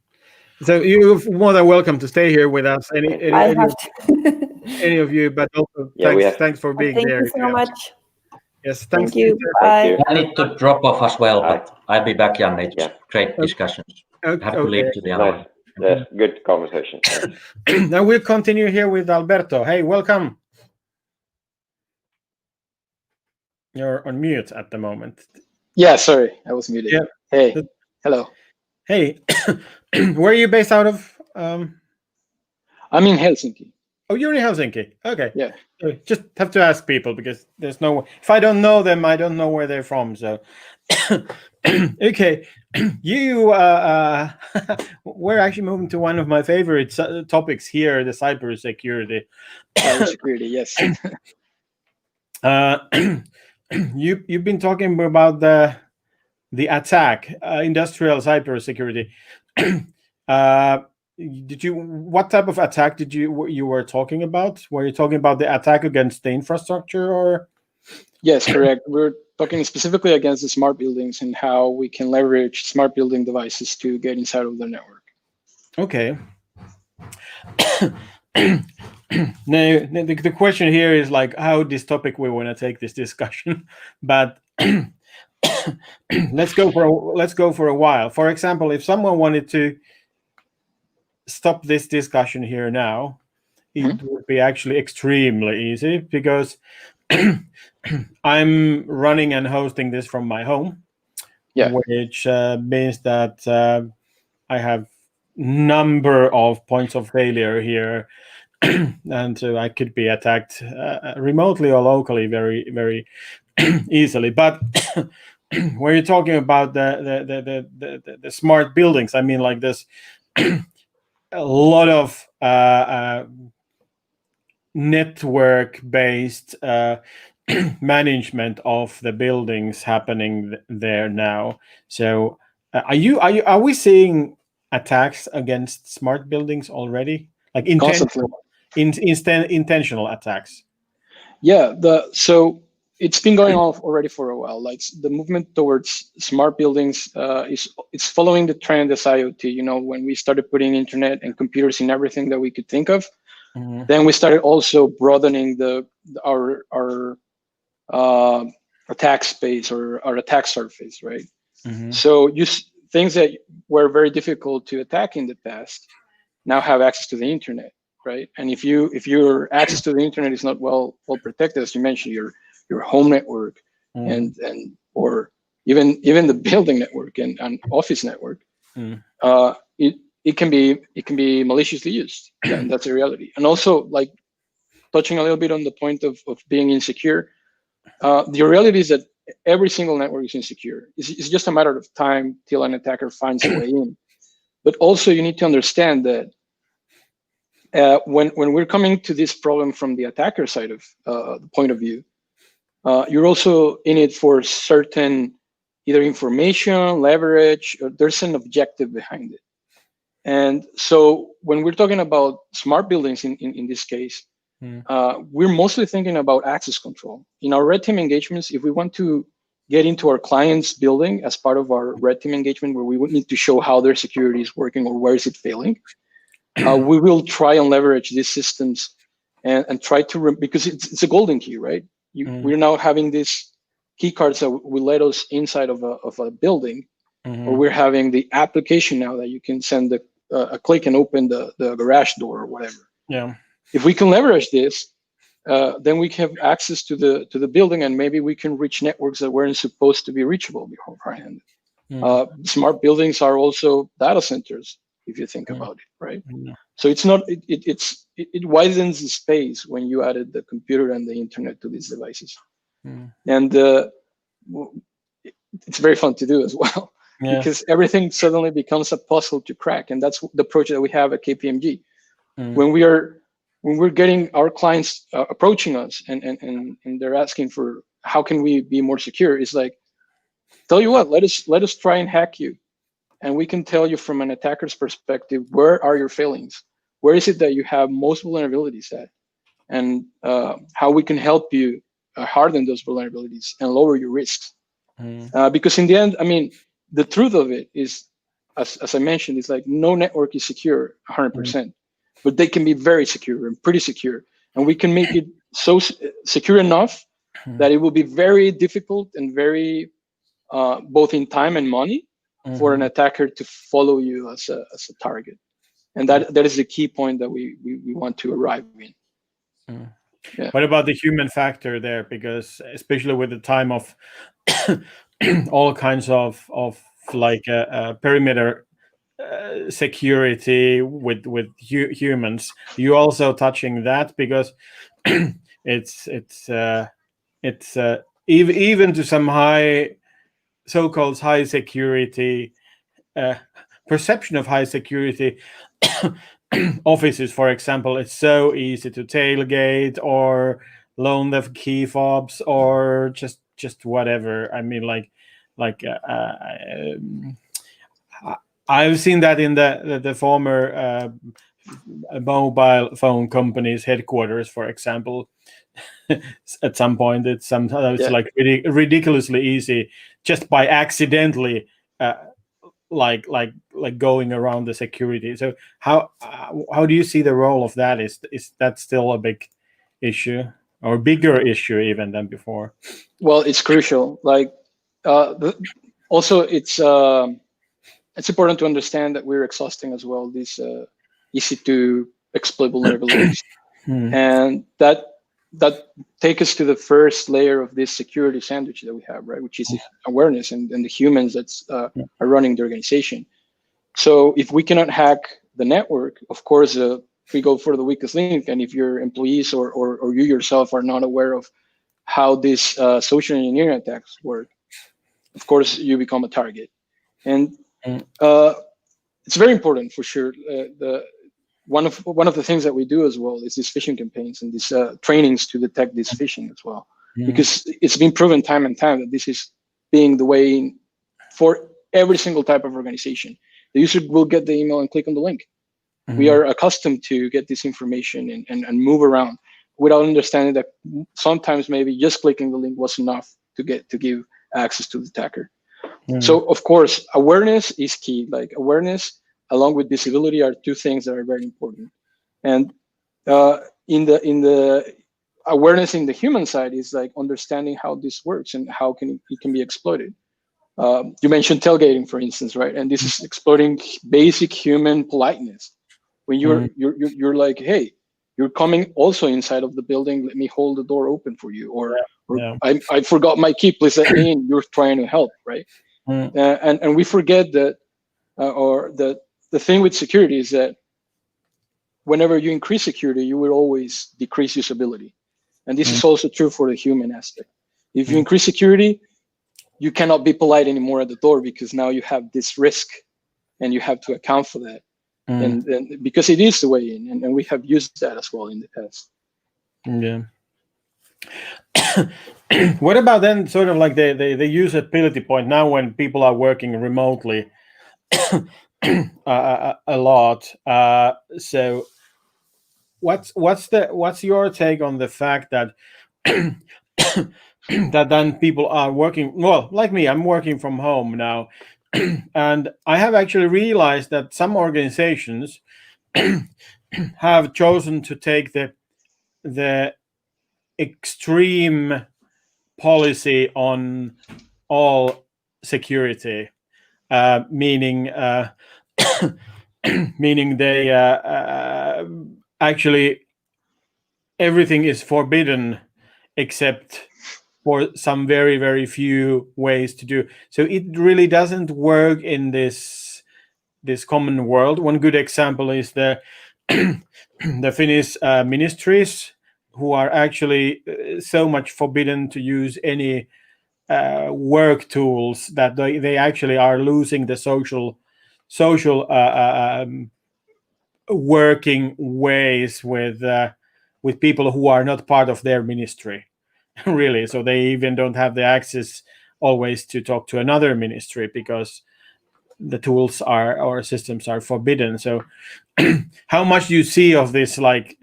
So you're more than welcome to stay here with us. Any of you, but also thanks for being there. Thank you so much. Yes, thanks. Thank you. Bye. I need to drop off as well, but I'll be back, Janne. It was great discussions. I have to leave to the other one. Yes, good conversation. Now we'll continue here with Alberto. Hey, welcome. You're on mute at the moment. Yeah, sorry, I was muted. Yeah. Hey, hello. Hey, where are you based out of? I'm in Helsinki. Oh, you're in Helsinki. Okay. Yeah. Just have to ask people, because there's no. If I don't know them, I don't know where they're from. So, okay, you. We're actually moving to one of my favorite topics here: the cybersecurity. Cybersecurity, yes. You've been talking about the attack, industrial cybersecurity. What type of attack did you were talking about? Were you talking about the attack against the infrastructure, or? Yes, correct. We're talking specifically against the smart buildings and how we can leverage smart building devices to get inside of the network. Okay. Now, the question here is like how this topic we want to take this discussion, but let's go for a while. For example, if someone wanted to stop this discussion here now, it would be actually extremely easy, because I'm running and hosting this from my home, which means that I have number of points of failure here, and so I could be attacked remotely or locally very, very easily. But when you're talking about the smart buildings, I mean, like this. A lot of network-based management of the buildings happening there now. So, are we seeing attacks against smart buildings already, like intentional attacks? Yeah. So it's been going on already for a while. Like the movement towards smart buildings is following the trend as IoT. You know, when we started putting internet and computers in everything that we could think of, then we started also broadening our attack space, or our attack surface, right? So things that were very difficult to attack in the past now have access to the internet, right? And if your access to the internet is not well protected, as you mentioned, your home network and or even the building network and office network, it can be maliciously used. And that's a reality. And also, like touching a little bit on the point of being insecure, the reality is that every single network is insecure. It's just a matter of time till an attacker finds a way in. But also you need to understand that when we're coming to this problem from the attacker side of the point of view, you're also in it for certain either information, leverage, or there's an objective behind it. And so when we're talking about smart buildings in this case, we're mostly thinking about access control. In our red team engagements, if we want to get into our client's building as part of our red team engagement, where we would need to show how their security is working or where is it failing, we will try and leverage these systems and try to, because it's a golden key, right? We're now having these key cards that will let us inside of a building, or we're having the application now that you can send a click and open the garage door or whatever. Yeah. If we can leverage this, then we have access to the building, and maybe we can reach networks that weren't supposed to be reachable beforehand. Smart buildings are also data centers. if you think about it, right? So it's not, it widens the space when you added the computer and the internet to these devices. And it's very fun to do as well, because everything suddenly becomes a puzzle to crack. And that's the approach that we have at KPMG. When we're getting our clients approaching us and they're asking for how can we be more secure, it's like, tell you what, let us try and hack you, and we can tell you from an attacker's perspective, where are your failings, where is it that you have most vulnerabilities at, and how we can help you harden those vulnerabilities and lower your risks. Because in the end, I mean, the truth of it is, as I mentioned, it's like no network is secure 100%, but they can be very secure and pretty secure, and we can make it so secure enough that it will be very difficult and very both in time and money for an attacker to follow you as a target. And that is the key point that we want to arrive in. What about the human factor there? Because especially with the time of all kinds of like perimeter security with humans, you also touching that, because it's even to some high so-called high security perception of high security offices, for example, it's so easy to tailgate or loan the key fobs or just whatever. I mean, I've seen that in the former mobile phone company's headquarters, for example. At some point, it's sometimes like ridiculously easy just by accidentally like going around the security. So how do you see the role of that? Is that still a big issue, or bigger issue even than before? Well, it's crucial. Like also it's important to understand that we're exhausting as well these easy to exploit vulnerabilities. And that take us to the first layer of this security sandwich that we have, right? Which is awareness and the humans that's are running the organization. So if we cannot hack the network, of course, we go for the weakest link. And if your employees or you yourself are not aware of how these social engineering attacks work, of course, you become a target. And it's very important for sure. One of the things that we do as well is these phishing campaigns and these trainings to detect this phishing as well, because it's been proven time and time that this is being the way for every single type of organization. The user will get the email and click on the link. We are accustomed to get this information and move around without understanding that sometimes maybe just clicking the link was enough to give access to the attacker. So of course, awareness is key. Like awareness along with visibility are two things that are very important. And in the awareness in the human side is like understanding how this works and how it can be exploited. You mentioned tailgating, for instance, right? And this is exploiting basic human politeness. When you're like, hey, you're coming also inside of the building, let me hold the door open for you. Or I forgot my key, please let me in. You're trying to help, right? And we forget that, or the thing with security is that whenever you increase security, you will always decrease usability. And this is also true for the human aspect. If you increase security, you cannot be polite anymore at the door, because now you have this risk and you have to account for that. And because it is the way in, and we have used that as well in the past. What about then sort of like the usability point now when people are working remotely a lot? So what's your take on the fact that that then people are working, well, like me, I'm working from home now, and I have actually realized that some organizations have chosen to take the extreme policy on all security, meaning meaning they actually everything is forbidden except for some very, very few ways to do. So it really doesn't work in this this common world. One good example is the the Finnish ministries, who are actually so much forbidden to use any work tools that they actually are losing the social working ways with people who are not part of their ministry. Really, so they even don't have the access always to talk to another ministry because the tools are or systems are forbidden. So how much do you see of this, like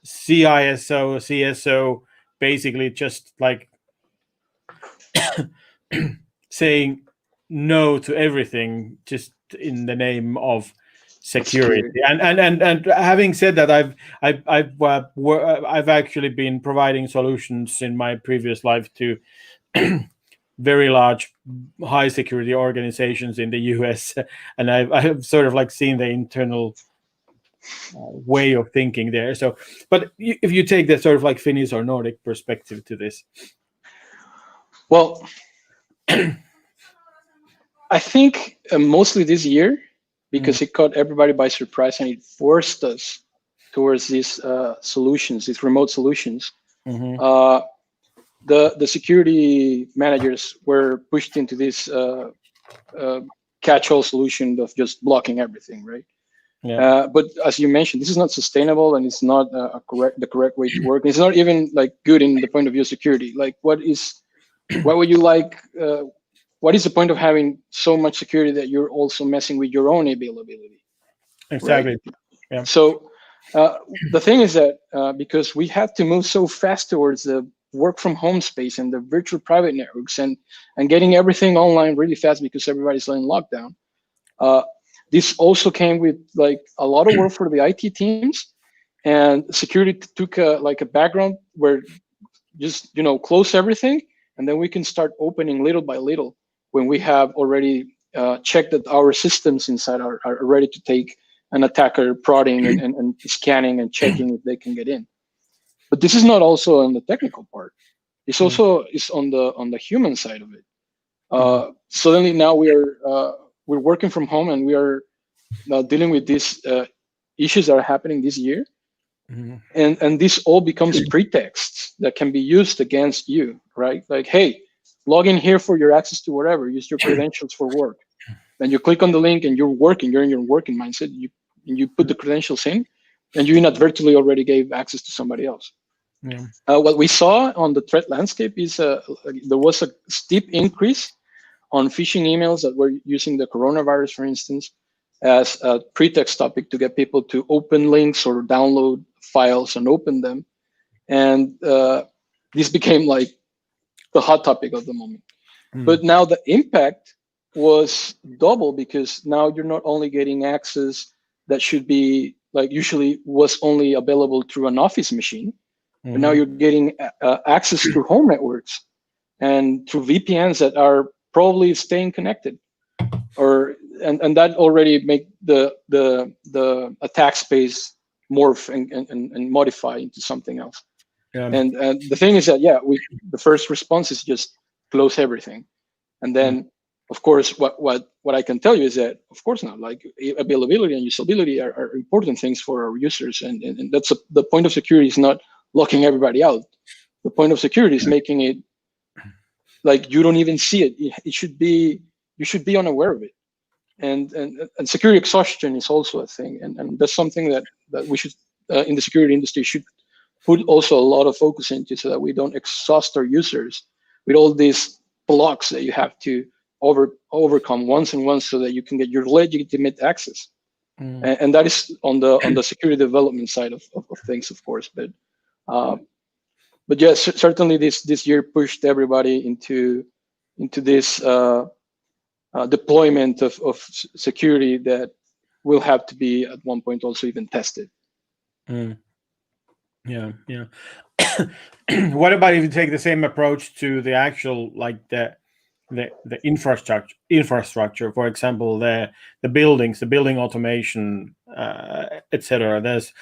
CISO, CSO, basically just like saying no to everything just in the name of security? And having said that, I've actually been providing solutions in my previous life to very large, high security organizations in the US, and I've sort of like seen the internal way of thinking there. So, but if you take the sort of like Finnish or Nordic perspective to this, well, I think mostly this year, because it caught everybody by surprise and it forced us towards these solutions, these remote solutions. The security managers were pushed into this catch-all solution of just blocking everything, right? Yeah. But as you mentioned, this is not sustainable, and it's not the correct way to work. It's not even like good in the point of view of security. Like, what would you like? What is the point of having so much security that you're also messing with your own availability? Exactly. Right? Yeah. So the thing is that because we have to move so fast towards the work from home space and the virtual private networks and getting everything online really fast because everybody's in lockdown. This also came with like a lot of work for the IT teams, and security took a background where just close everything, and then we can start opening little by little when we have already checked that our systems inside are ready to take an attacker prodding and scanning and checking if they can get in. But this is not also on the technical part. It's also is on the human side of it. Suddenly now we're working from home, and we are dealing with these issues that are happening this year. And this all becomes pretexts that can be used against you, right? Like, hey, log in here for your access to whatever, use your credentials for work. Then you click on the link and you're in your working mindset. You put the credentials in, and you inadvertently already gave access to somebody else. Yeah. What we saw on the threat landscape is there was a steep increase on phishing emails that were using the coronavirus, for instance, as a pretext topic to get people to open links or download files and open them. And this became like the hot topic of the moment. But now the impact was double, because now you're not only getting access that should be like usually was only available through an office machine, but now you're getting access through home networks and through VPNs that are probably staying connected, and that already make the attack space morph and modify into something else. Yeah. And the thing is that the first response is just close everything, and then of course what I can tell you is that of course not, like availability and usability are important things for our users, and that's the point of security is not locking everybody out. The point of security is making it like you don't even see it. You should be unaware of it. And security exhaustion is also a thing, and that's something that we should in the security industry should put also a lot of focus into, so that we don't exhaust our users with all these blocks that you have to overcome once and once, so that you can get your legitimate access. And that is on the security development side of things, of course. But yes, certainly this year pushed everybody into this deployment of security that will have to be at one point also even tested. Yeah. What about if you take the same approach to the actual, like the infrastructure, for example, the buildings, the building automation, etc. There's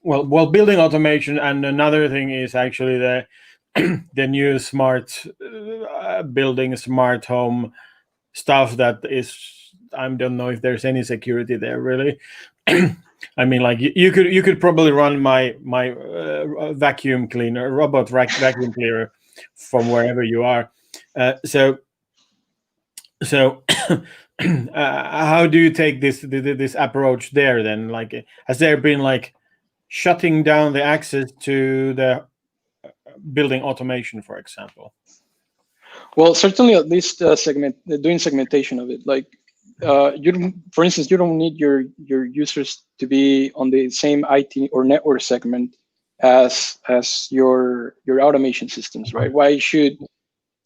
well, building automation, and another thing is actually the new smart building, smart home stuff that is don't know if there's any security there really. I mean, like you could probably run my vacuum cleaner, robot vacuum cleaner from wherever you are. So how do you take this approach there then? Like, has there been like shutting down the access to the building automation, for example? Well, certainly at least doing segmentation of it. Like, for instance, you don't need your users to be on the same IT or network segment as your automation systems, right? Why should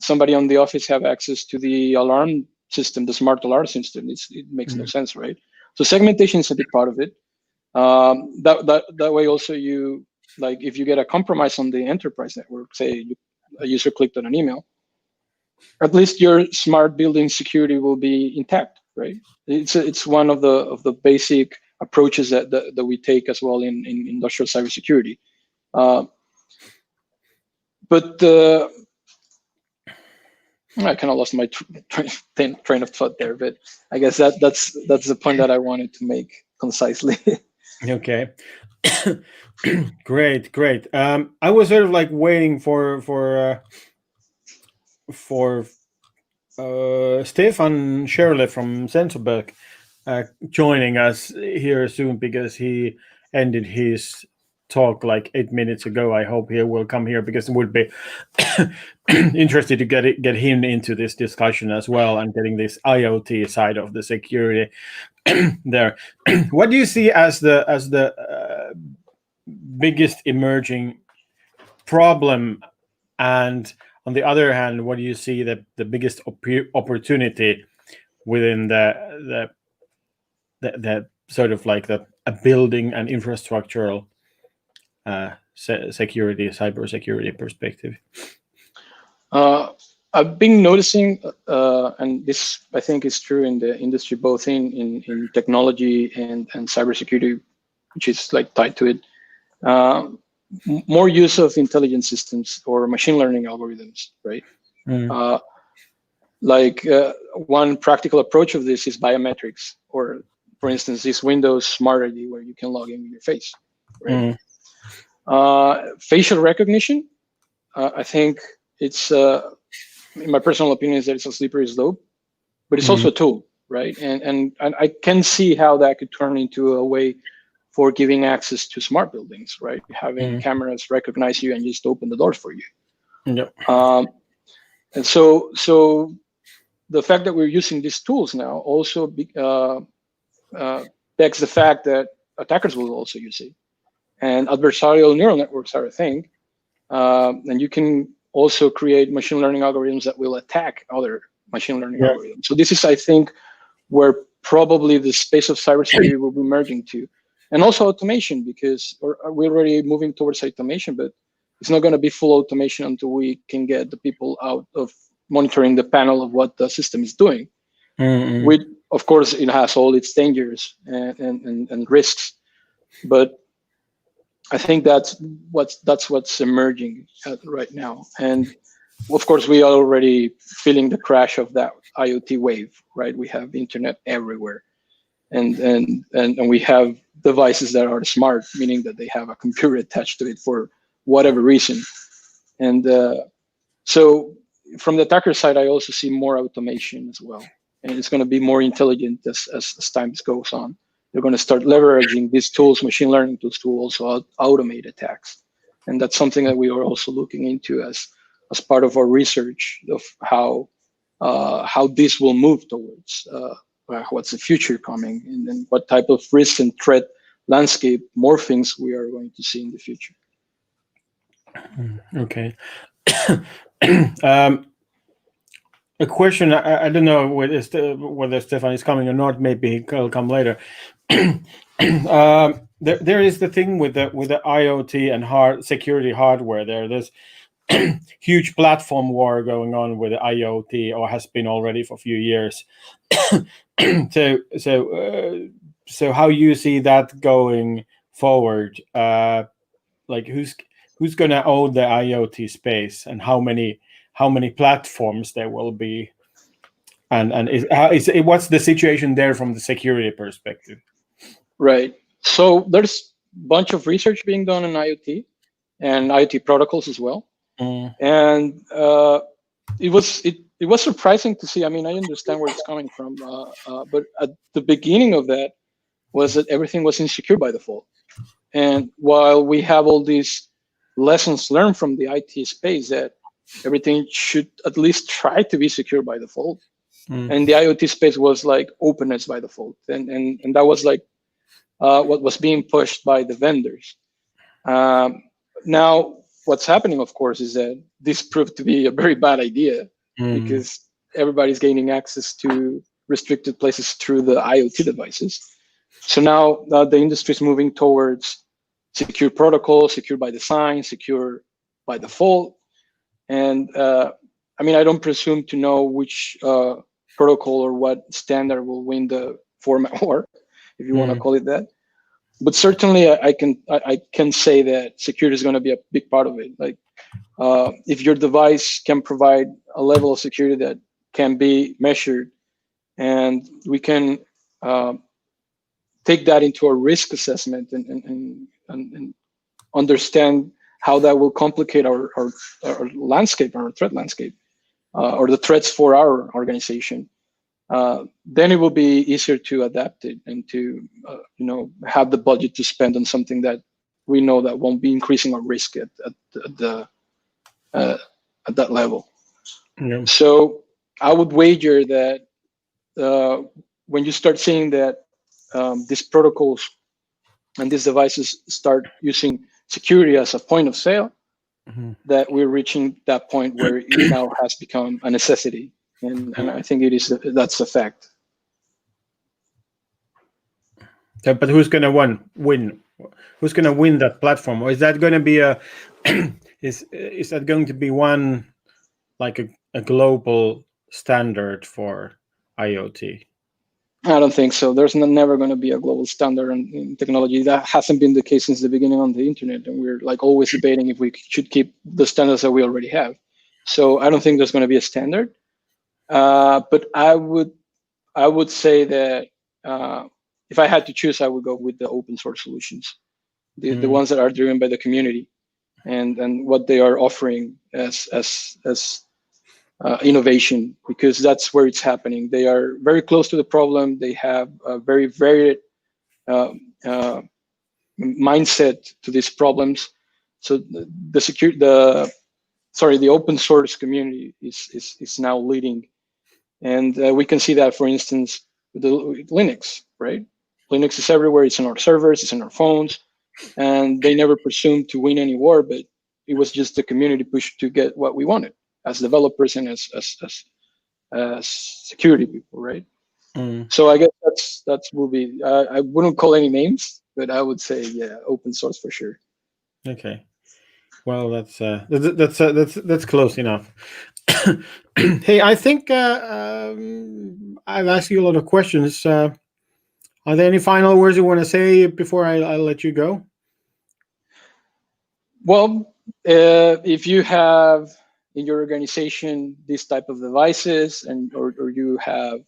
somebody on the office have access to the alarm system, the smart alarm system? It makes no sense, right? So segmentation is a big part of it. That way also you, like, if you get a compromise on the enterprise network, say a user clicked on an email, at least your smart building security will be intact, right? It's one of the basic approaches that we take as well in industrial cybersecurity. But I kind of lost my train of thought there, but I guess that's the point that I wanted to make concisely. Okay. Great. I was sort of like waiting for Stefan Scherle from Sensorberg joining us here soon, because he ended his talk like 8 minutes ago. I hope he will come here, because it would be interested to get him into this discussion as well, and getting this IoT side of the security there. What do you see as the biggest emerging problem, and on the other hand, what do you see the biggest opportunity within the sort of like a building and infrastructural security, cybersecurity perspective? I've been noticing, and this I think is true in the industry, both in technology and cybersecurity, which is like tied to it. More use of intelligent systems or machine learning algorithms, right? One practical approach of this is biometrics, or for instance, this Windows Smart ID where you can log in with your face, right? Facial recognition, I think it's, in my personal opinion, is that it's a slippery slope, but it's also a tool, right? And I can see how that could turn into a way for giving access to smart buildings, right? Having cameras recognize you and just open the doors for you. Yep. And so the fact that we're using these tools now also begs the fact that attackers will also use it. And adversarial neural networks are a thing. And you can also create machine learning algorithms that will attack other machine learning algorithms. So this is, I think, where probably the space of cybersecurity will be merging to. And also automation, because we're already moving towards automation, but it's not going to be full automation until we can get the people out of monitoring the panel of what the system is doing. Which, of course, it has all its dangers and risks, but I think that's what's emerging right now. And of course, we are already feeling the crash of that IoT wave, right? We have internet everywhere, and we have devices that are smart, meaning that they have a computer attached to it for whatever reason. And so from the attacker side, I also see more automation as well. And it's going to be more intelligent as time goes on. They're going to start leveraging these tools, machine learning tools, to also automate attacks. And that's something that we are also looking into as part of our research of how this will move towards what's the future coming, and then what type of risk and threat landscape morphings we are going to see in the future. Okay. A question, I don't know whether Stefan is coming or not. Maybe he'll come later. There is the thing with the IoT and security hardware. There's huge platform war going on with the IoT, or has been already for a few years. So how you see that going forward? Like who's going to own the IoT space, and how many platforms there will be What's the situation there from the security perspective? Right. So there's a bunch of research being done in IoT and IoT protocols as well. And it was surprising to see. I mean, I understand where it's coming from, but at the beginning of that was that everything was insecure by default. And while we have all these lessons learned from the IT space that everything should at least try to be secure by default, and the IoT space was like openness by default, and that was like what was being pushed by the vendors. Now, what's happening, of course, is that this proved to be a very bad idea because everybody's gaining access to restricted places through the IoT devices. So now the industry is moving towards secure protocol, secure by design, secure by default. And I mean, I don't presume to know which protocol or what standard will win the format war, if you want to call it that. But certainly, I can say that security is going to be a big part of it. Like, if your device can provide a level of security that can be measured, and we can take that into a risk assessment and understand how that will complicate our landscape, our threat landscape, or the threats for our organization. Then it will be easier to adapt it and to have the budget to spend on something that we know that won't be increasing our risk at that level. Yeah. So I would wager that when you start seeing that these protocols and these devices start using security as a point of sale, that we're reaching that point where it now has become a necessity. And I think that's a fact. Yeah, but who's going to win? Who's going to win that platform? Or is that going to be is that going to be one like a global standard for IoT? I don't think so. There's never going to be a global standard in technology. That hasn't been the case since the beginning on the internet, and we're like always debating if we should keep the standards that we already have. So I don't think there's going to be a standard. But I would say that if I had to choose, I would go with the open source solutions, the ones that are driven by the community, and what they are offering as innovation, because that's where it's happening. They are very close to the problem. They have a very varied mindset to these problems. So the open source community is now leading, and we can see that, for instance, with Linux, right? Linux is everywhere. It's in our servers. It's in our phones, and they never presumed to win any war, but it was just the community push to get what we wanted as developers and as security people, right? So I guess that's will be. I wouldn't call any names, but I would say open source for sure. Okay, well that's close enough. Hey, I think I've asked you a lot of questions. Are there any final words you want to say before I let you go? Well, if you have in your organization these type of devices, or you have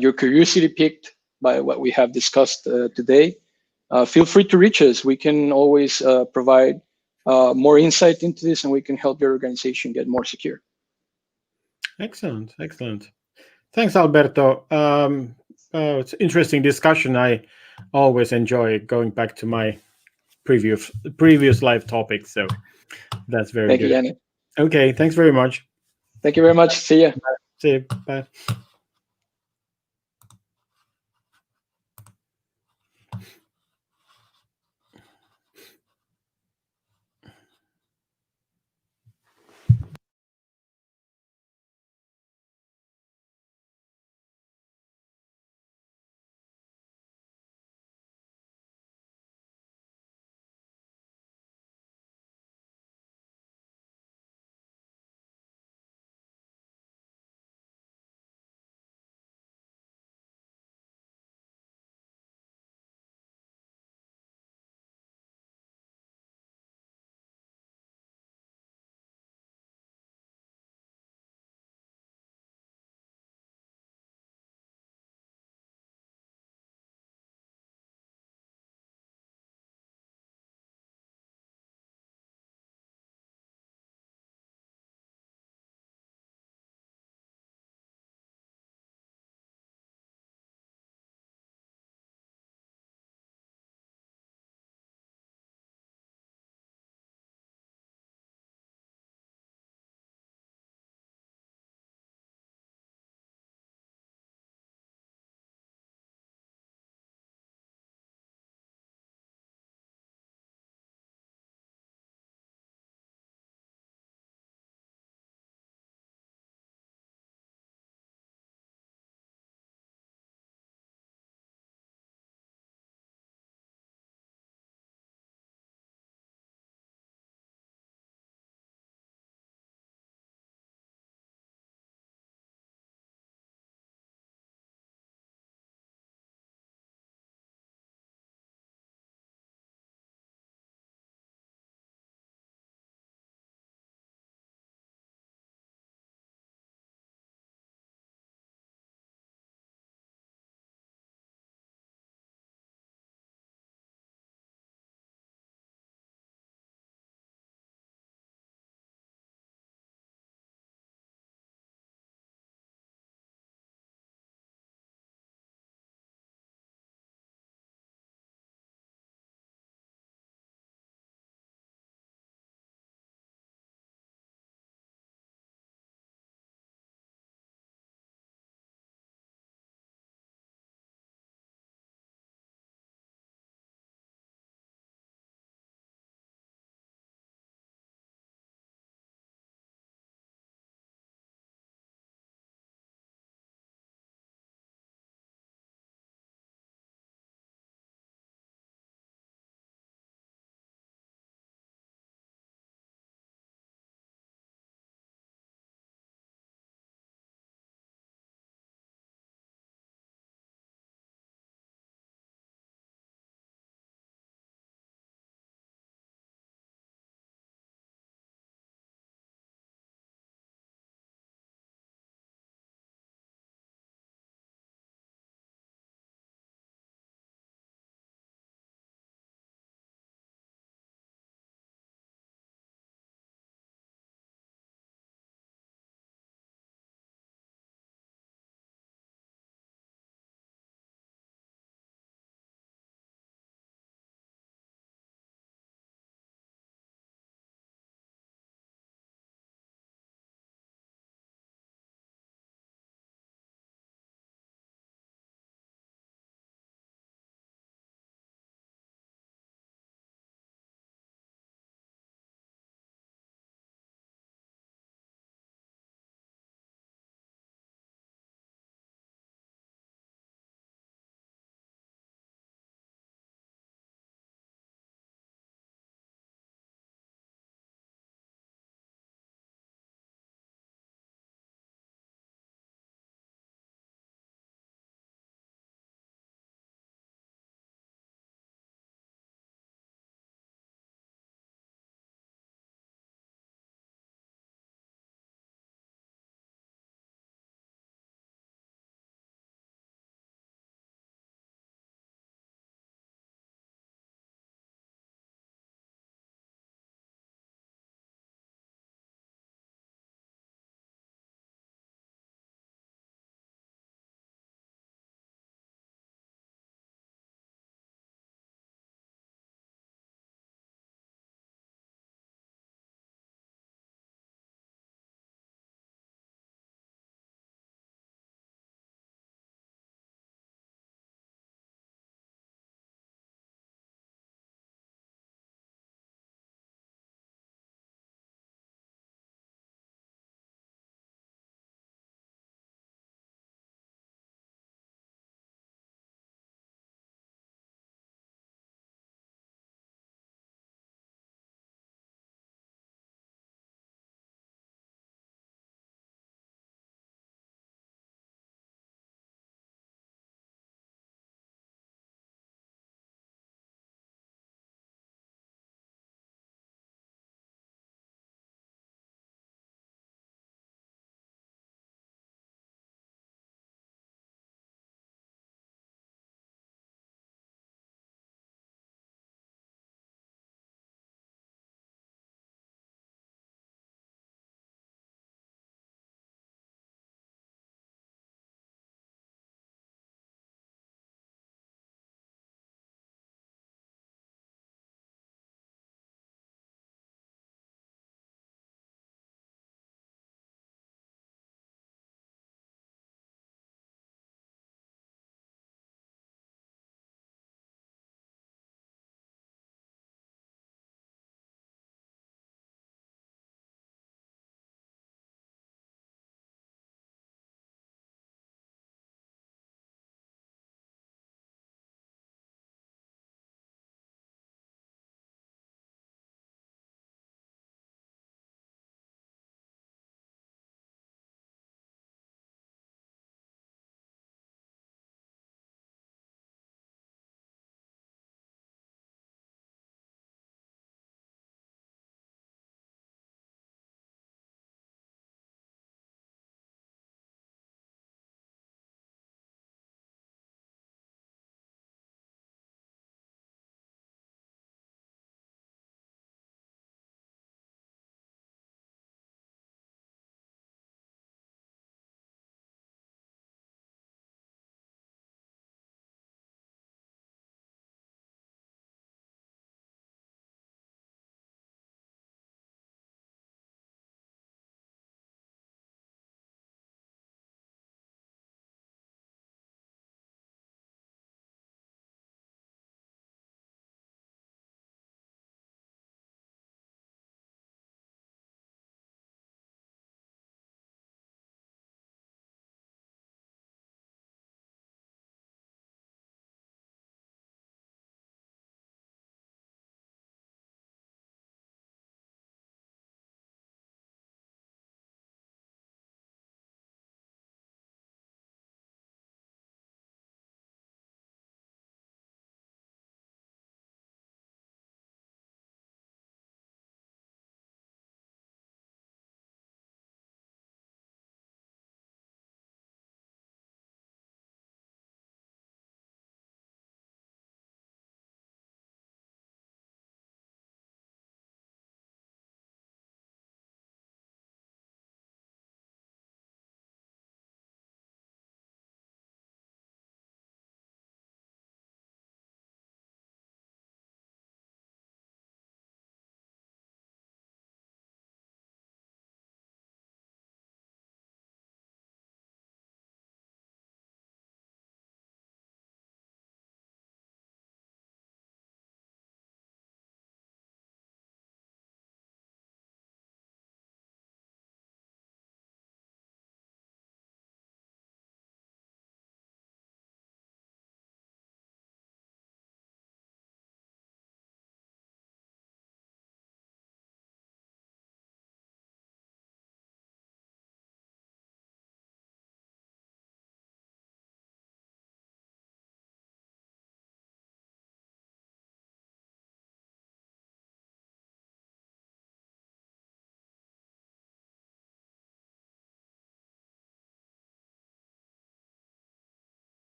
your curiosity piqued by what we have discussed today, feel free to reach us. We can always provide more insight into this, and we can help your organization get more secure. Excellent. Thanks, Alberto. It's an interesting discussion. I always enjoy going back to my previous live topics. So that's very good. Thank you, Janne. Okay, thanks very much. Thank you very much. See ya. See you. Bye.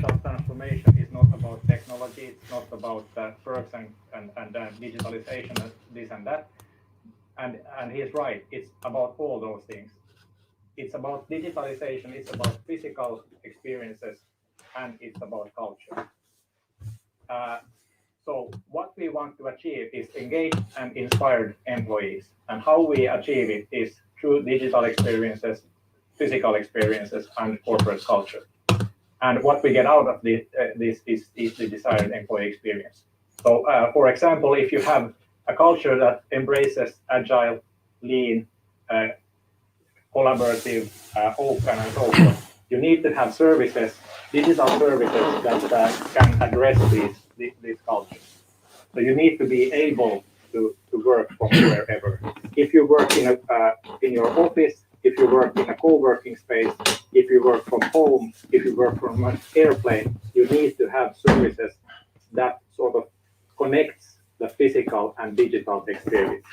digital transformation is not about technology, it's not about perks and digitalization, and this and that. And he's right, it's about all those things. It's about digitalization, it's about physical experiences, and it's about culture. So what we want to achieve is engaged and inspired employees. And how we achieve it is through digital experiences, physical experiences, and corporate culture. And what we get out of this is the desired employee experience. So, for example, if you have a culture that embraces agile, lean, collaborative, open, and so forth, you need to have services, digital services that can address these cultures. So you need to be able to work from wherever. If you work in your office, if you work in a co-working space, if you work from home, if you work from an airplane, you need to have services that sort of connects the physical and digital experience.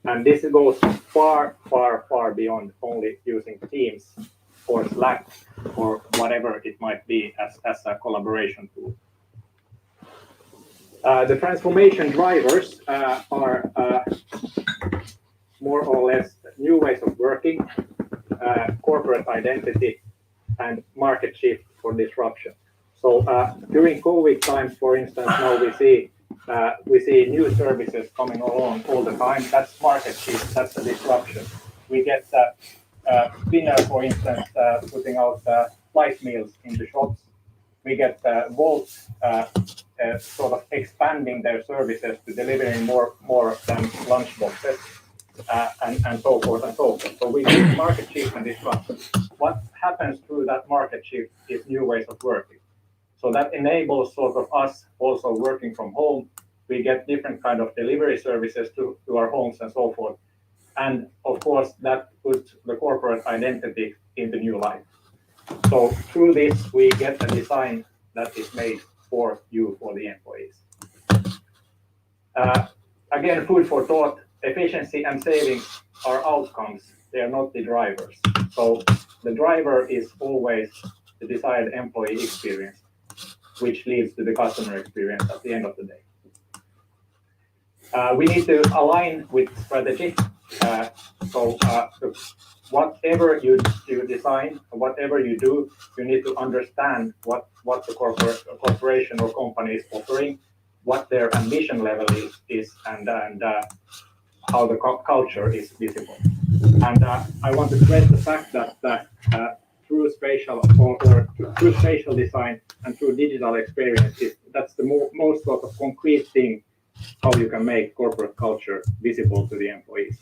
And this goes far, far, far beyond only using Teams or Slack or whatever it might be as a collaboration tool. The transformation drivers are more or less new ways of working, corporate identity, and market shift for disruption. So during COVID times, for instance, now we see new services coming along all the time. That's market shift. That's a disruption. We get Finnair, for instance, putting out flight meals in the shops. We get Volt sort of expanding their services to delivering more than lunch boxes, and so forth and so forth. So we see market shift and disruption. What happens through that market shift is new ways of working. So that enables sort of us also working from home. We get different kind of delivery services to our homes and so forth. And of course, that puts the corporate identity into new life. So through this, we get a design that is made for you, for the employees. Again, food for thought, efficiency and savings are outcomes. They are not the drivers. So the driver is always the desired employee experience, which leads to the customer experience at the end of the day. We need to align with strategy. Whatever you design, whatever you do, you need to understand what the corporation or company is offering, what their ambition level is and how the culture is visible. And I want to stress the fact that through spatial through spatial design and through digital experiences, that's the most sort of concrete thing how you can make corporate culture visible to the employees.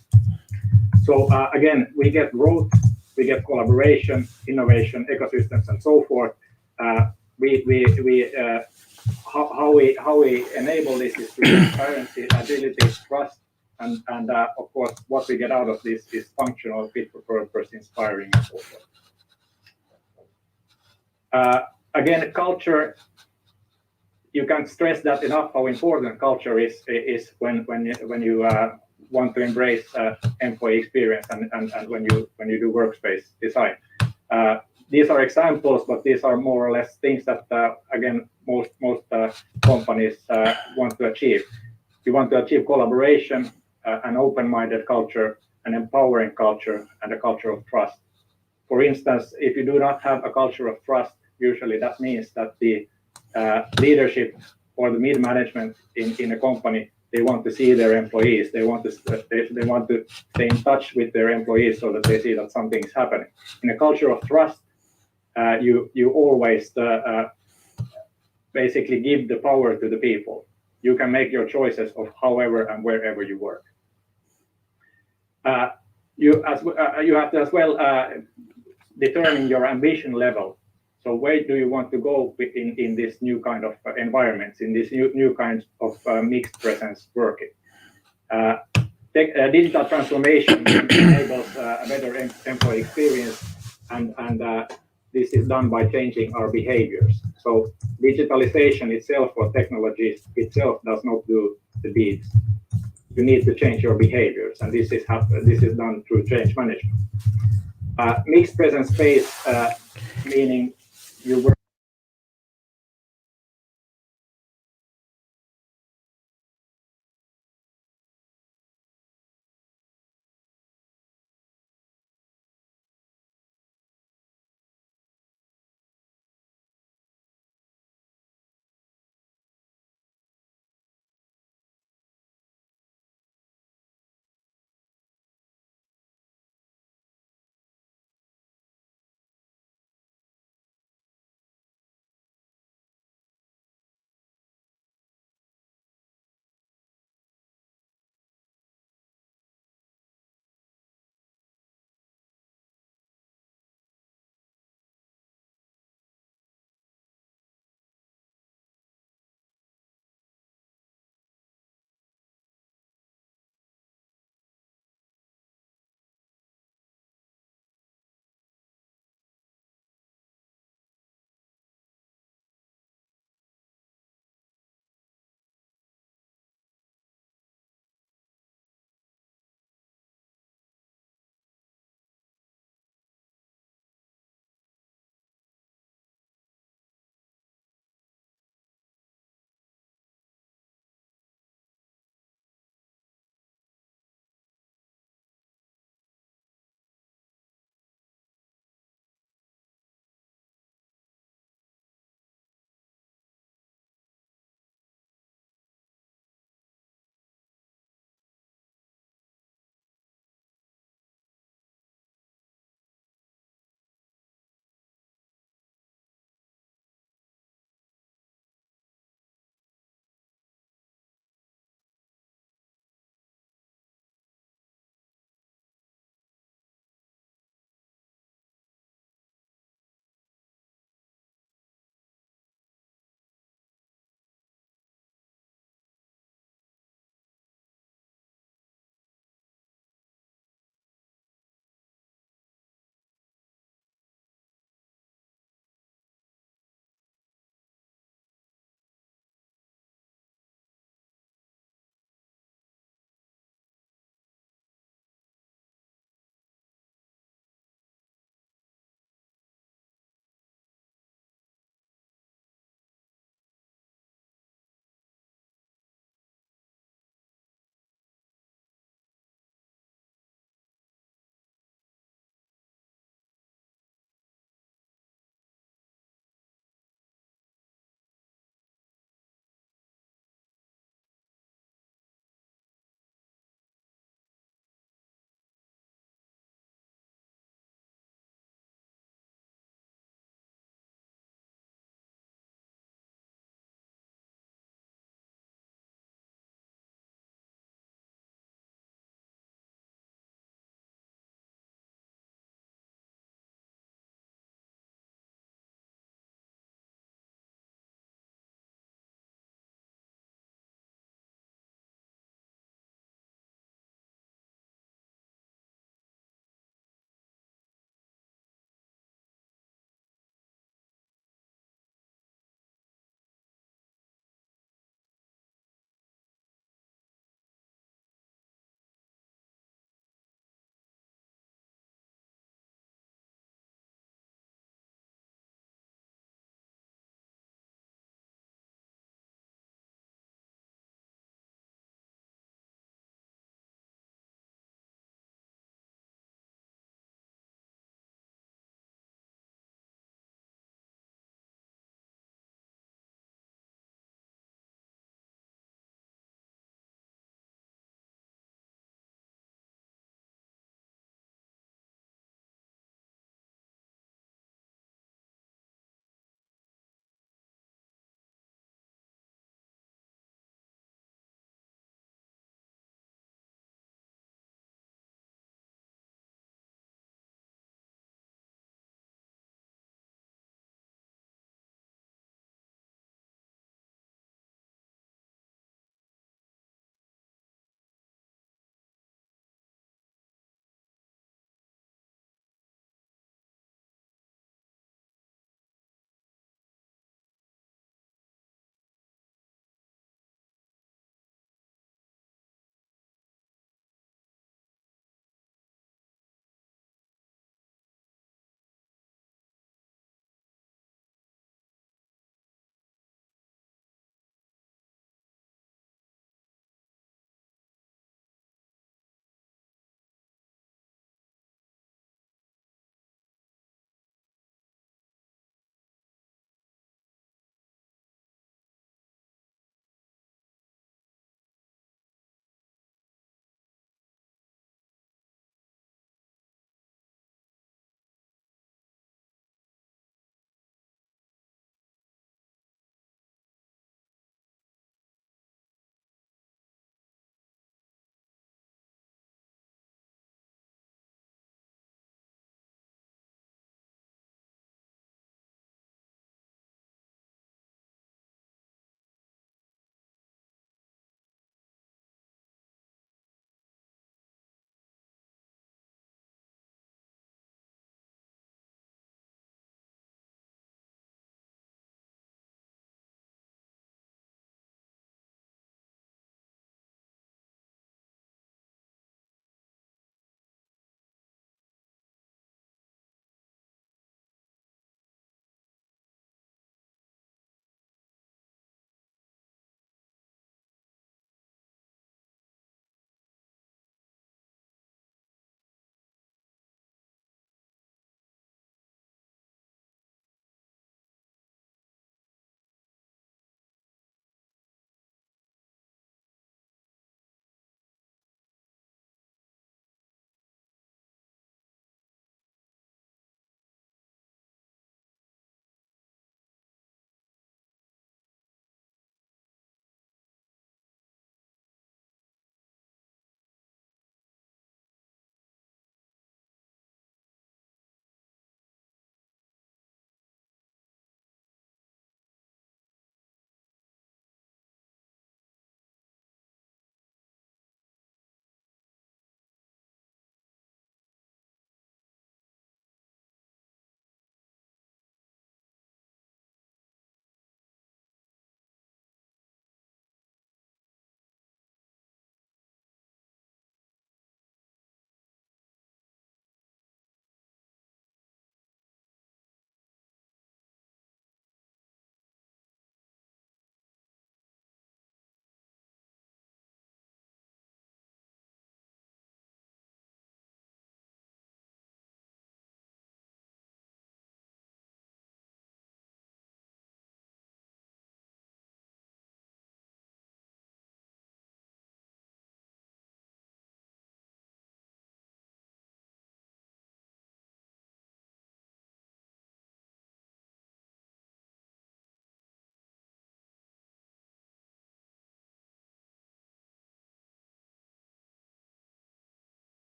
So again, we get growth, we get collaboration, innovation, ecosystems, and so forth. How we enable this is through transparency, agility, trust, and of course, what we get out of this is functional, fit for purpose, inspiring, and so forth. Again, culture. You can't stress that enough how important culture is when you want to embrace employee experience and when you do workspace design. These are examples, but these are more or less things that again most companies want to achieve. You want to achieve collaboration, an open-minded culture, an empowering culture, and a culture of trust. For instance, if you do not have a culture of trust, usually that means that the leadership or the mid-management in a company, they want to see their employees. They want to stay in touch with their employees so that they see that something is happening. In a culture of trust, you always basically give the power to the people. You can make your choices of however and wherever you work. You have to as well determine your ambition level. So where do you want to go in this new kind of environments, in this new kinds of mixed presence working? Digital transformation enables a better employee experience, and this is done by changing our behaviors. So digitalization itself or technology itself does not do the deeds. You need to change your behaviors, and this is done through change management. Mixed presence space, meaning you work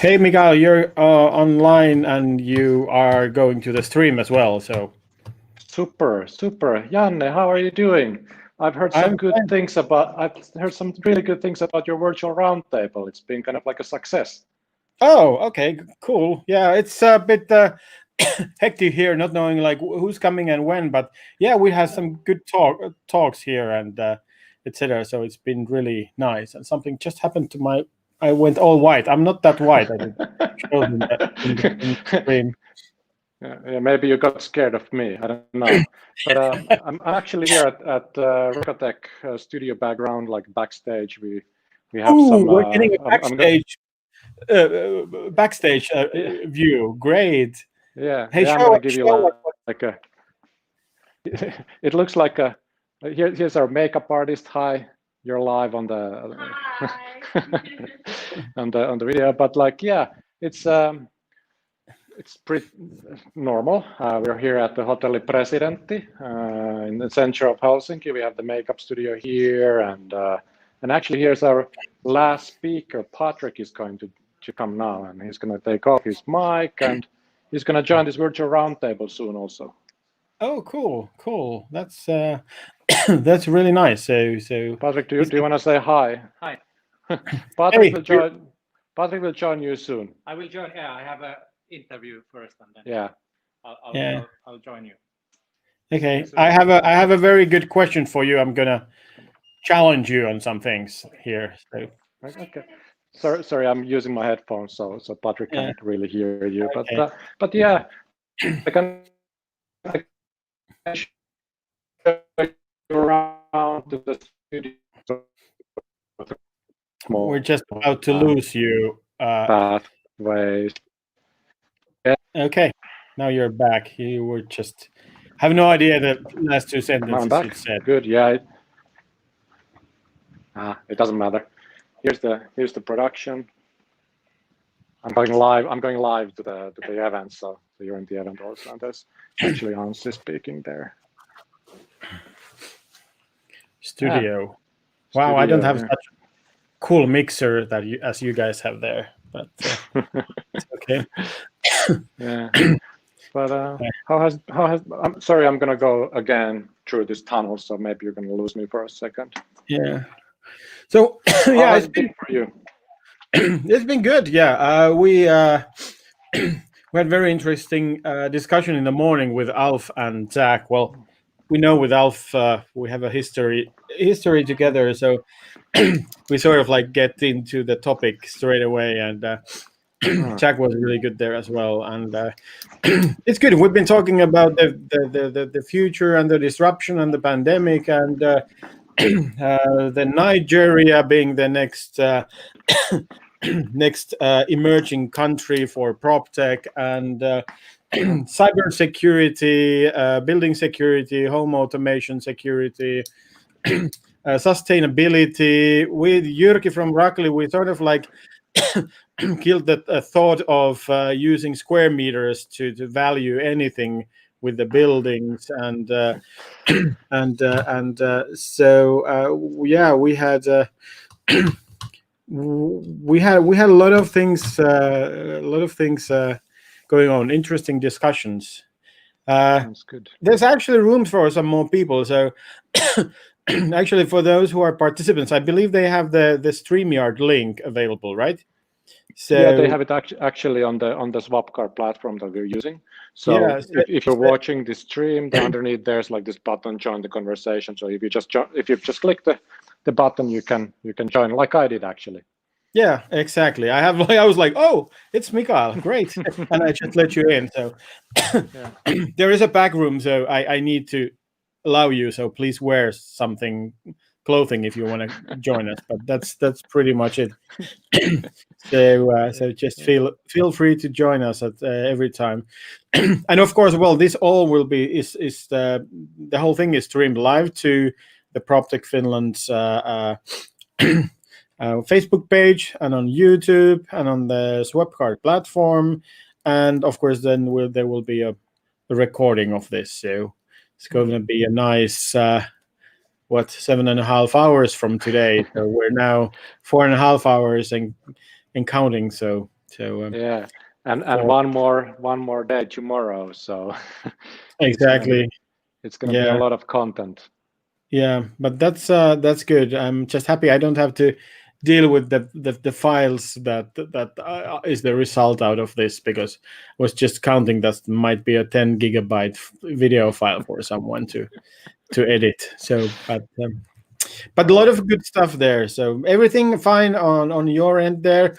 Hey, Mikael, you're online and you are going to the stream as well. So super. Janne, how are you doing? I've heard some really good things about your virtual roundtable. It's been kind of like a success. Oh, okay, cool. Yeah, it's a bit hectic here, not knowing like who's coming and when. But yeah, we had some good talks here and etc. So it's been really nice. And something just happened to I went all white. I'm not that white. I did show them that in the stream. Yeah, maybe you got scared of me. I don't know. But I'm actually here at RecoTech studio background, like backstage. We have some. We're getting a backstage view. Great. Yeah. Hey, I'm gonna give you like a. It looks like a. Here's our makeup artist. Hi, you're live on the on the video. But like, yeah, it's pretty normal. We're here at the Hotel Presidenti in the center of Helsinki. We have the makeup studio here, and actually here's our last speaker. Patrick is going to come now, and he's going to take off his mic, and he's going to join this virtual roundtable soon also. Oh, cool. That's that's really nice. So Patrick, do you want to say hi? Hi. Patrick will join you soon. I will join. Yeah, I have a interview first, and then I'll join you. Okay, I have a very good question for you. I'm gonna challenge you on some things here. So. Okay. Sorry, I'm using my headphones, so Patrick can't really hear you. Okay. But yeah, I can show you around to the studio. We're just about to lose you. Pathways. Yeah. Okay, now you're back. You were just have no idea the last two sentences you said. Good. Yeah. It doesn't matter. Here's the production. I'm going live to the event, so you're in the event also. And there's actually Anssi speaking there. Studio. Wow, I don't have such a cool mixer that as you guys have there, but it's okay. Yeah. But how has I'm sorry, I'm gonna go again through this tunnel, so maybe you're gonna lose me for a second. Yeah. So yeah, it's been for you. It's been good. Yeah, we had very interesting discussion in the morning with Alf and Zach. Well, we know with Alf we have a history together, so we sort of like get into the topic straight away, and Zach was really good there as well. And it's good. We've been talking about the future and the disruption and the pandemic and. The Nigeria being the next emerging country for prop tech and cyber security, building security, home automation security, sustainability. With Jyrki from Rakli, we sort of like killed the thought of using square meters to value anything with the buildings and so yeah, we had we had a lot of things going on, interesting discussions. Sounds good. There's actually room for some more people, so actually for those who are participants, I believe they have the StreamYard link available, right? So yeah, they have it actually on the Swapcar platform that we're using. So, yeah, if you're watching the stream, underneath there's like this button, join the conversation. So if you just click the button, you can join, like I did actually. Yeah, exactly. I was like, oh, it's Mikael, great, and I just let you in. So there is a back room, so I need to allow you. So please wear something. Clothing if you want to join us, but that's pretty much it. So just feel free to join us at every time. And of course, well, this all will be is the whole thing is streamed live to the PropTech Finland's Facebook page and on YouTube and on the Swapcard platform, and of course then there will be a recording of this. So it's going to be a nice 7.5 hours from today. So we're now 4.5 hours and counting. So So yeah, and one more day tomorrow. So exactly, it's gonna be a lot of content. Yeah, but that's good. I'm just happy I don't have to deal with the files that is the result out of this, because I was just counting that might be a 10 gigabyte video file for someone to edit. So, but a lot of good stuff there. So everything fine on your end there.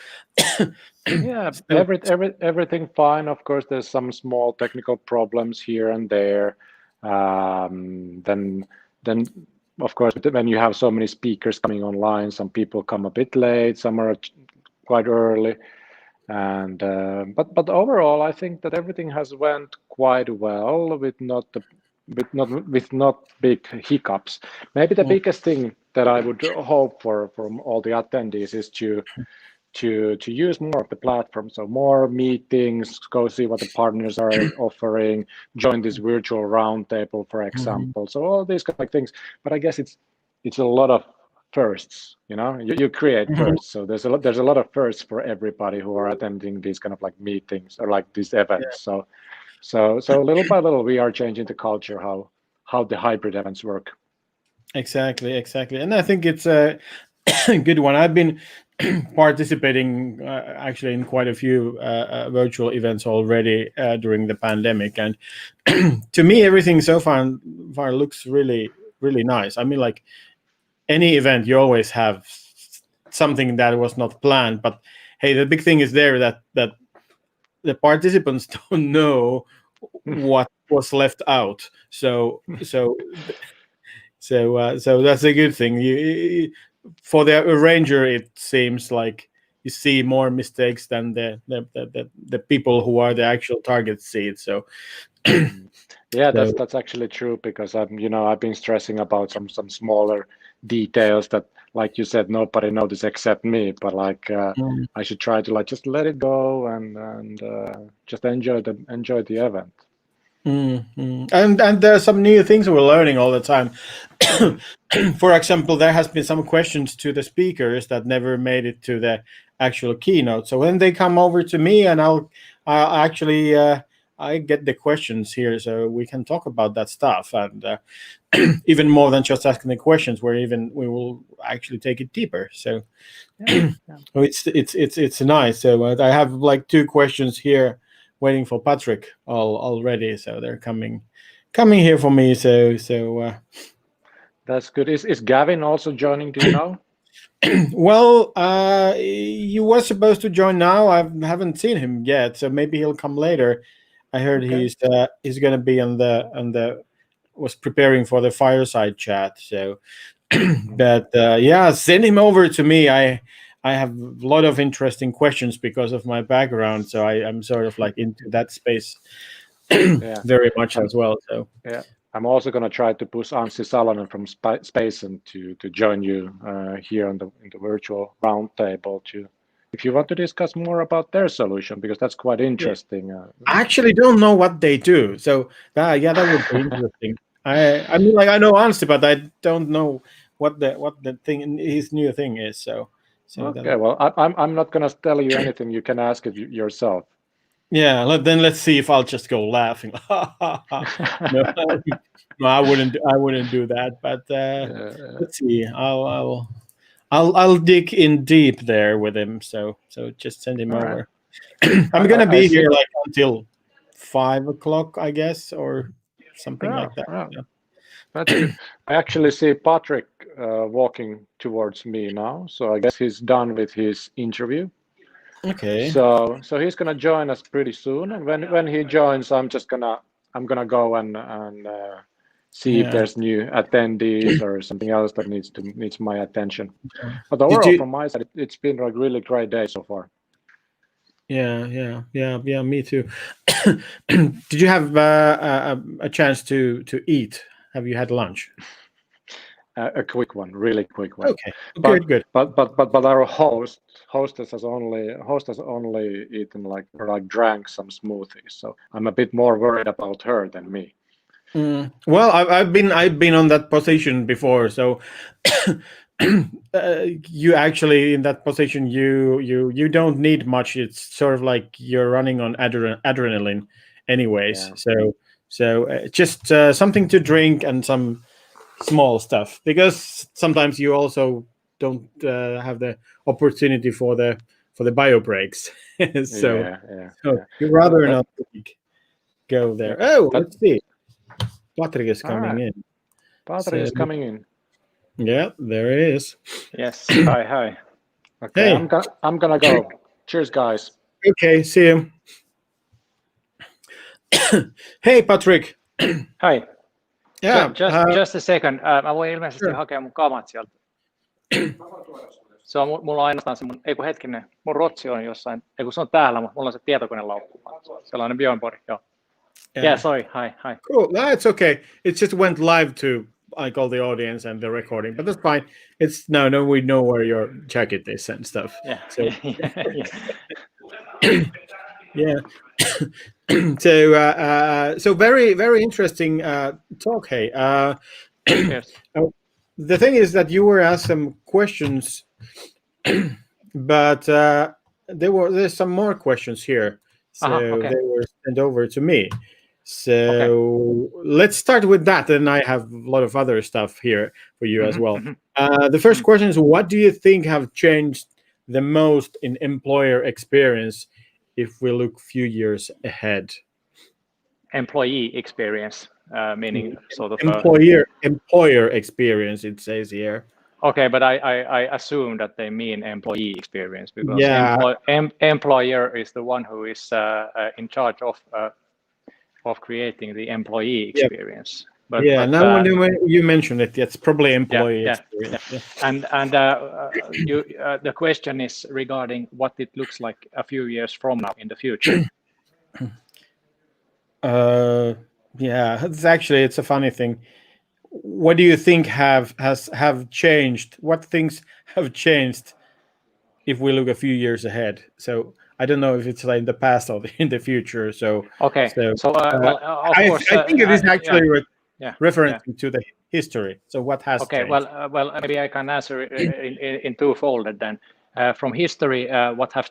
Yeah, everything fine. Of course, there's some small technical problems here and there. Then of course, when you have so many speakers coming online, some people come a bit late, some are quite early, and but overall, I think that everything has went quite well with not big hiccups. Maybe the biggest thing that I would hope for from all the attendees is to use more of the platform, so more meetings, go see what the partners are offering, join this virtual roundtable, for example. So all these kind of things. But I guess it's a lot of firsts. You create firsts. So there's a lot of firsts for everybody who are attending these kind of like meetings or like these events. So little by little we are changing the culture how the hybrid events work. Exactly, and I think it's a good one. I've been participating actually in quite a few virtual events already during the pandemic, and to me everything so far looks really, really nice. I mean, like any event, you always have something that was not planned, but hey, the big thing is there that the participants don't know what was left out. So that's a good thing. For the arranger, it seems like you see more mistakes than the people who are the actual target see it. So yeah, that's actually true, because I've been stressing about some smaller details that, like you said, nobody noticed except me. But like I should try to like just let it go and just enjoy the event. And there are some new things we're learning all the time. For example, there has been some questions to the speakers that never made it to the actual keynote. So when they come over to me, and I'll actually I get the questions here, so we can talk about that stuff, and even more than just asking the questions, we will actually take it deeper. So it's nice. So I have like 2 questions here waiting for Patrick already, so they're coming here for me. So that's good. Is Gavin also joining? Do you know? Well, he was supposed to join now. I haven't seen him yet, so maybe he'll come later. I heard he's going to be was preparing for the fireside chat. So, but yeah, send him over to me. I have a lot of interesting questions because of my background, so I'm sort of like into that space very much as well. So yeah, I'm also going to try to push Anssi Salonen from Spacen to join you here in the virtual roundtable if you want to discuss more about their solution, because that's quite interesting. I actually don't know what they do, so that would be interesting. I mean, like I know Anssi, but I don't know what the thing his new thing is. So okay, well, I'm not going to tell you anything. You can ask it yourself. Yeah, then let's see if I'll just go laughing. No, I wouldn't do that. But let's see. I'll dig in deep there with him. So just send him over. Right. I'm gonna be here like until 5 o'clock, I guess, or something like that. Yeah. That's good. I actually see Patrick walking towards me now, so I guess he's done with his interview. Okay. So he's gonna join us pretty soon, and when he joins, I'm gonna go and see if there's new attendees or something else that needs my attention. But overall, from my side, it's been a really great day so far. Yeah. Me too. Did you have a chance to eat? Have you had lunch? A quick one, really quick one. Okay, good. But our hostess has only eaten like drank some smoothies, so I'm a bit more worried about her than me. Well, I've been on that position before, so you actually in that position you don't need much. It's sort of like you're running on adrenaline anyways. So just something to drink and some small stuff, because sometimes you also don't have the opportunity for the bio breaks. so you rather not go there. Let's see. Patrick is coming in. Patrick is coming in. Yeah, there he is. Yes. Hi. Okay, hey. I'm gonna go. Cheers, guys. Okay, see you. Hey, Patrick. Hi. Yeah. Just a second. Mä voin ilmeisesti hakea mun kamat sieltä. Se on mulla on ainoastaan se mun, hetkinen, mun rotsi on jossain, se on täällä, mutta mulla on se tietokonelaukku. Sellainen Björnborg, joo. Yeah, sorry. Hi. Cool. No, it's okay. It just went live to like all the audience and the recording, but that's fine. It's no, we know where your jacket is and stuff. Yeah. So, yeah. So very, very interesting talk. Hey, yes. The thing is that you were asked some questions, but there's some more questions here. So okay. They were sent over to me. So let's start with that, and I have a lot of other stuff here for you as well. The first question is, what do you think have changed the most in employer experience if we look few years ahead? Employee experience, meaning sort of employer experience, it says here. Okay, but I assume that they mean employee experience, because employer is the one who is in charge of creating the employee experience. But now when you mention it, it's probably employee experience. Yeah. And the question is regarding what it looks like a few years from now in the future. It's a funny thing. What do you think have changed? What things have changed if we look a few years ahead? So I don't know if it's like in the past or in the future. So okay. I think it is actually referencing to the history. So what has changed? Well, maybe I can answer in twofold then. From history, what has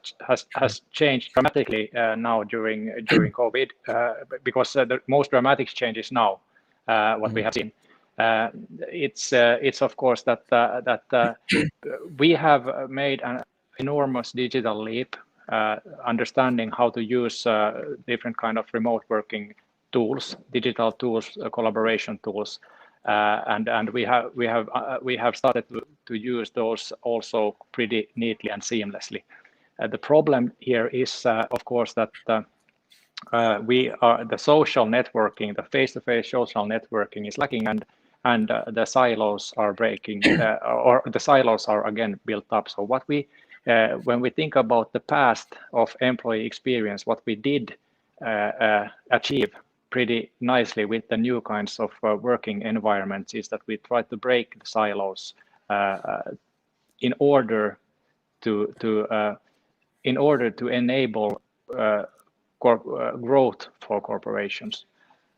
changed dramatically now during COVID, because the most dramatic change is now what we have seen. It's of course that we have made an enormous digital leap, understanding how to use different kind of remote working tools, digital tools, collaboration tools, and we have started to use those also pretty neatly and seamlessly. The problem here is, of course, that the social networking, the face-to-face social networking is lacking, and the silos are breaking, or the silos are again built up. So what when we think about the past of employee experience, what we did achieve pretty nicely with the new kinds of working environments is that we tried to break the silos in order to enable growth for corporations.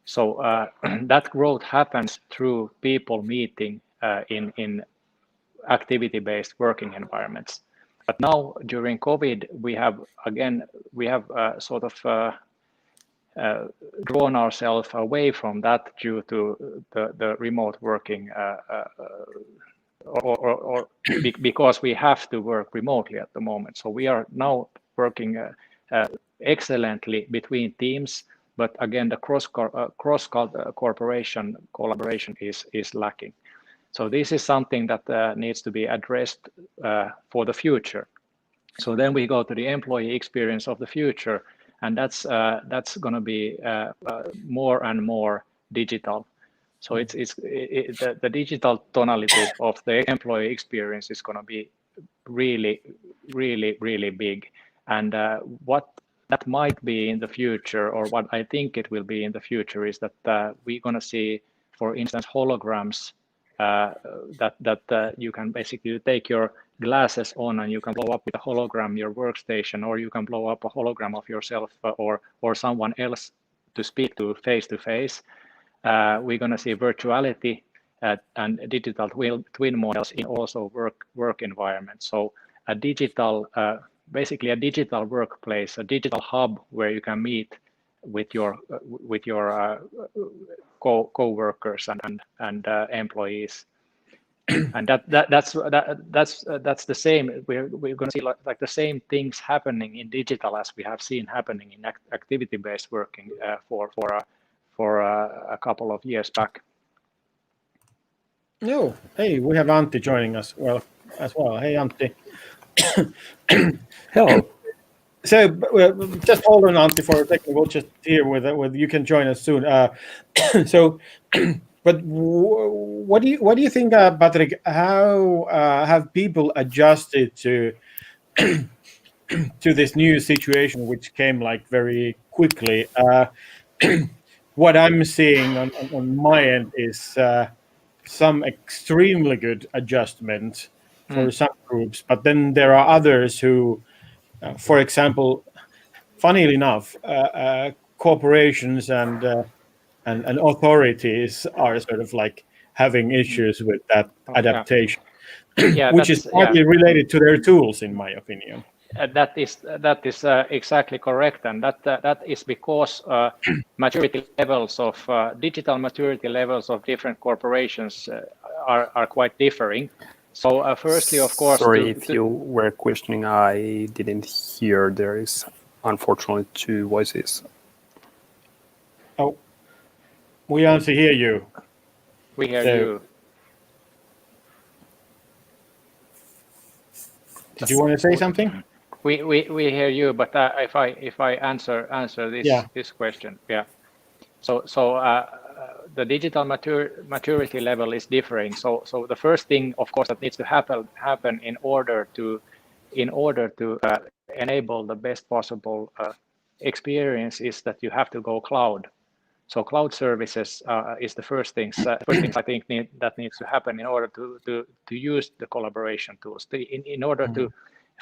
So that growth happens through people meeting in activity-based working environments. But now during COVID, we have sort of drawn ourselves away from that due to the remote working, or because we have to work remotely at the moment. So we are now working excellently between teams, but again, the cross corporation collaboration is lacking. So this is something that needs to be addressed for the future. So then we go to the employee experience of the future, and that's going to be more and more digital. So the digital tonality of the employee experience is going to be really, really, really big. And what that might be in the future, or what I think it will be in the future, is that we're going to see, for instance, holograms that you can basically take your glasses on and you can blow up with a hologram your workstation, or you can blow up a hologram of yourself or someone else to speak to face. We're going to see virtuality and digital twin models in also work environments. So a digital, basically a digital workplace, a digital hub where you can meet with your co-workers and employees. And that's the same. We're going to see like the same things happening in digital as we have seen happening in activity-based working for a couple of years back. No, hey, we have Antti joining us as well. Hey, Antti. Hello. So just hold on, Antti, for a second. We'll just hear with you can join us soon. So, but what do you think, Patrick? How have people adjusted to this new situation, which came like very quickly? What I'm seeing on my end is some extremely good adjustment for some groups, but then there are others who, for example, funnily enough, corporations and authorities are sort of like having issues with that adaptation, which is partly related to their tools, in my opinion. That is exactly correct, and that is because maturity levels of digital maturity levels of different corporations are quite differing. So firstly, of course, sorry if you were questioning, I didn't hear. There is unfortunately two voices. Oh, we also hear you. We hear you. Did you want to say something? We hear you, but if I answer this question, So the digital maturity level is differing. So the first thing, of course, that needs to happen in order to enable the best possible experience is that you have to go cloud. So cloud services is the first things I think that needs to happen in order to use the collaboration tools. In order to,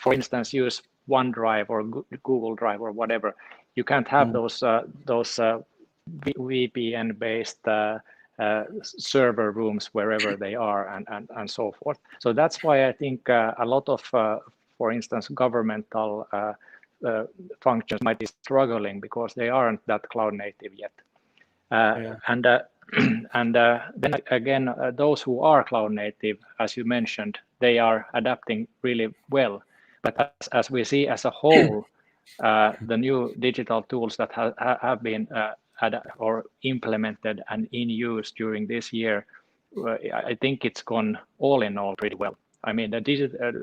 for instance, use OneDrive or Google Drive or whatever, you can't have those VPN-based server rooms wherever they are and so forth. So that's why I think a lot of, for instance, governmental functions might be struggling because they aren't that cloud native yet. And then again, those who are cloud native, as you mentioned, they are adapting really well. But as we see as a whole, the new digital tools that have been or implemented and in use during this year, I think it's gone all in all pretty well. I mean,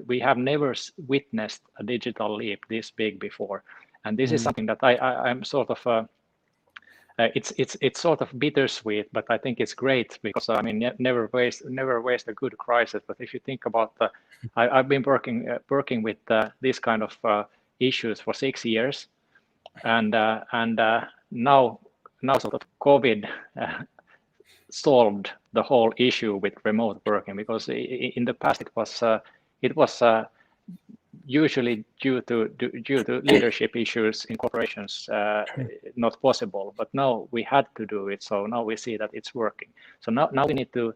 we have never witnessed a digital leap this big before, and this is something that I'm sort of. It's sort of bittersweet, but I think it's great because I mean, never waste a good crisis. But if you think about I've been working with this kind of issues for 6 years, and now sort of COVID solved the whole issue with remote working, because in the past it was usually due to leadership issues in corporations not possible, but now we had to do it, so now we see that it's working. So now we need to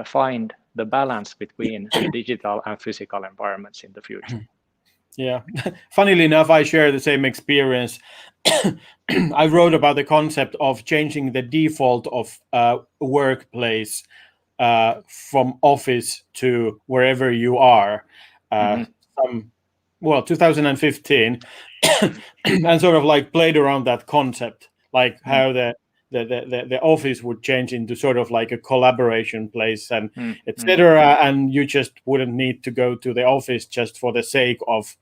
find the balance between digital and physical environments in the future. Yeah, funnily enough, I share the same experience. I wrote about the concept of changing the default of workplace from office to wherever you are. 2015, and sort of like played around that concept, like how the office would change into sort of like a collaboration place and etc. And you just wouldn't need to go to the office just for the sake of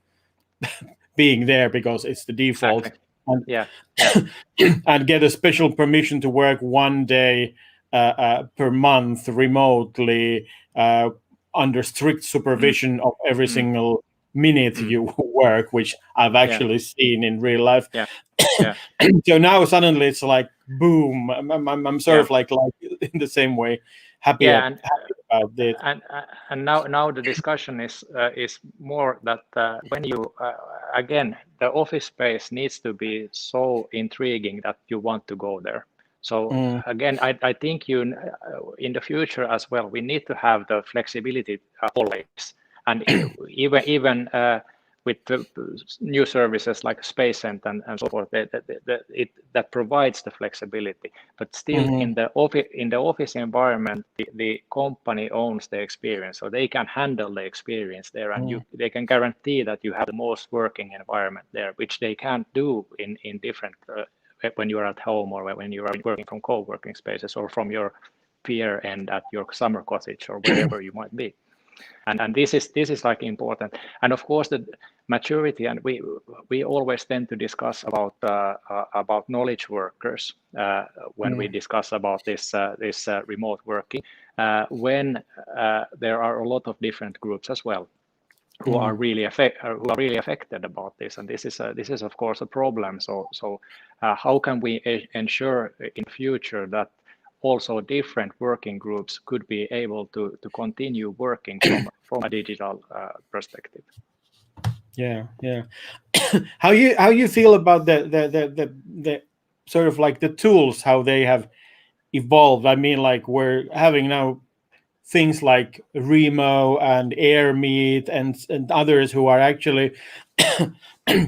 being there because it's the default. Exactly. And get a special permission to work one day per month remotely under strict supervision of every single minute you work, which I've actually seen in real life. So now suddenly it's like boom. I'm sort of like in the same way happy about it. And now the discussion is more that when you again, the office space needs to be so intriguing that you want to go there. So again, I think in the future as well, we need to have the flexibility always, and even with the new services like SpaceSend and so forth, that provides the flexibility. But still, in the office environment, the company owns the experience, so they can handle the experience there, and they can guarantee that you have the most working environment there, which they can't do in different when you are at home or when you are working from co-working spaces or from your peer end at your summer cottage or wherever you might be. And this is like important. And of course the maturity, and we always tend to discuss about knowledge workers when we discuss about this remote working, when there are a lot of different groups as well who are really affected about this, and this is of course a problem. So how can we ensure in future that also different working groups could be able to continue working from a digital perspective? Yeah. How you feel about the sort of like the tools, how they have evolved? I mean, like we're having now things like Remo and AirMeet and others who are actually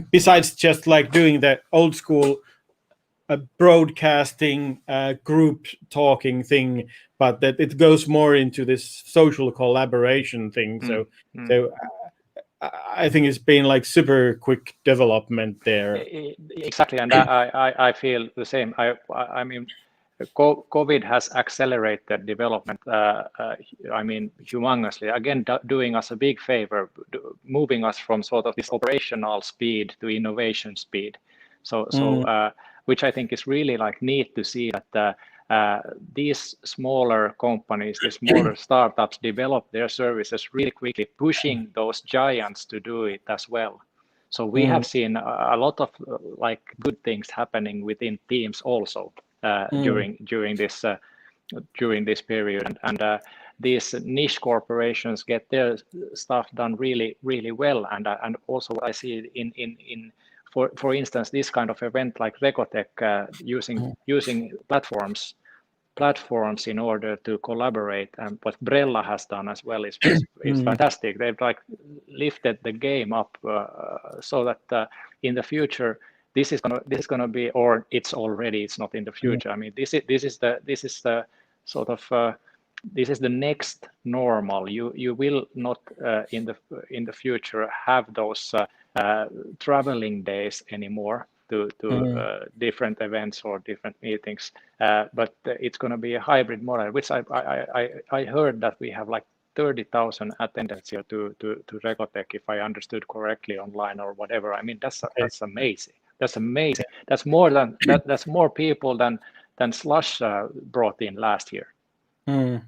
besides just like doing the old school broadcasting group talking thing, but that it goes more into this social collaboration thing. So I think it's been like super quick development there. Exactly, and I feel the same. I mean, COVID has accelerated development, I mean, humongously, again, doing us a big favor, moving us from sort of this operational speed to innovation speed. So which I think is really like neat to see that these smaller companies, the smaller startups develop their services really quickly, pushing those giants to do it as well. So we have seen a lot of like good things happening within teams also. During this period, and these niche corporations get their stuff done really well, and also I see in for instance this kind of event like RecoTech using platforms in order to collaborate, and what Brella has done as well is fantastic. They've like lifted the game up so that in the future this is gonna be, or it's already, it's not in the future. I mean, this is the sort of this is the next normal. You will not in the future have those traveling days anymore to different events or different meetings, but it's going to be a hybrid model, which I heard that we have like 30,000 attendance here to RecoTech, if I understood correctly, online or whatever. I mean, that's amazing. That's amazing. That's more than that's more people than Slush brought in last year. I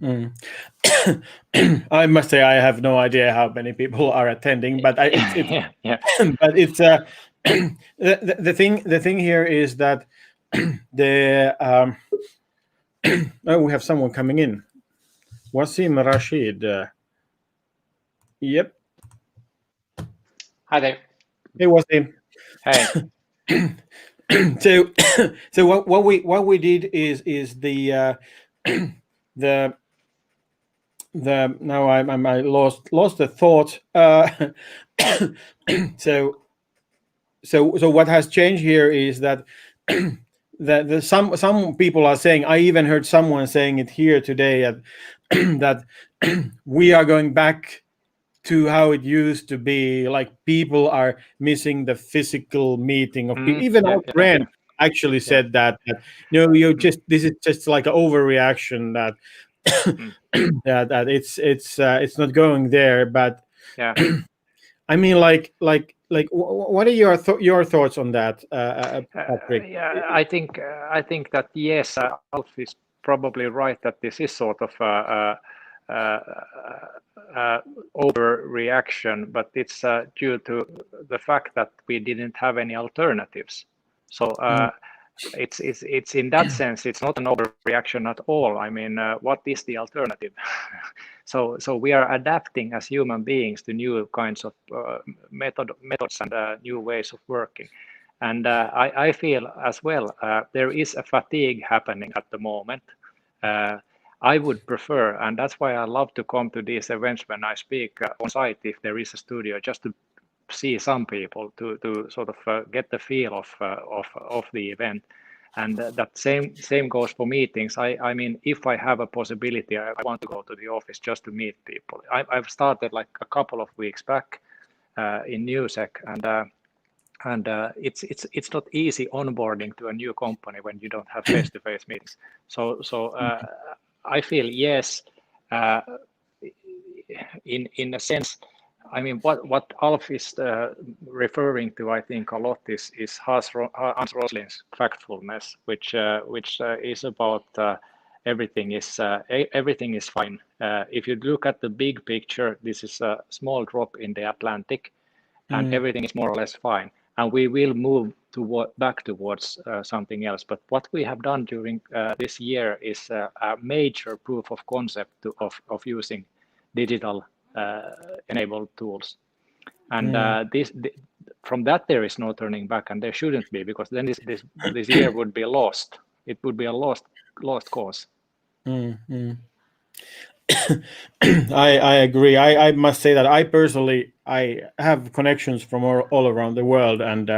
must say I have no idea how many people are attending, but but it's the thing here is that the oh, we have someone coming in. Wasim Rashid. Yep. Hi there. Hey, Wasim. Hey. So what we did is the now I lost the thought. So what has changed here is that some people are saying, I even heard someone saying it here today, that we are going back to how it used to be. Like people are missing the physical meeting of people. Even our friend actually said that this is just like an overreaction, that that it's not going there. But I mean, like what are your thoughts on that, Patrick? Yeah, I think that yes, Alf is probably right that this is sort of overreaction, but it's due to the fact that we didn't have any alternatives. So it's in that sense, it's not an overreaction at all. I mean, what is the alternative? So we are adapting as human beings to new kinds of methods and new ways of working. And I feel as well there is a fatigue happening at the moment. I would prefer, and that's why I love to come to these events when I speak on site if there is a studio, just to see some people, to sort of get the feel of the event. And that same goes for meetings. I mean, if I have a possibility, I want to go to the office just to meet people. I've started like a couple of weeks back in NewSec, and it's not easy onboarding to a new company when you don't have face-to-face meetings. So I feel yes, in a sense. I mean, what Alf is referring to, I think a lot is Hans Rosling's factfulness, which is about everything is fine. If you look at the big picture, this is a small drop in the Atlantic, and everything is more or less fine. And we will move back towards something else. But what we have done during this year is a major proof of concept of using digital enabled tools, and from that there is no turning back, and there shouldn't be, because then this year would be lost. It would be a lost cause. I agree. I must say that I personally have connections from all around the world, and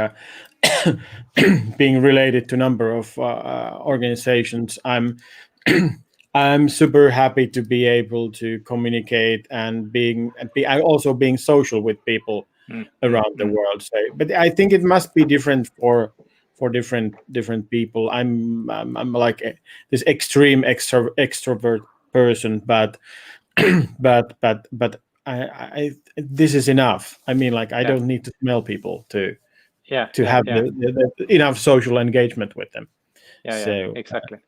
being related to a number of organizations, I'm super happy to be able to communicate and being social with people around the world. So, but I think it must be different for different people. I'm like this extreme extrovert person, but I this is enough. I mean, like I don't need to smell people to have the enough social engagement with them. Exactly.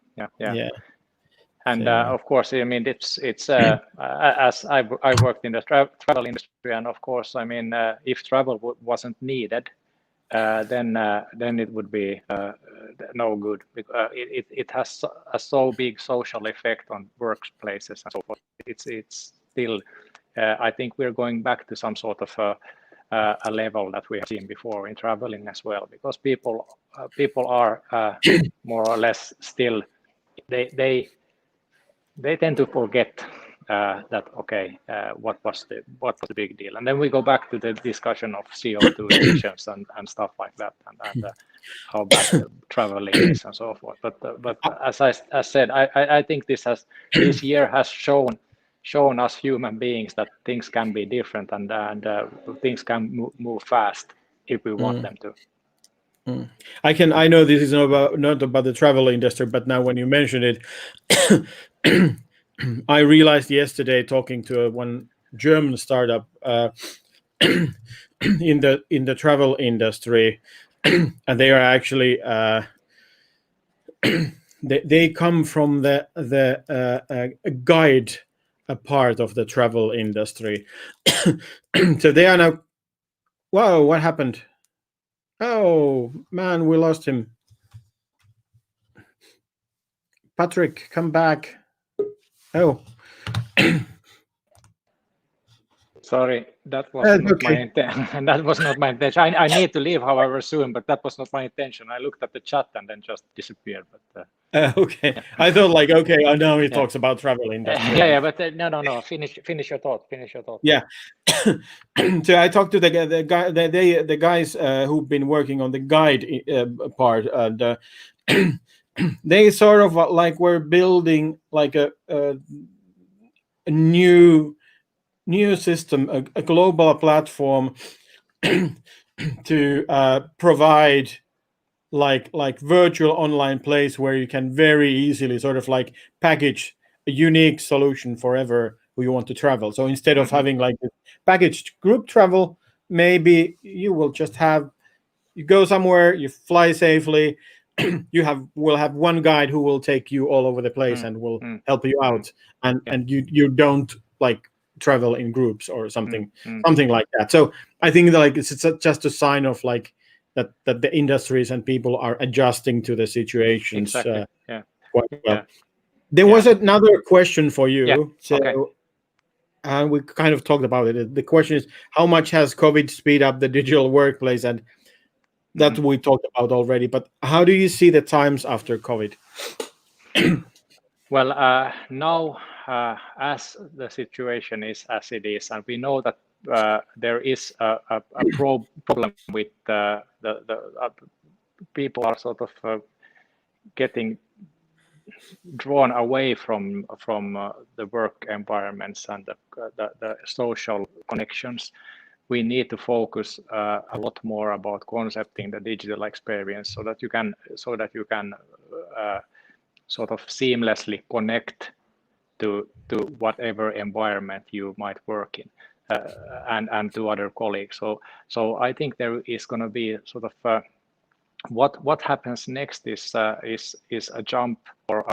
And of course, I mean, it's as I worked in the travel industry, and of course, I mean, if travel wasn't needed, then it would be no good. It has a so big social effect on workplaces and so forth. It's still, I think we're going back to some sort of a level that we have seen before in traveling as well, because people are more or less still they tend to forget that what was the big deal, and then we go back to the discussion of CO2 emissions and stuff like that, and how bad traveling is and so forth. But as I said, I think this year has shown us human beings that things can be different, and things can move fast if we want them to. I know this is not about the travel industry, but now when you mention it, I realized yesterday talking to one German startup in the travel industry, and they are actually they come from the guide part of the travel industry. So they are now. Whoa! What happened? Oh man, we lost him. Patrick, come back. Oh. Sorry, that was not my intention. That was not my intention. I need to leave, however, soon, but that was not my intention. I looked at the chat and then just disappeared. But okay, yeah. I thought like, okay, I know he talks about travel industry. But no. Finish your thought. Yeah. So I talked to the guys who've been working on the guide part, and they sort of like were building like a new system, a global platform to provide like virtual online place where you can very easily sort of like package a unique solution for who you want to travel. So instead of having like a packaged group travel, maybe you will just you go somewhere, you fly safely, will have one guide who will take you all over the place and will help you out, and you don't like travel in groups or something like that. So I think that like it's just a sign of like that the industries and people are adjusting to the situations quite well. There was another question for you. And we kind of talked about it. The question is, how much has COVID speed up the digital workplace? And that we talked about already. But how do you see the times after COVID? Well, now as the situation is as it is, and we know that there is a problem with the people are sort of getting drawn away from the work environments and the social connections. We need to focus a lot more about concepting the digital experience so that you can sort of seamlessly connect to whatever environment you might work in and to other colleagues. So I think there is going to be sort of what happens next is a jump or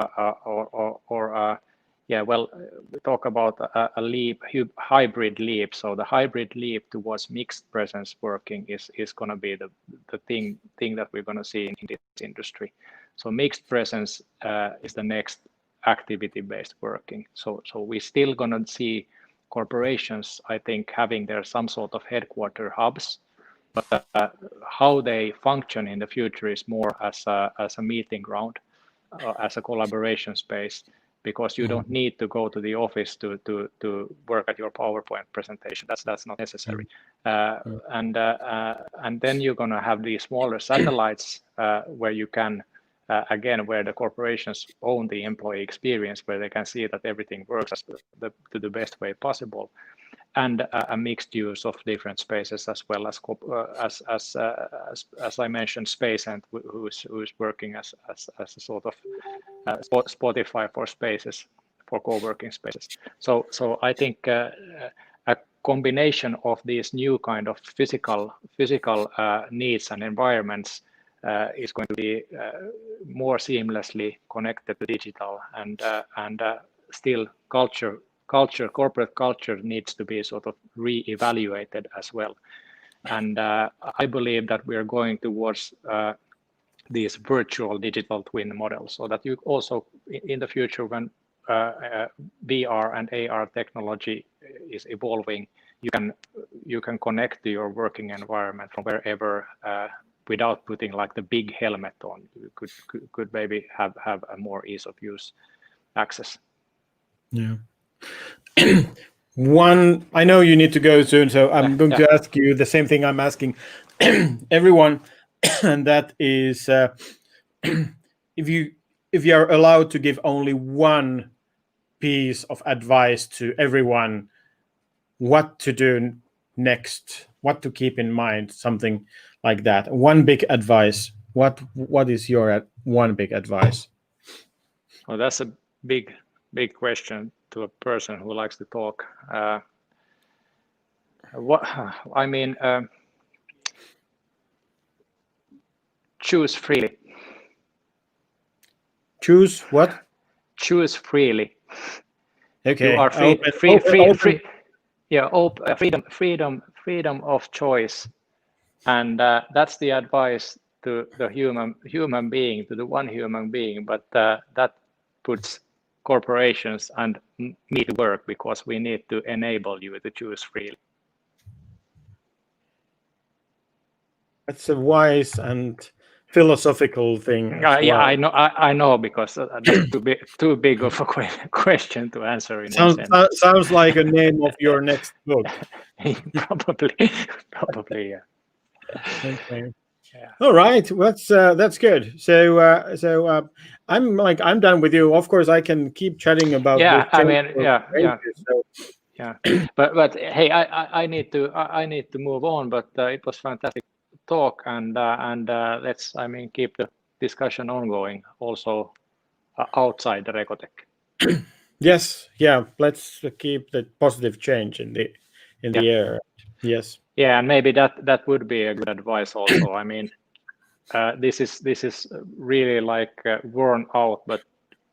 we talk about a leap, hybrid leap. So the hybrid leap towards mixed presence working is going to be the thing that we're going to see in this industry. So mixed presence is the next activity-based working. So we're still going to see corporations, I think, having their some sort of headquarter hubs, but how they function in the future is more as a meeting ground, as a collaboration space, because you don't need to go to the office to work at your PowerPoint presentation. That's not necessary. And then you're going to have these smaller satellites where you can again, where the corporations own the employee experience, where they can see that everything works to the best way possible, and a mixed use of different spaces, as well as I mentioned, Space and who's working as a sort of Spotify for spaces, for co-working spaces. So I think a combination of these new kind of physical needs and environments is going to be more seamlessly connected to digital, and still corporate culture needs to be sort of re-evaluated as well. And I believe that we are going towards these virtual digital twin models, so that you also in the future, when VR and AR technology is evolving, you can connect to your working environment from wherever without putting like the big helmet on. You could maybe have a more ease of use access. Yeah. One, I know you need to go soon, so I'm going to ask you the same thing I'm asking everyone, and that is, if you are allowed to give only one piece of advice to everyone, what to do next, what to keep in mind, something like that. One big advice. What is your one big advice? Well, that's a big question to a person who likes to talk. Choose freely. Choose what? Choose freely. Okay. You are free. Yeah, freedom of choice, and that's the advice to the human being, to the one human being. But that puts corporations and me to work, because we need to enable you to choose freely. That's a wise and philosophical thing. Yeah, I know, because that's too big of a question to answer in one sentence. Sounds like a name of your next book. Probably, yeah. Okay. Yeah. All right, that's good. So I'm done with you. Of course, I can keep chatting about. Yeah, I mean, yeah. But hey, I need to move on. But it was fantastic talk, and let's keep the discussion ongoing also outside the RecoTech. Yes, yeah. Let's keep the positive change in the air. Yes. Yeah, and maybe that would be a good advice also. I mean, this is really like worn out, but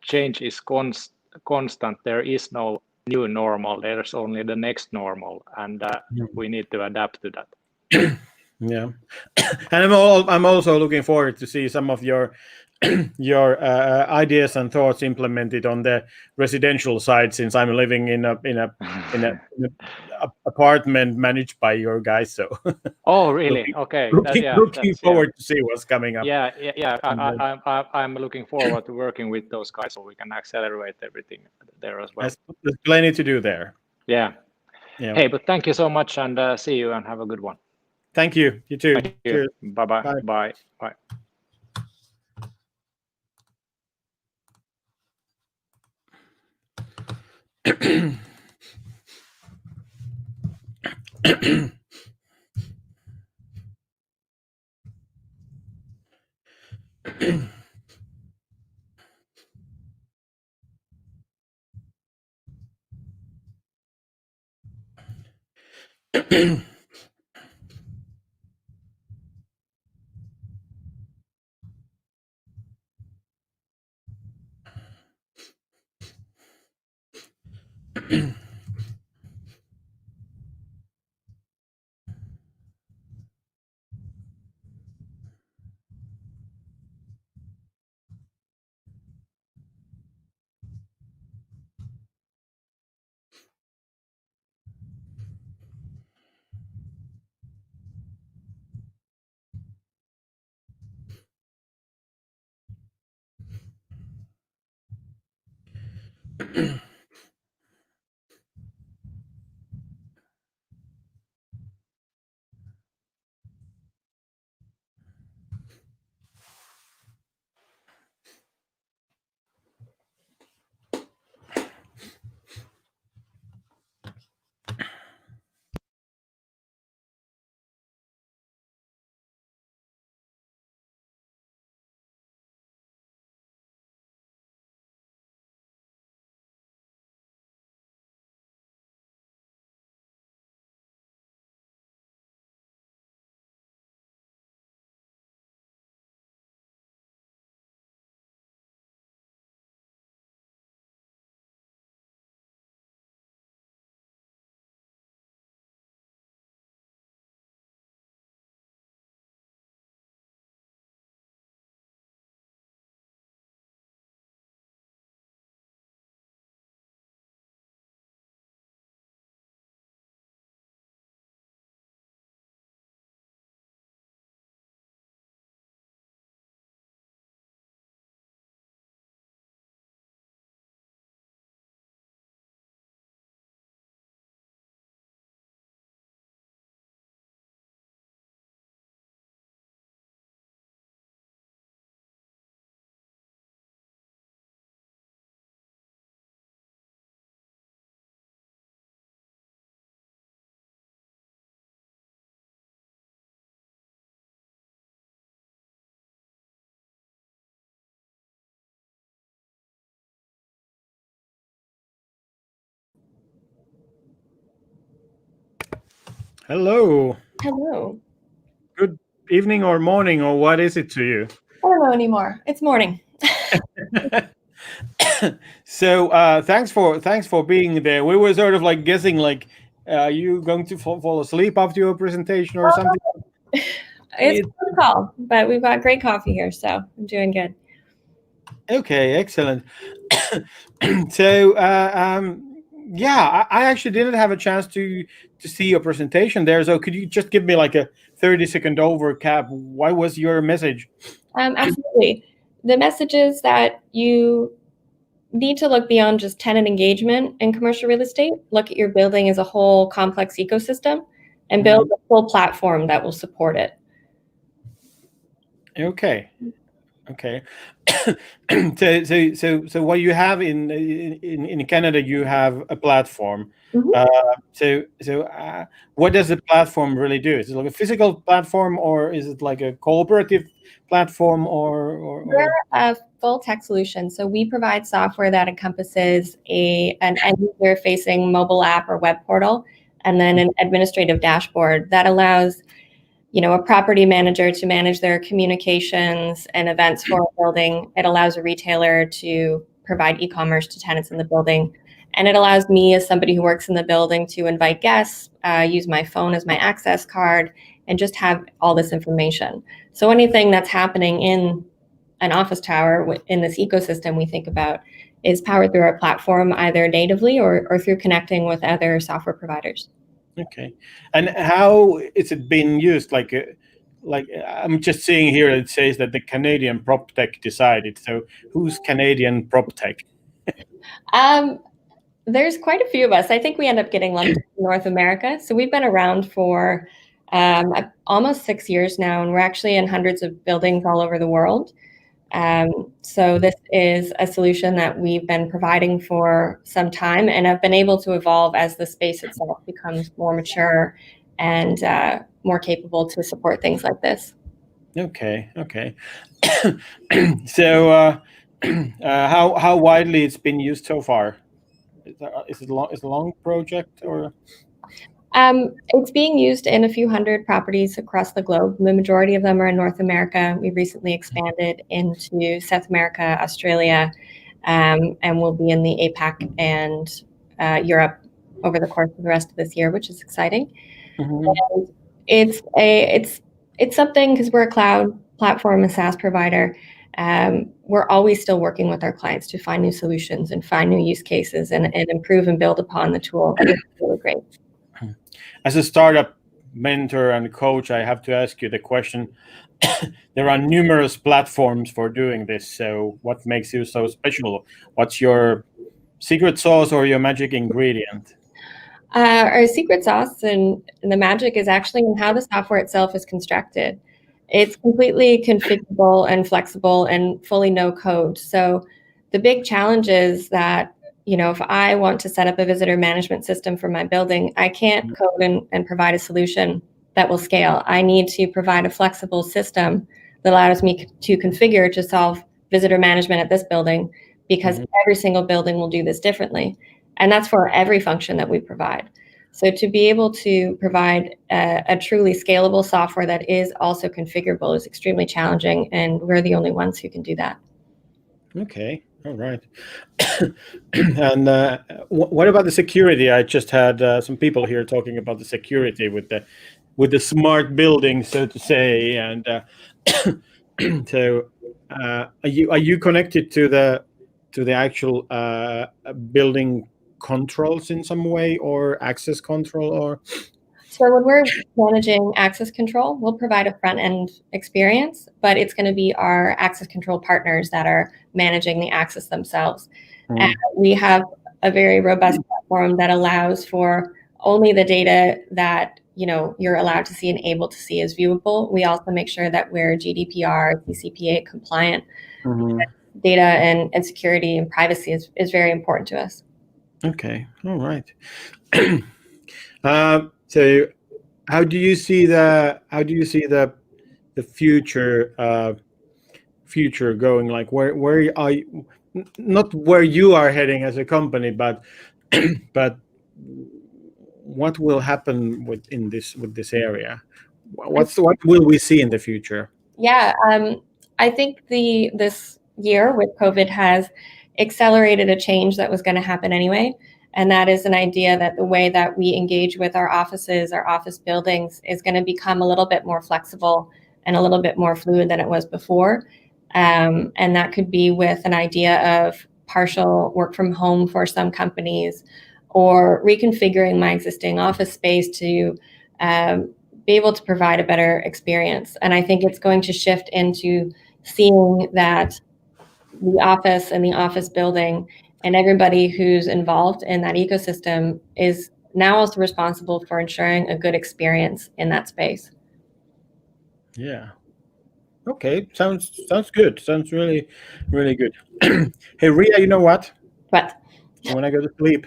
change is constant. There is no new normal. There's only the next normal, and we need to adapt to that. Yeah, and I'm also looking forward to see some of your your ideas and thoughts implemented on the residential side, since I'm living in a apartment managed by your guys. So oh, really? Okay. Looking forward to see what's coming up. Yeah. I'm looking forward to working with those guys so we can accelerate everything there as well. There's plenty to do there. Yeah. Hey, but thank you so much, and see you, and have a good one. Thank you. You too. Thank you. Cheers. Bye. Bye. Hello. Hello. Good evening or morning, or what is it to you? I don't know anymore. It's morning. So thanks for being there. We were sort of like guessing, like, are you going to fall asleep after your presentation or something? It's a call, but we've got great coffee here, so I'm doing good. Okay, excellent. So yeah, I actually didn't have a chance to see your presentation there. So could you just give me like a 30-second overcap? What was your message? Absolutely. The message is that you need to look beyond just tenant engagement in commercial real estate. Look at your building as a whole complex ecosystem and build a full platform that will support it. Okay. So what you have in Canada, you have a platform. So what does the platform really do? Is it like a physical platform, or is it like a cooperative platform, or? We're a full tech solution. So we provide software that encompasses an end user facing mobile app or web portal, and then an administrative dashboard that allows a property manager to manage their communications and events for a building. It allows a retailer to provide e-commerce to tenants in the building. And it allows me, as somebody who works in the building, to invite guests, use my phone as my access card, and just have all this information. So anything that's happening in an office tower in this ecosystem we think about is powered through our platform, either natively or through connecting with other software providers. Okay, and how is it being used? Like I'm just seeing here it says that the Canadian PropTech decided. So who's Canadian PropTech? There's quite a few of us. I think we end up getting lumped in North America. So we've been around for almost 6 years now, and we're actually in hundreds of buildings all over the world. So this is a solution that we've been providing for some time and have been able to evolve as the space itself becomes more mature and more capable to support things like this. Okay. So how widely it's been used so far? Is it a long project or? It's being used in a few hundred properties across the globe. The majority of them are in North America. We recently expanded into South America, Australia, and we'll be in the APAC and Europe over the course of the rest of this year, which is exciting. And it's something, because we're a cloud platform, a SaaS provider. We're always still working with our clients to find new solutions and find new use cases and improve and build upon the tool. It's really great. As a startup mentor and coach, I have to ask you the question. There are numerous platforms for doing this. So what makes you so special? What's your secret sauce or your magic ingredient? Our secret sauce and the magic is actually in how the software itself is constructed. It's completely configurable and flexible and fully no code. So the big challenge is that, if I want to set up a visitor management system for my building, I can't code and provide a solution that will scale. I need to provide a flexible system that allows me to configure to solve visitor management at this building, because every single building will do this differently. And that's for every function that we provide. So to be able to provide a truly scalable software that is also configurable is extremely challenging, and we're the only ones who can do that. Okay, all right. And what about the security? I just had some people here talking about the security with the smart building, so to say. And so, are you connected to the actual building controls in some way, or access control, or? So when we're managing access control, we'll provide a front-end experience, but it's going to be our access control partners that are managing the access themselves. And we have a very robust platform that allows for only the data that you're allowed to see and able to see is viewable. We also make sure that we're GDPR, TCPA compliant. Data and security and privacy is very important to us. Okay, all right. So, how do you see the future going? Like, where are you, not where you are heading as a company, but what will happen with this area? What will we see in the future? Yeah, I think this year with COVID has accelerated a change that was going to happen anyway. And that is an idea that the way that we engage with our offices, our office buildings, is going to become a little bit more flexible and a little bit more fluid than it was before. And that could be with an idea of partial work from home for some companies, or reconfiguring my existing office space to be able to provide a better experience. And I think it's going to shift into seeing that the office and the office building and everybody who's involved in that ecosystem is now also responsible for ensuring a good experience in that space. Yeah. Okay. Sounds good. Sounds really, really good. Hey, Ria, you know what? What? When I go to sleep.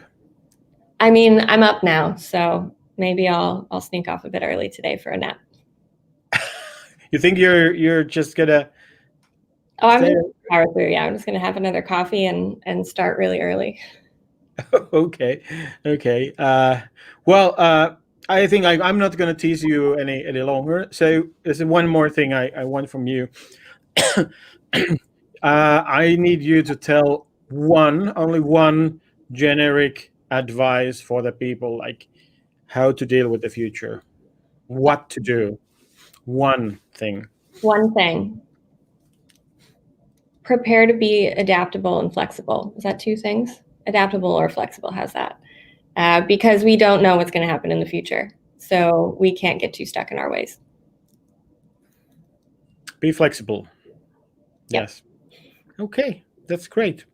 I mean, I'm up now, so maybe I'll sneak off a bit early today for a nap. You think you're just gonna? Oh, I'm gonna power through. Yeah, I'm just gonna have another coffee and start really early. Okay. Well, I think I'm not gonna tease you any longer. So there's one more thing I want from you. I need you to tell only one generic advice for the people, like how to deal with the future, what to do. One thing. prepare to be adaptable and flexible. Is that two things? Adaptable or flexible, how's that? Because we don't know what's going to happen in the future. So we can't get too stuck in our ways. Be flexible. Yep. Yes. Okay, that's great.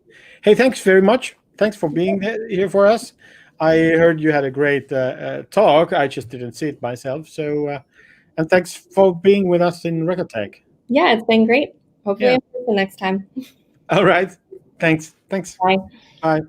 Hey, thanks very much. Thanks for being here for us. I heard you had a great talk. I just didn't see it myself. So, and thanks for being with us in RecoTech. Yeah, it's been great. Hopefully, the next time. All right. Thanks. Thanks. Bye. Bye.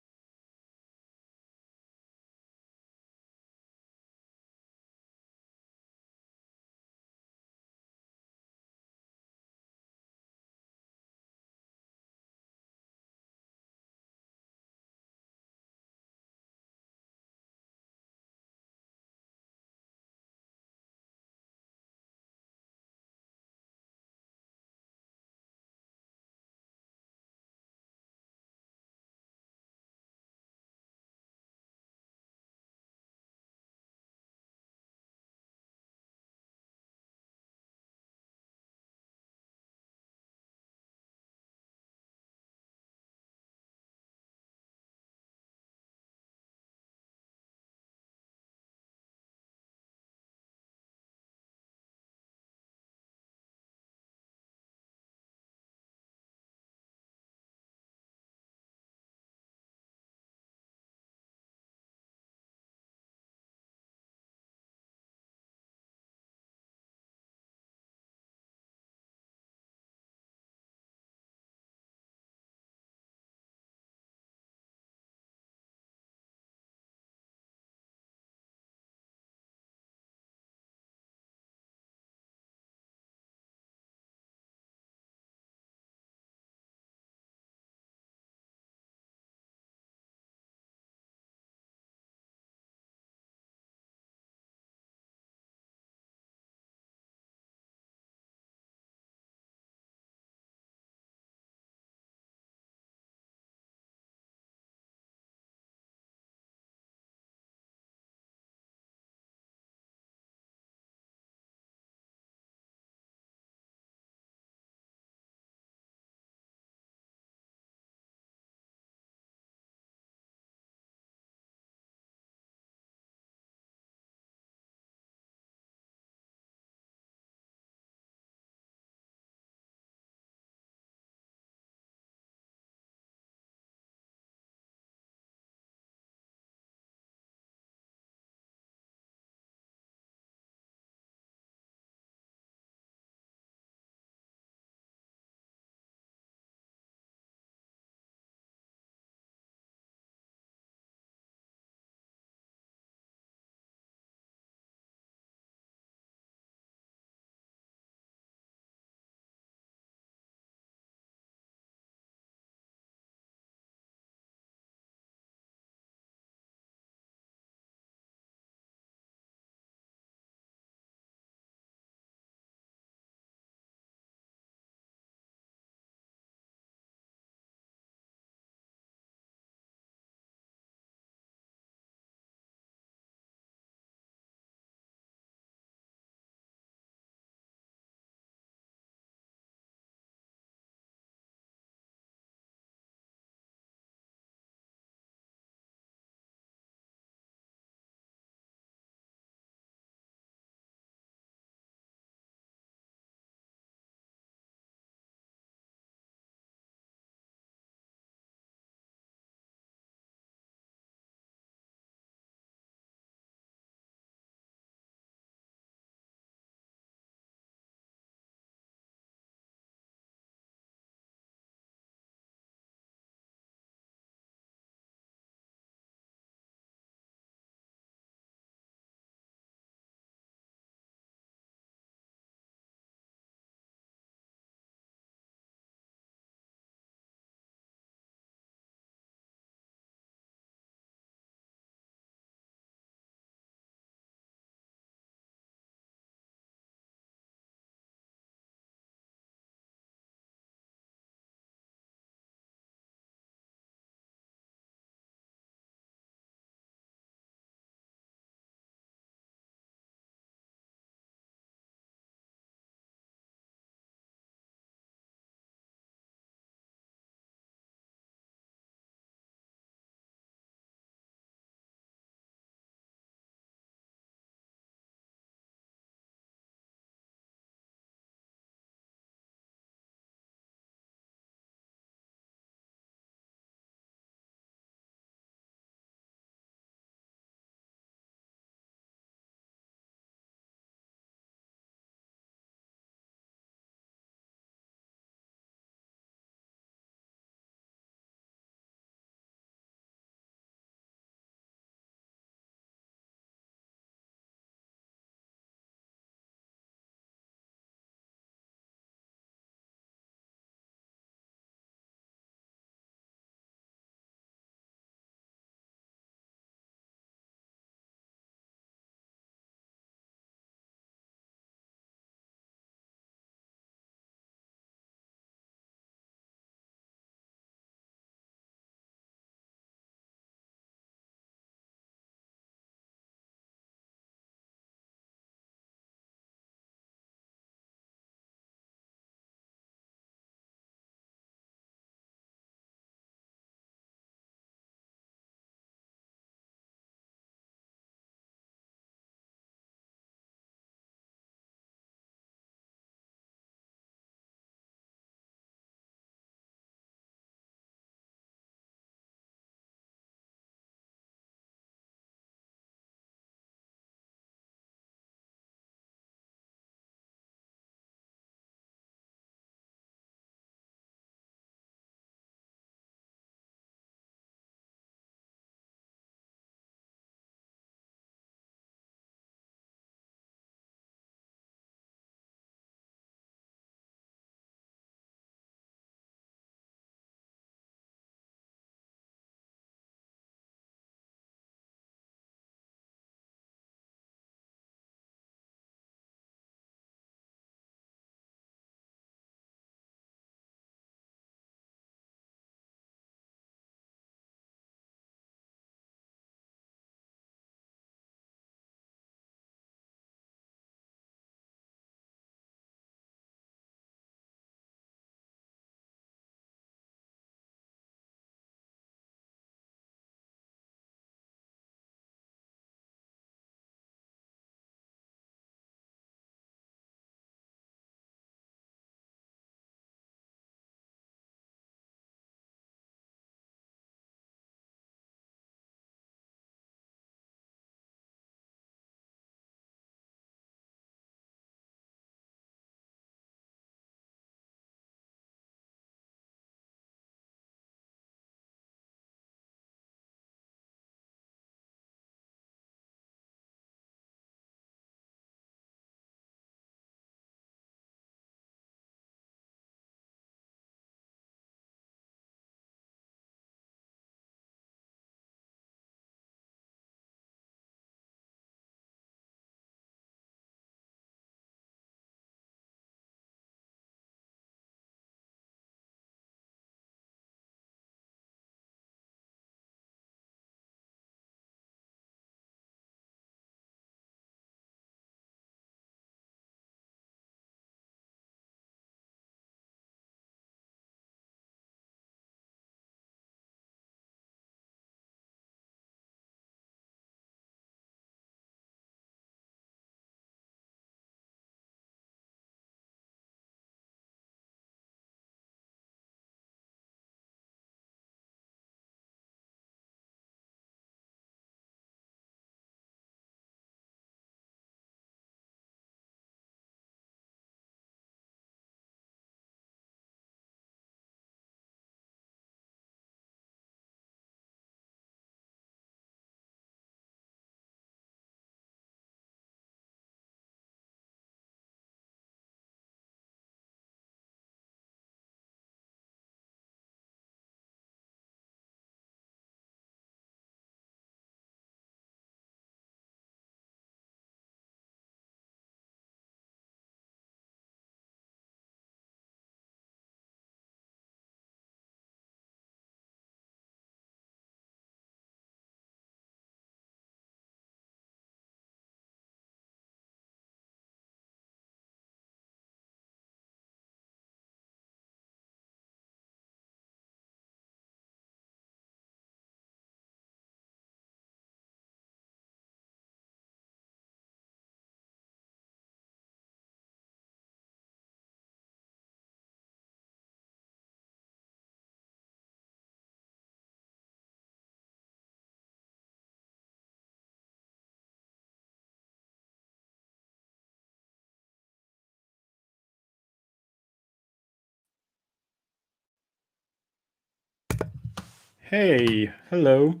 Hey, hello.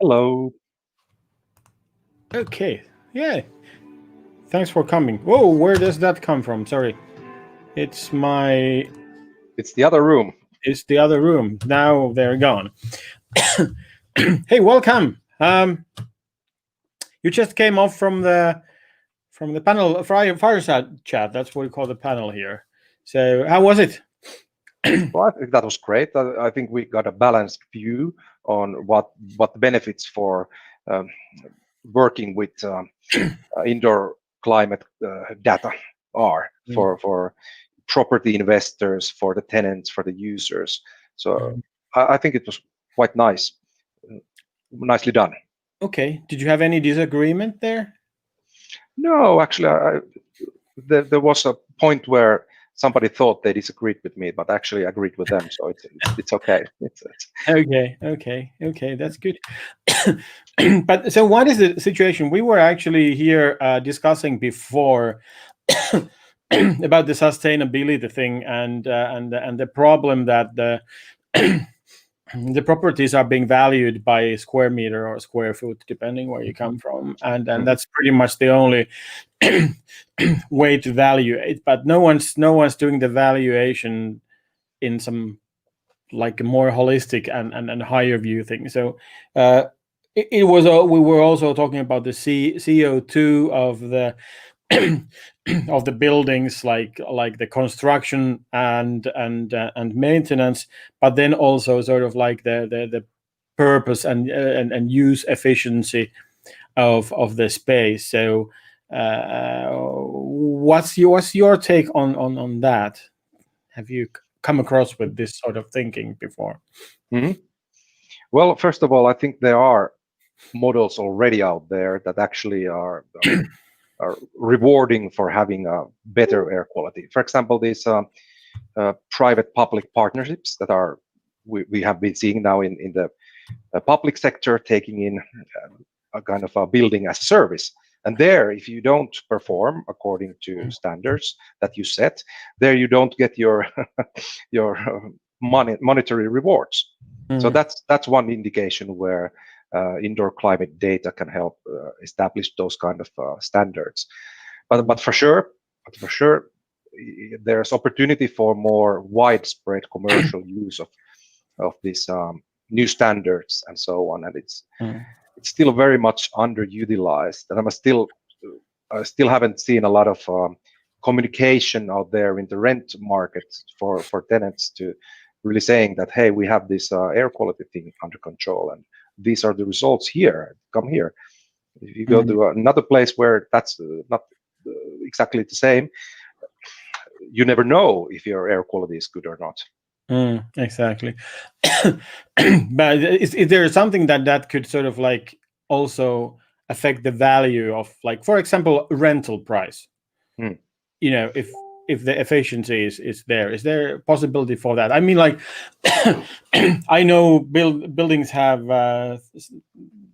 Hello. Okay, yeah. Thanks for coming. Whoa, where does that come from? Sorry. It's the other room. It's the other room. Now they're gone. Hey, welcome. You just came off from the panel fireside chat. That's what we call the panel here. So how was it? Well, I think that was great. I think we got a balanced view on what the benefits for working with indoor climate data are for property investors, for the tenants, for the users. So I think it was quite nice, nicely done. Okay. Did you have any disagreement there? No, actually, there was a point where somebody thought they disagreed with me, but actually agreed with them. So it's okay. Okay. That's good. But so what is the situation? We were actually here discussing before about the sustainability thing and the problem that the the properties are being valued by square meter or square foot, depending where you come from, and that's pretty much the only way to value it. But no one's doing the valuation in some like a more holistic and higher view thing. So it was we were also talking about the CO2 of the of the buildings, like the construction and maintenance, but then also sort of like the purpose and use efficiency of the space. So what's your take on that? Have you come across with this sort of thinking before? Well, first of all, I think there are models already out there that actually are rewarding for having a better air quality. For example, these private-public partnerships that we have been seeing now in the public sector, taking in a kind of a building as a service. And there, if you don't perform according to standards that you set, there you don't get your monetary rewards. So that's one indication where indoor climate data can help establish those kind of standards. But for sure, there's opportunity for more widespread commercial use of these new standards and so on. And it's still very much underutilized, and I still haven't seen a lot of communication out there in the rent market for tenants to really saying that, hey, we have this air quality thing under control, and these are the results here. Come here. If you go to another place where that's not exactly the same, you never know if your air quality is good or not. Exactly. But is there something that could sort of like also affect the value of, like, for example, rental price? You know, if the efficiency is there, is there a possibility for that? I mean, like, I know buildings have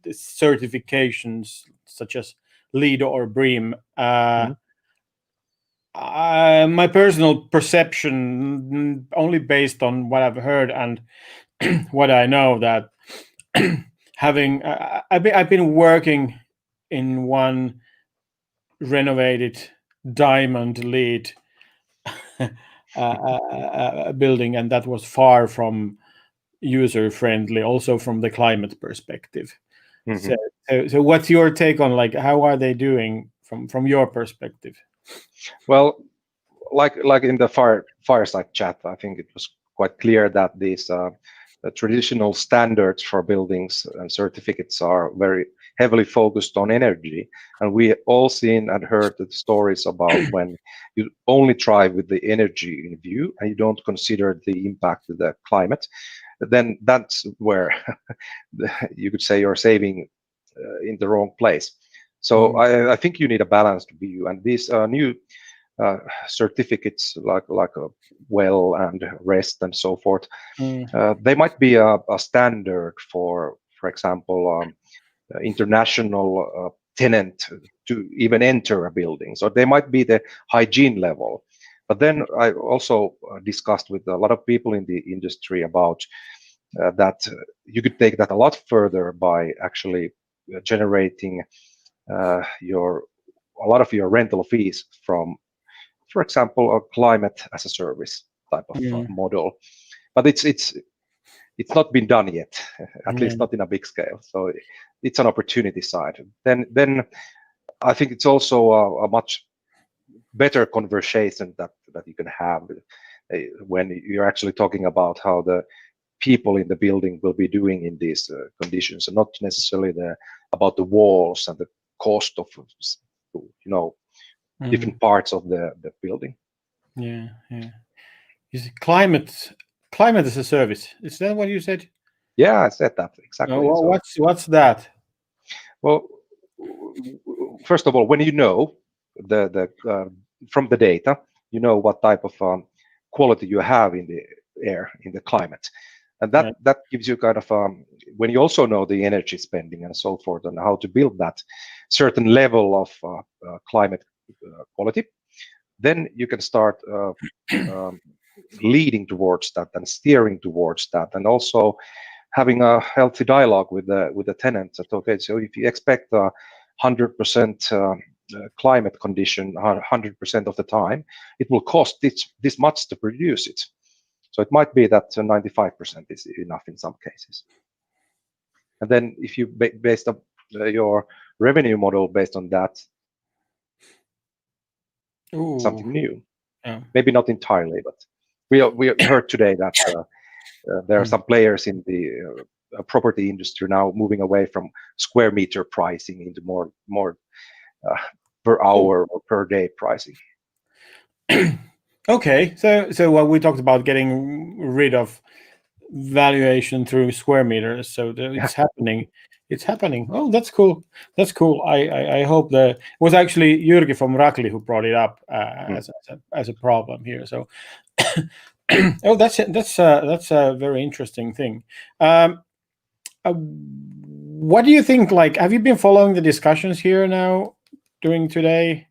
certifications such as LEED or BREEAM. My personal perception, only based on what I've heard and what I know, that having I've been working in one renovated diamond LEED building, and that was far from user friendly, also from the climate perspective. So what's your take on, like, how are they doing from your perspective? Well, like in the fireside chat, I think it was quite clear that these traditional standards for buildings and certificates are very heavily focused on energy. And we all seen and heard the stories about when you only try with the energy in view and you don't consider the impact of the climate, then that's where you could say you're saving in the wrong place. So I think you need a balanced view, and these new certificates like a well and rest and so forth, they might be a standard for example, international tenant to even enter a building. So they might be the hygiene level. But then I also discussed with a lot of people in the industry about that you could take that a lot further by actually generating a lot of your rental fees from, for example, a climate as a service type of model. But it's not been done yet, at least not in a big scale. So it's an opportunity side. Then I think it's also a much better conversation that you can have when you're actually talking about how the people in the building will be doing in these conditions, and not necessarily about the walls and the cost of different parts of the building. Yeah. Is climate as a service? Is that what you said? Yeah, I said that exactly. What's that? Well, first of all, when you know the from the data, you know what type of quality you have in the air, in the climate, and that gives you kind of when you also know the energy spending and so forth, and how to build that certain level of climate quality, then you can start leading towards that and steering towards that, and also having a healthy dialogue with the tenants. Okay, so if you expect 100% climate condition 100% of the time, it will cost this much to produce it. So it might be that 95% is enough in some cases. And then if you based on your revenue model based on that, something new. Maybe not entirely, but we heard today that there are some players in the property industry now moving away from square meter pricing into more per hour or per day pricing. Okay, so what we talked about getting rid of valuation through square meters, so it's happening. It's happening. Oh, that's cool. That's cool. I hope it was actually Jyrki from Rakli who brought it up as a problem here. So, oh, that's a very interesting thing. What do you think? Like, have you been following the discussions here now during today,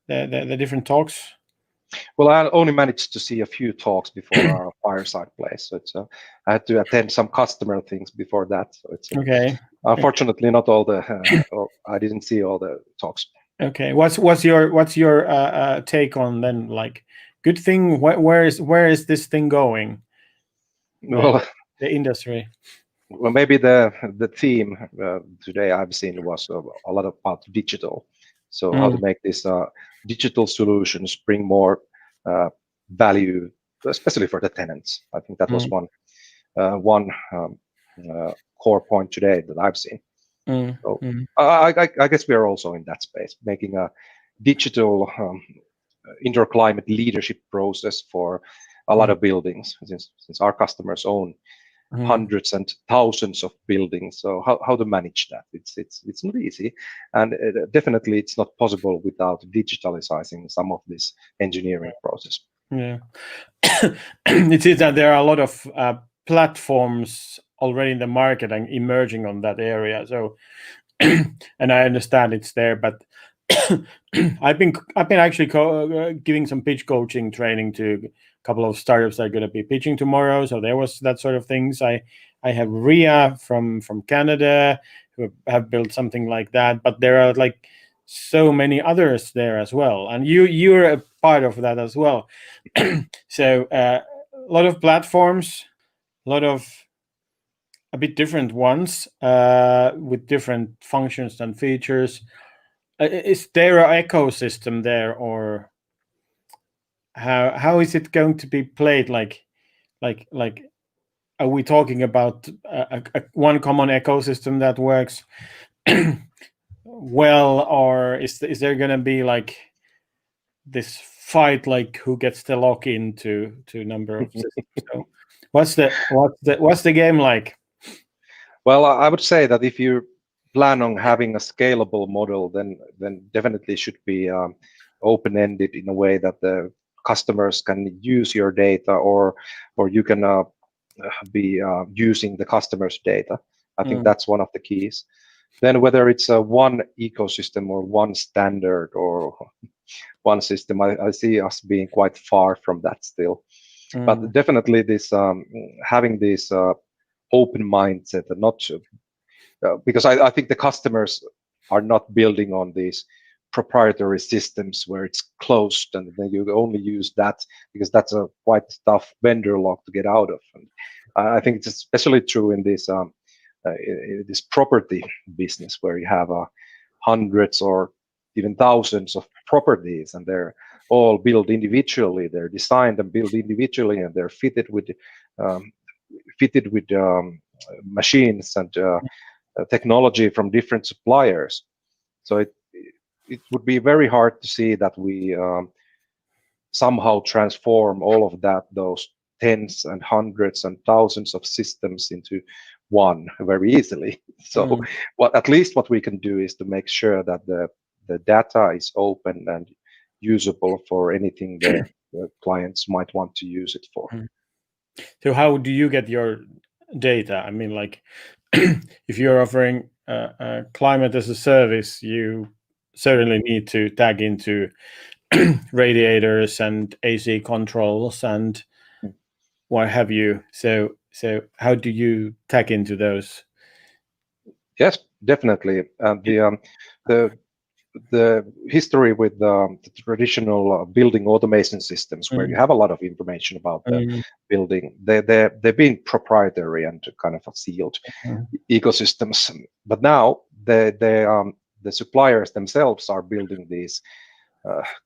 the different talks? Well, I only managed to see a few talks before our fireside place, so it's I had to attend some customer things before that. So it's okay. Unfortunately, not all the. I didn't see all the talks. Okay, what's your take on then? Like, good thing. Where is this thing going? Well, the industry. Well, maybe the theme today I've seen was a lot about digital. So how to make these digital solutions bring more value, especially for the tenants. I think that was one core point today that I've seen. So I guess we are also in that space, making a digital indoor climate leadership process for a lot of buildings, since our customers own hundreds and thousands of buildings. So how to manage that? It's not easy, and definitely it's not possible without digitalizing some of this engineering process. Yeah, it is that there are a lot of platforms already in the market and emerging on that area. So, and I understand it's there, but I've been actually giving some pitch coaching training to a couple of startups that are going to be pitching tomorrow. So there was that sort of things. I have Ria from Canada who have built something like that, but there are like so many others there as well, and you're a part of that as well. So a lot of platforms, a lot of a bit different ones with different functions and features. Is there an ecosystem there, or how is it going to be played? Like, are we talking about one common ecosystem that works well, or is there going to be like this fight, like who gets the lock into number of systems? So what's the game like? Well, I would say that if you plan on having a scalable model, then definitely should be open-ended in a way that the customers can use your data, or you can be using the customer's data. I think that's one of the keys. Then whether it's one ecosystem or one standard or one system, I see us being quite far from that still. But definitely this having these open mindset, and not because I think the customers are not building on these proprietary systems where it's closed and then you only use that, because that's a quite tough vendor lock to get out of. And I think it's especially true in this property business where you have hundreds or even thousands of properties, and they're all built individually. They're designed and built individually, and they're fitted with machines and technology from different suppliers. So it would be very hard to see that we somehow transform all of those tens and hundreds and thousands of systems into one very easily. So at least what we can do is to make sure that the data is open and usable for anything the clients might want to use it for. So how do you get your data? I mean, like, if you're offering climate as a service, you certainly need to tag into radiators and AC controls and what have you. So how do you tag into those? Yes, definitely. The history with the traditional building automation systems, where you have a lot of information about the building, they've been proprietary and kind of sealed ecosystems. But now the suppliers themselves are building these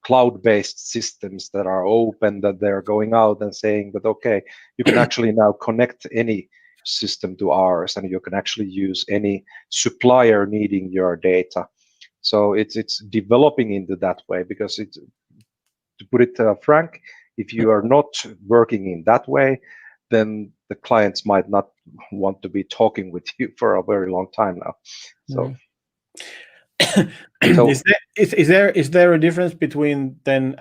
cloud-based systems that are open, that they're going out and saying that, okay, you can actually now connect any system to ours, and you can actually use any supplier needing your data. So it's developing into that way, because to put it frank, if you are not working in that way, then the clients might not want to be talking with you for a very long time now. So, is there a difference between then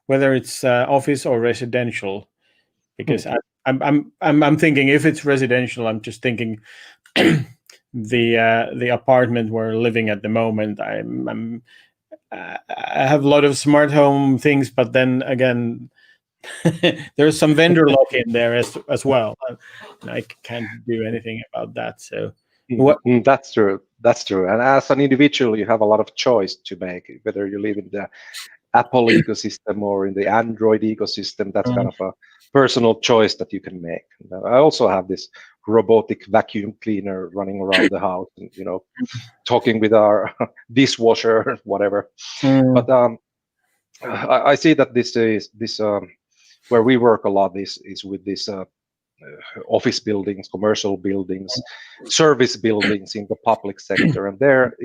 whether it's office or residential? Because I'm thinking if it's residential, I'm just thinking the apartment we're living at the moment. I have a lot of smart home things, but then again, there's some vendor lock in there as well. I can't do anything about that. So that's true. That's true. And as an individual, you have a lot of choice to make, whether you live in the Apple ecosystem or in the Android ecosystem. That's kind of a personal choice that you can make. I also have this robotic vacuum cleaner running around the house, and talking with our dishwasher, whatever. But I see that this where we work a lot is with this office buildings, commercial buildings, service buildings in the public sector, and there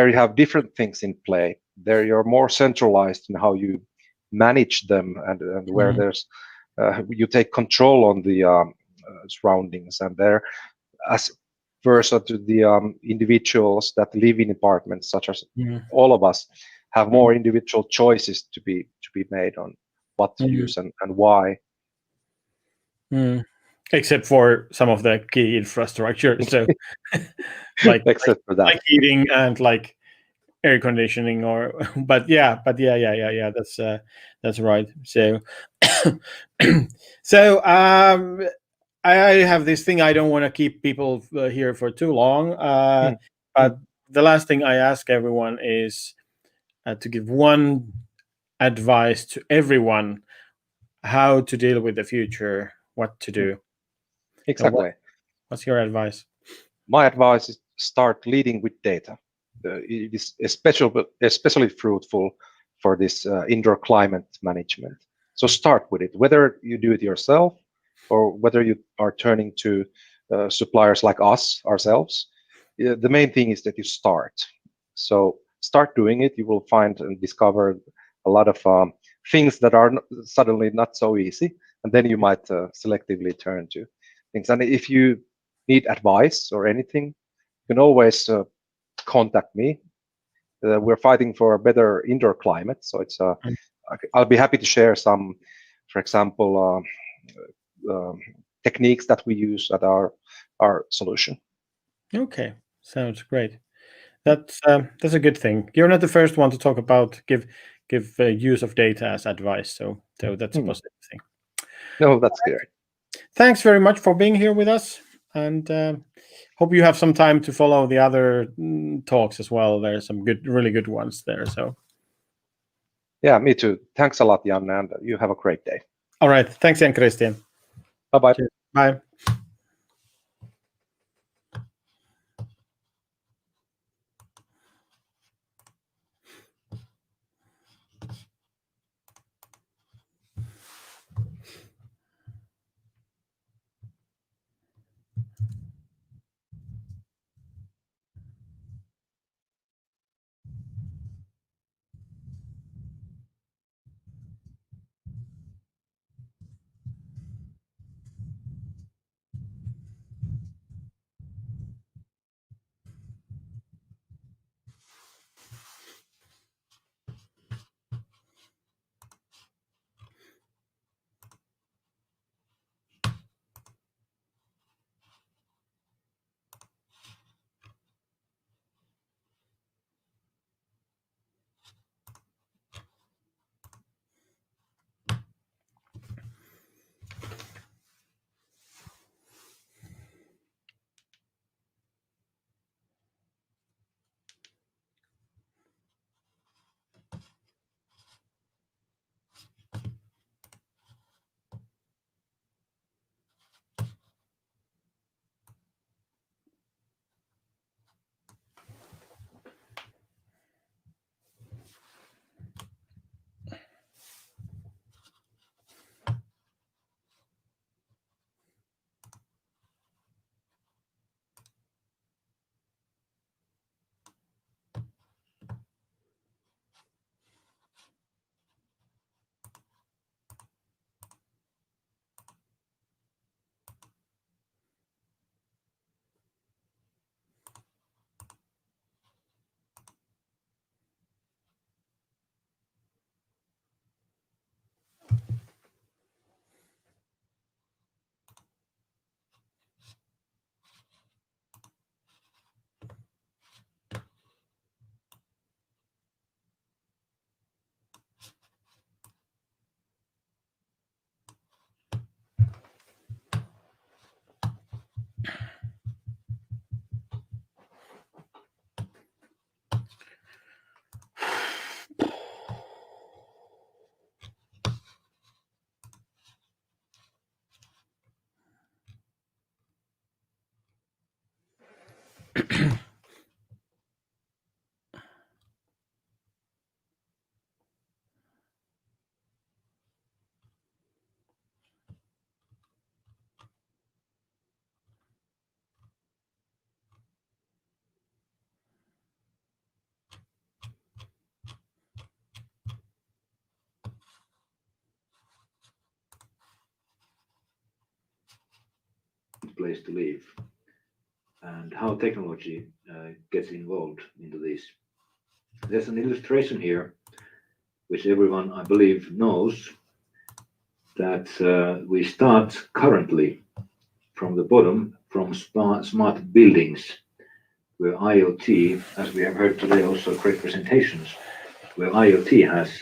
you have different things in play. There you're more centralized in how you manage them, and where there's you take control on the surroundings, and there as versa to the individuals that live in apartments, such as all of us, have more individual choices to be made on what to use and why. Except for some of the key infrastructure, so except for that, like heating and like air conditioning, but yeah, that's right. So so I have this thing. I don't want to keep people here for too long, but the last thing I ask everyone is to give one advice to everyone how to deal with the future, what to do. Exactly. What's your advice? My advice is start leading with data. It is especially fruitful for this indoor climate management. So start with it, whether you do it yourself or whether you are turning to suppliers like us ourselves. The main thing is that you start. So start doing it. You will find and discover a lot of things that are suddenly not so easy, and then you might selectively turn to things. And if you need advice or anything, you can always contact me. We're fighting for a better indoor climate, so it's I'll be happy to share some, for example, techniques that we use at our solution. Okay, sounds great. That's a good thing. You're not the first one to talk about give use of data as advice, so that's a positive thing. No, that's great. thanks very much for being here with us, and hope you have some time to follow the other talks as well. There's some really good ones there. So. Yeah, me too. Thanks a lot, Janne, and you have a great day. All right. Thanks, Jan Christian. Bye-bye. Bye. Place to live and how technology gets involved into this. There's an illustration here which everyone I believe knows that we start currently from the bottom, from smart buildings, where IoT, as we have heard today also great presentations, where IoT has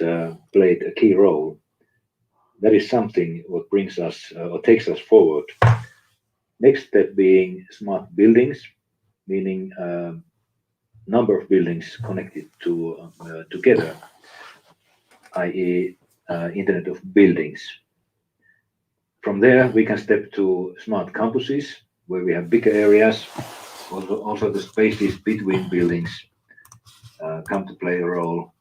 played a key role. That is something what brings us or takes us forward. Next step being smart buildings, meaning number of buildings connected to together, i.e. Internet of Buildings. From there, we can step to smart campuses, where we have bigger areas. Also the spaces between buildings come to play a role.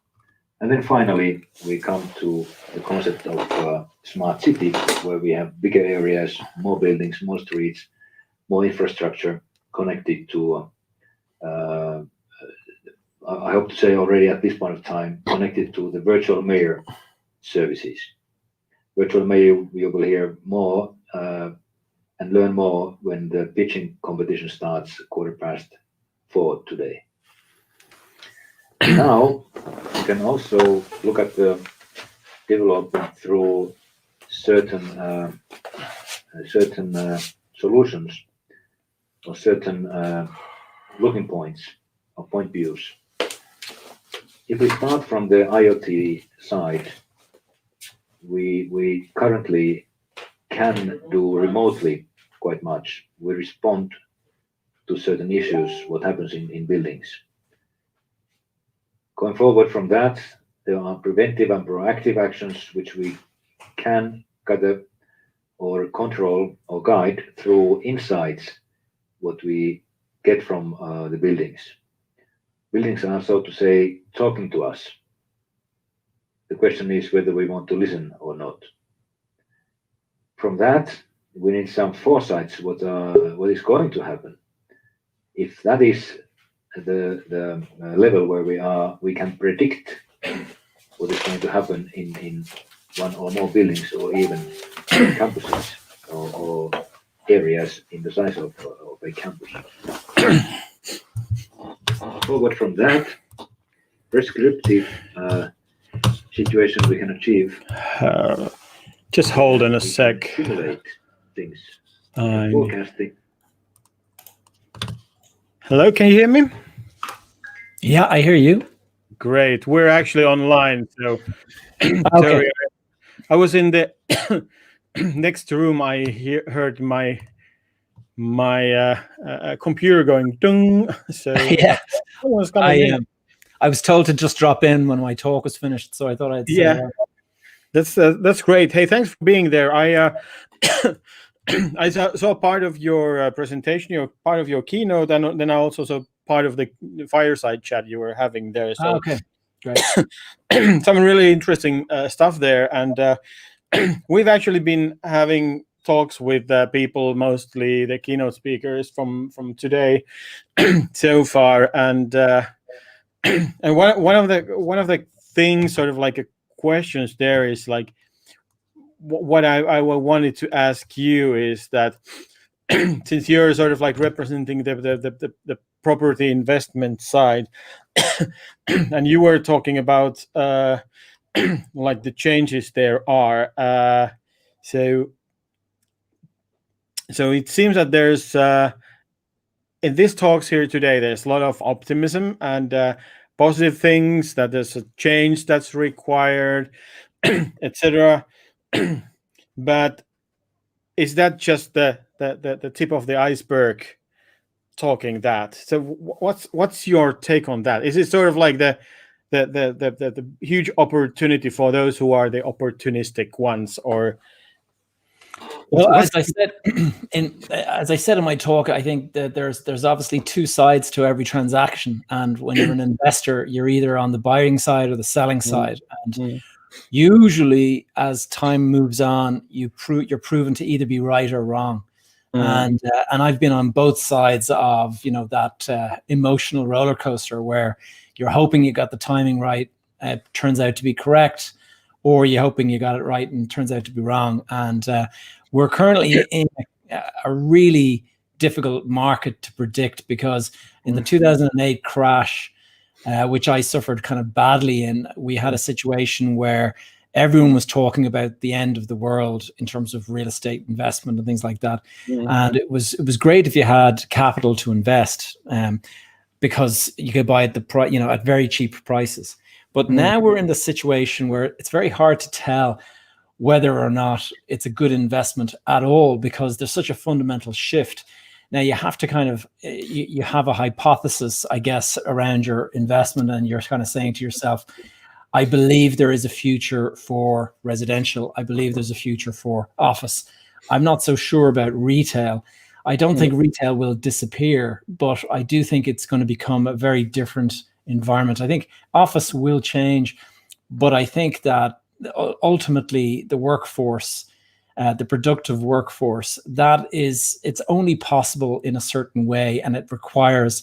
And then finally, we come to the concept of smart city, where we have bigger areas, more buildings, more streets, more infrastructure connected to, I hope to say already at this point of time, connected to the virtual mayor services. Virtual mayor, you will hear more and learn more when the pitching competition starts 4:15 today. Now, you can also look at the development through certain solutions or certain looking points or point views. If we start from the IoT side, we currently can do remotely quite much. We respond to certain issues, what happens in buildings. Going forward from that, there are preventive and proactive actions which we can gather or control or guide through insights, what we get from the buildings. Buildings are, so to say, talking to us. The question is whether we want to listen or not. From that, we need some foresights what is going to happen. If that is the level where we are, we can predict what is going to happen in one or more buildings or even campuses or areas in the size of a campus. Forward from that, prescriptive situation we can achieve. Just hold on a sec. Simulate things. Forecasting. Hello, can you hear me? Yeah, I hear you. Great. We're actually online, so Okay. sorry. I was in the next room. I heard my computer going dung. So Yeah, someone's coming in. I was told to just drop in when my talk was finished, so I thought I'd say that's great. Hey, thanks for being there. I saw part of your presentation, part of your keynote, and then I also saw part of the fireside chat you were having there. So okay, great. Some really interesting stuff there, and we've actually been having talks with people, mostly the keynote speakers from today so far, and one of the things, sort of like a questions there, is like what I wanted to ask you is that since you're sort of like representing the property investment side, and you were talking about like the changes there are, so it seems that there's in these talks here today, there's a lot of optimism and positive things, that there's a change that's required, etc. But is that just the tip of the iceberg talking that? So what's your take on that? Is it sort of like the huge opportunity for those who are the opportunistic ones, or? Well, as I said in my talk, I think that there's obviously two sides to every transaction, and when you're an investor, you're either on the buying side or the selling side, and usually as time moves on, you're proven to either be right or wrong. And I've been on both sides of that emotional roller coaster where you're hoping you got the timing right, it turns out to be correct, or you're hoping you got it right and it turns out to be wrong. And we're currently in a really difficult market to predict, because in the 2008 crash, which I suffered kind of badly in, we had a situation where everyone was talking about the end of the world in terms of real estate investment and things like that. And it was great if you had capital to invest, because you could buy at at very cheap prices. But now we're in the situation where it's very hard to tell whether or not it's a good investment at all, because there's such a fundamental shift. Now you have to kind of, you have a hypothesis, I guess, around your investment, and you're kind of saying to yourself, I believe there is a future for residential. I believe there's a future for office. I'm not so sure about retail. I don't think retail will disappear, but I do think it's going to become a very different environment. I think office will change, but I think that ultimately the workforce, the productive workforce, it's only possible in a certain way, and it requires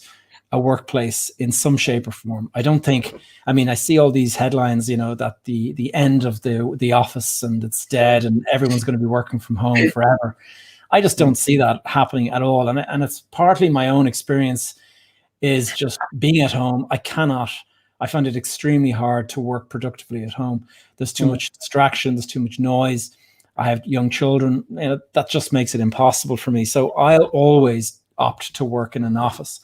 a workplace in some shape or form. I don't think, I see all these headlines, that the end of the office and it's dead and everyone's going to be working from home forever. I just don't see that happening at all. And it's partly my own experience is just being at home. I find it extremely hard to work productively at home. There's too much distraction, there's too much noise. I have young children, that just makes it impossible for me. So I'll always opt to work in an office.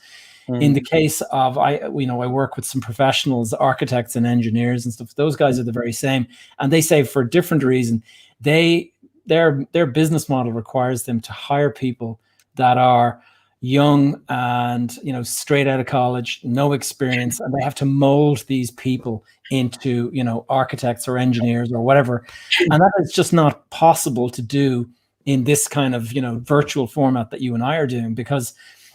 In the case of, I work with some professionals, architects and engineers and stuff. Those guys are the very same. And they say for a different reason, they their business model requires them to hire people that are young and straight out of college, no experience, and they have to mold these people into architects or engineers or whatever, and that is just not possible to do in this kind of virtual format that you and I are doing, because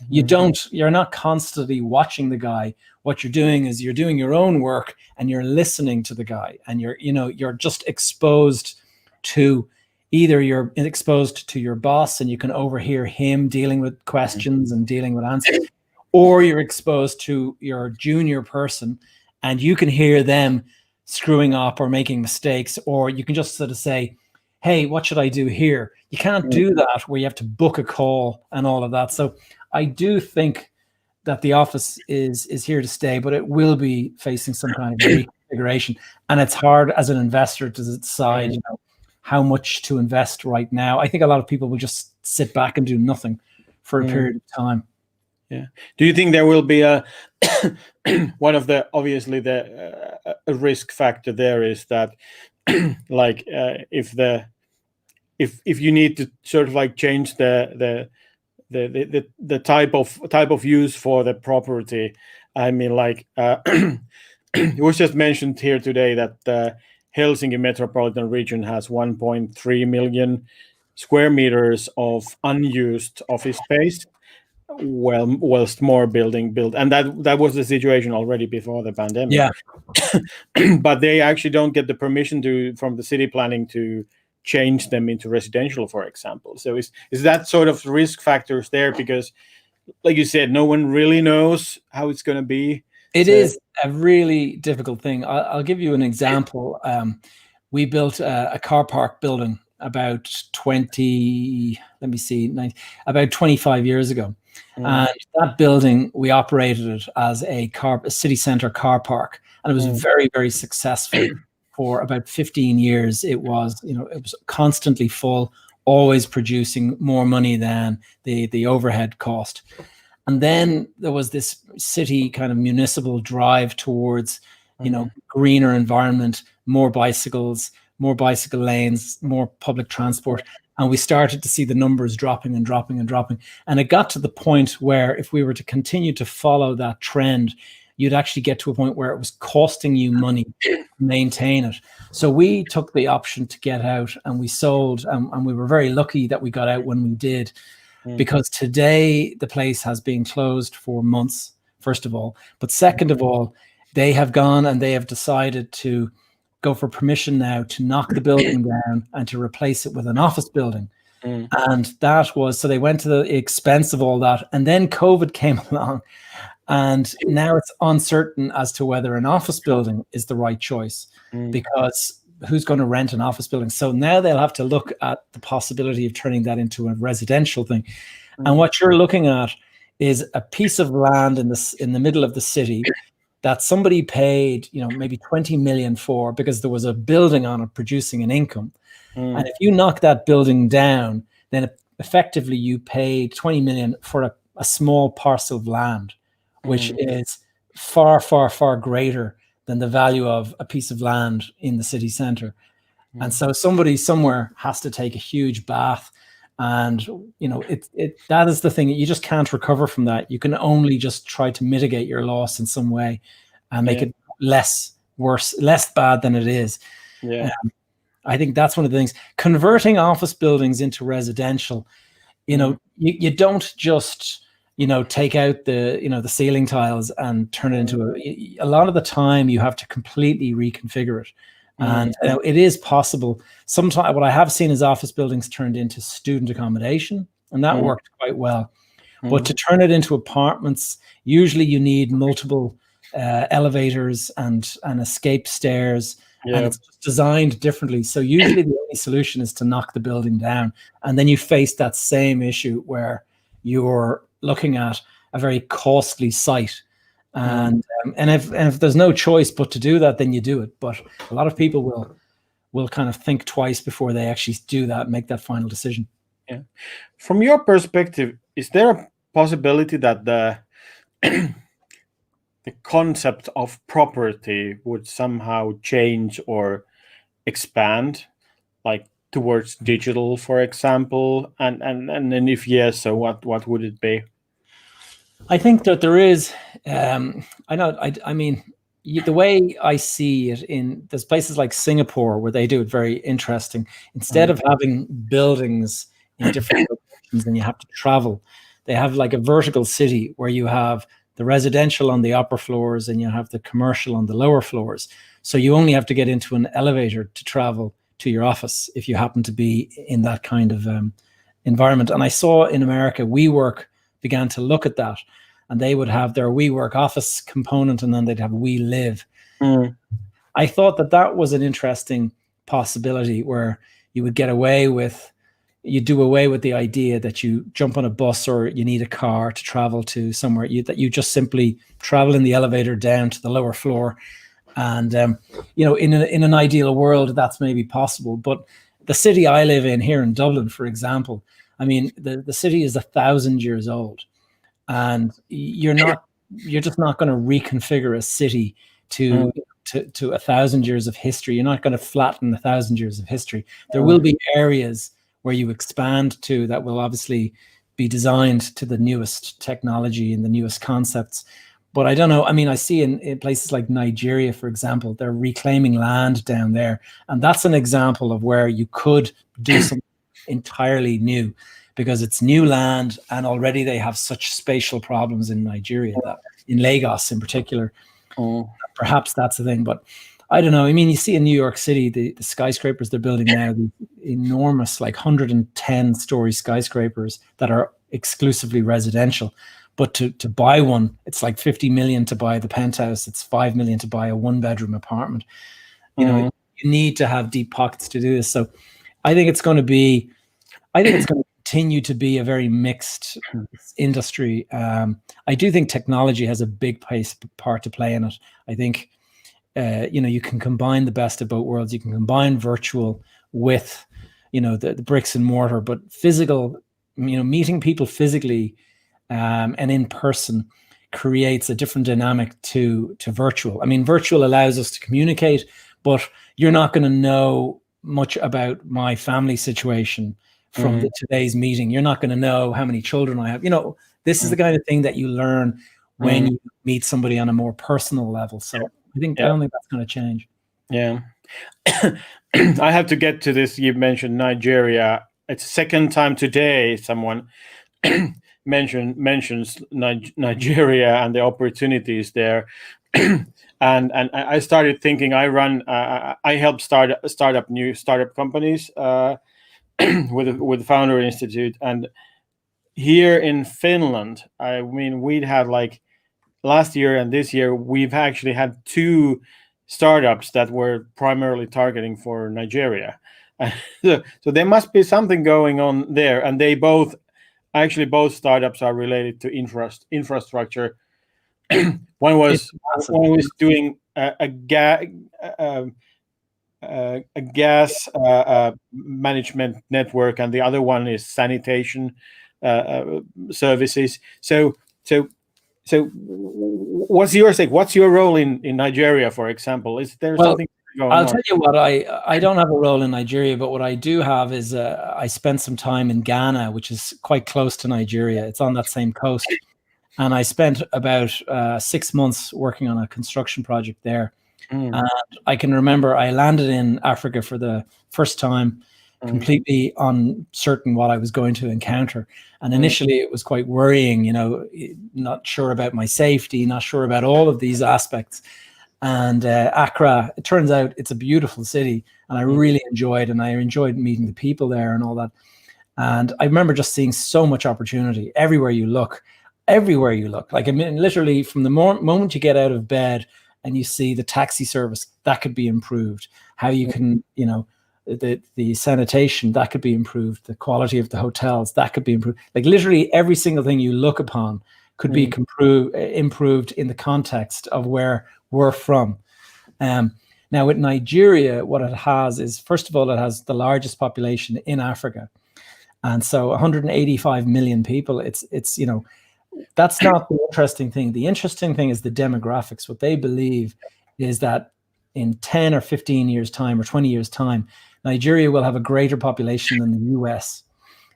you're not constantly watching the guy. What you're doing is you're doing your own work and you're listening to the guy, and you're just exposed to you're exposed to your boss and you can overhear him dealing with questions and dealing with answers, or you're exposed to your junior person and you can hear them screwing up or making mistakes, or you can just sort of say, hey, what should I do here? You can't do that where you have to book a call and all of that. So I do think that the office is here to stay, but it will be facing some kind of reconfiguration. And it's hard as an investor to decide, how much to invest right now. I think a lot of people will just sit back and do nothing for a period of time. Yeah. Do you think there will be a one of the obviously the a risk factor there is that like if you need to sort of like change the type of use for the property? I mean, like it was just mentioned here today that the Helsinki metropolitan region has 1.3 million square meters of unused office space, whilst more building built, and that was the situation already before the pandemic. Yeah. But they actually don't get the permission from the city planning to change them into residential, for example. So is that sort of risk factors there? Because like you said, no one really knows how it's going to be. It is a really difficult thing. I'll give you an example. We built a car park building about 25 years ago. And that building, we operated it as a city center car park. And it was very, very successful for about 15 years. It was constantly full, always producing more money than the overhead cost. And then there was this city kind of municipal drive towards, greener environment, more bicycles, more bicycle lanes, more public transport. And we started to see the numbers dropping and dropping and dropping. And it got to the point where if we were to continue to follow that trend, you'd actually get to a point where it was costing you money to maintain it. So we took the option to get out and we sold. And we were very lucky that we got out when we did. Because today the place has been closed for months, first of all. But second of all, they have gone and they have decided to go for permission now to knock the building down and to replace it with an office building. And that was, so they went to the expense of all that. And then COVID came along. And now it's uncertain as to whether an office building is the right choice, because who's going to rent an office building? So now they'll have to look at the possibility of turning that into a residential thing. And what you're looking at is a piece of land in the middle of the city that somebody paid, maybe 20 million for, because there was a building on it producing an income. And if you knock that building down, then effectively you paid 20 million for a small parcel of land, which is far, far, far greater than the value of a piece of land in the city center. And so somebody somewhere has to take a huge bath. And, that is the thing. You just can't recover from that. You can only just try to mitigate your loss in some way and make it less bad than it is. Yeah. I think that's one of the things. Converting office buildings into residential, you don't just take out the ceiling tiles and turn it into a lot of the time you have to completely reconfigure it. And it is possible. Sometimes what I have seen is office buildings turned into student accommodation, and that worked quite well. But to turn it into apartments, usually you need multiple elevators and escape stairs, and it's designed differently. So usually the only solution is to knock the building down, and then you face that same issue where you're looking at a very costly site. And if there's no choice but to do that, then you do it. But a lot of people will kind of think twice before they actually do that, make that final decision. Yeah. From your perspective, is there a possibility that the concept of property would somehow change or expand? Like towards digital, for example? And if yes, so what would it be? I think that there is. I mean, the way I see it there's places like Singapore where they do it very interesting. Instead of having buildings in different locations and you have to travel, they have like a vertical city where you have the residential on the upper floors and you have the commercial on the lower floors. So you only have to get into an elevator to travel to your office if you happen to be in that kind of environment. And I saw in America, WeWork began to look at that, and they would have their WeWork office component, and then they'd have WeLive. I thought that was an interesting possibility where you would get away with, you do away with the idea that you jump on a bus or you need a car to travel to somewhere, that you just simply travel in the elevator down to the lower floor. And, you know, in an ideal world, that's maybe possible. But the city I live in here in Dublin, for example, I mean, the city is 1,000 years old, and you're just not going to reconfigure a city to 1,000 years of history. You're not going to flatten 1,000 years of history. There will be areas where you expand to that will obviously be designed to the newest technology and the newest concepts. But I don't know. I mean, I see in places like Nigeria, for example, they're reclaiming land down there. And that's an example of where you could do something entirely new, because it's new land and already they have such spatial problems in Nigeria, that in Lagos in particular. Perhaps that's the thing. But I don't know. I mean, you see in New York City, the skyscrapers they're building now, the enormous, like 110-story skyscrapers that are exclusively residential. But to buy one, it's like 50 million to buy the penthouse. It's 5 million to buy a 1-bedroom apartment. You know, you need to have deep pockets to do this. So I think it's going to continue to be a very mixed industry. I do think technology has a big part to play in it. I think, you know, you can combine the best of both worlds. You can combine virtual with, you know, the bricks and mortar, but physical, you know, meeting people physically and in person creates a different dynamic to virtual. I mean, virtual allows us to communicate, but you're not going to know much about my family situation from today's meeting. You're not going to know how many children I have. You know, this is the kind of thing that you learn when you meet somebody on a more personal level. So I don't think that's going to change. Yeah. I have to get to this. You mentioned Nigeria. It's the second time today someone mentions Nigeria and the opportunities there. and I started thinking, I help start new startup companies with the Founder Institute. And here in Finland, I mean, we'd had like last year and this year, we've actually had 2 startups that were primarily targeting for Nigeria. So there must be something going on there. And they both startups are related to infrastructure. One was doing a gas management network, and the other one is sanitation services. So what's your take? What's your role in Nigeria, for example? Is there something going on? I'll tell you what, I don't have a role in Nigeria, but what I do have is I spent some time in Ghana, which is quite close to Nigeria. It's on that same coast. And I spent about 6 months working on a construction project there. And I can remember I landed in Africa for the first time, completely uncertain what I was going to encounter. And initially it was quite worrying, you know, not sure about my safety, not sure about all of these aspects. And Accra, it turns out it's a beautiful city, and I really enjoyed meeting the people there and all that. And I remember just seeing so much opportunity everywhere you look. Like, I mean, literally from the moment you get out of bed and you see the taxi service, that could be improved. How you can, you know, the sanitation, that could be improved. The quality of the hotels, that could be improved. Like literally every single thing you look upon could be improved in the context of where we're from. Now with Nigeria, what it has is, first of all, it has the largest population in Africa. And so 185 million people, it's you know, that's not the interesting thing. The interesting thing is the demographics. What they believe is that in 10 or 15 years time or 20 years time, Nigeria will have a greater population than the US.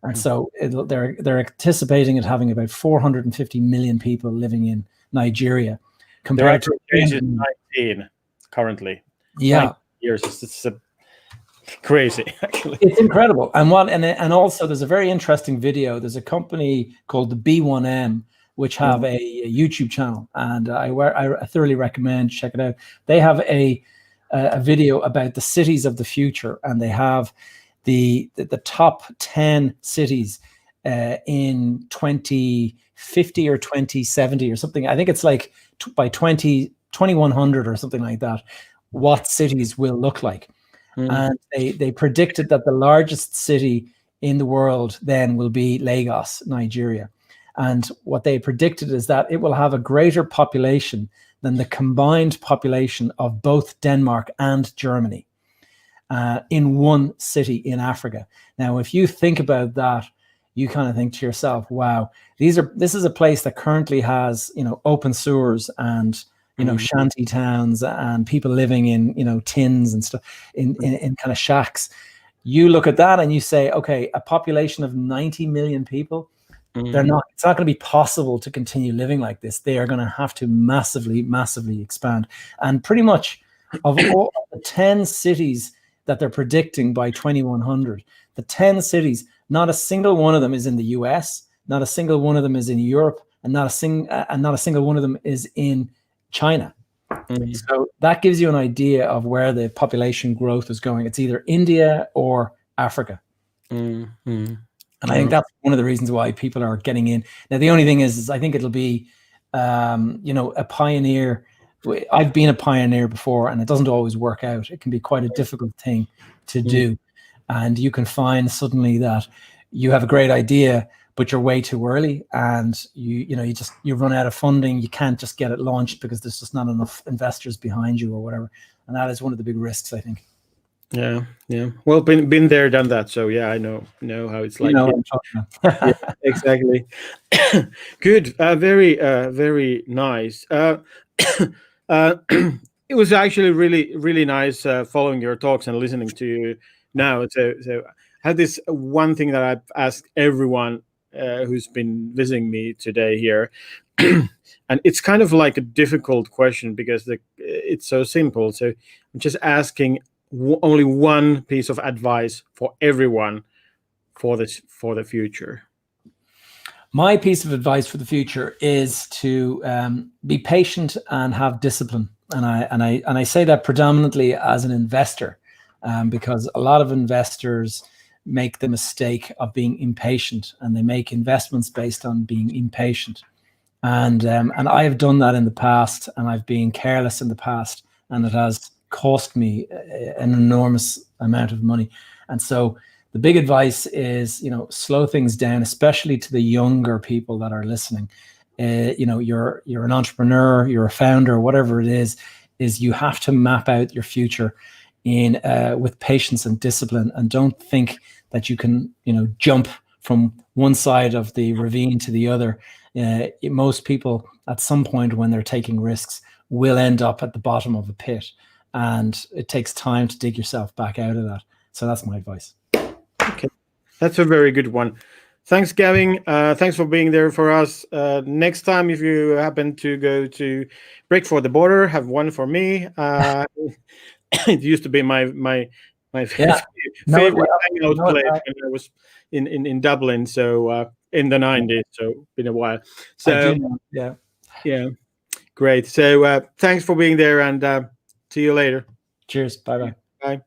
And so they're anticipating it having about 450 million people living in Nigeria, compared to age is 19 currently. Yeah, 19 years. It's crazy, actually. It's incredible. And also there's a very interesting video. There's a company called the B1M, which have a YouTube channel, and I thoroughly recommend check it out. They have a video about the cities of the future, and they have the top 10 cities in 2050 or 2070 or something. I think it's like by 2100 or something like that, what cities will look like. And they predicted that the largest city in the world then will be Lagos, Nigeria. And what they predicted is that it will have a greater population than the combined population of both Denmark and Germany in one city in Africa. Now, if you think about that, you kind of think to yourself, wow, this is a place that currently has, open sewers and shanty towns and people living in, tins and stuff in kind of shacks. You look at that and you say, okay, a population of 90 million people, it's not going to be possible to continue living like this. They are going to have to massively, massively expand. And pretty much of all the 10 cities that they're predicting by 2100, the 10 cities, not a single one of them is in the US, not a single one of them is in Europe, and not a single one of them is in China. So that gives you an idea of where the population growth is going. It's either India or Africa. And I think that's one of the reasons why people are getting in. Now, the only thing is I think it'll be, a pioneer. I've been a pioneer before, and it doesn't always work out. It can be quite a difficult thing to do. And you can find suddenly that you have a great idea, but you're way too early, and you run out of funding. You can't just get it launched because there's just not enough investors behind you or whatever. And that is one of the big risks, I think. Yeah. Well, been there, done that. So yeah, I know how it's like. What I'm talking about. Yeah, exactly. Good. Very nice. It was actually really nice following your talks and listening to you now. So I had this one thing that I've asked everyone who's been visiting me today here, and it's kind of like a difficult question because it's so simple. So I'm just asking only one piece of advice for everyone for the future. My piece of advice for the future is to be patient and have discipline. And I say that predominantly as an investor, because a lot of investors make the mistake of being impatient, and they make investments based on being impatient. And I have done that in the past, and I've been careless in the past, and it has cost me an enormous amount of money. And so the big advice is, slow things down, especially to the younger people that are listening. You're an entrepreneur, you're a founder, whatever it is you have to map out your future with patience and discipline, and don't think that you can, jump from one side of the ravine to the other. Most people at some point when they're taking risks will end up at the bottom of a pit, and it takes time to dig yourself back out of that. So that's my advice. Okay, that's a very good one. Thanks, Gavin. Thanks for being there for us. Next time, if you happen to go to Break for the Border, have one for me. It used to be my favorite hangout place when I was in Dublin. So in the 90s. So been a while. So yeah, great. So thanks for being there, and see you later. Cheers. Bye. Bye.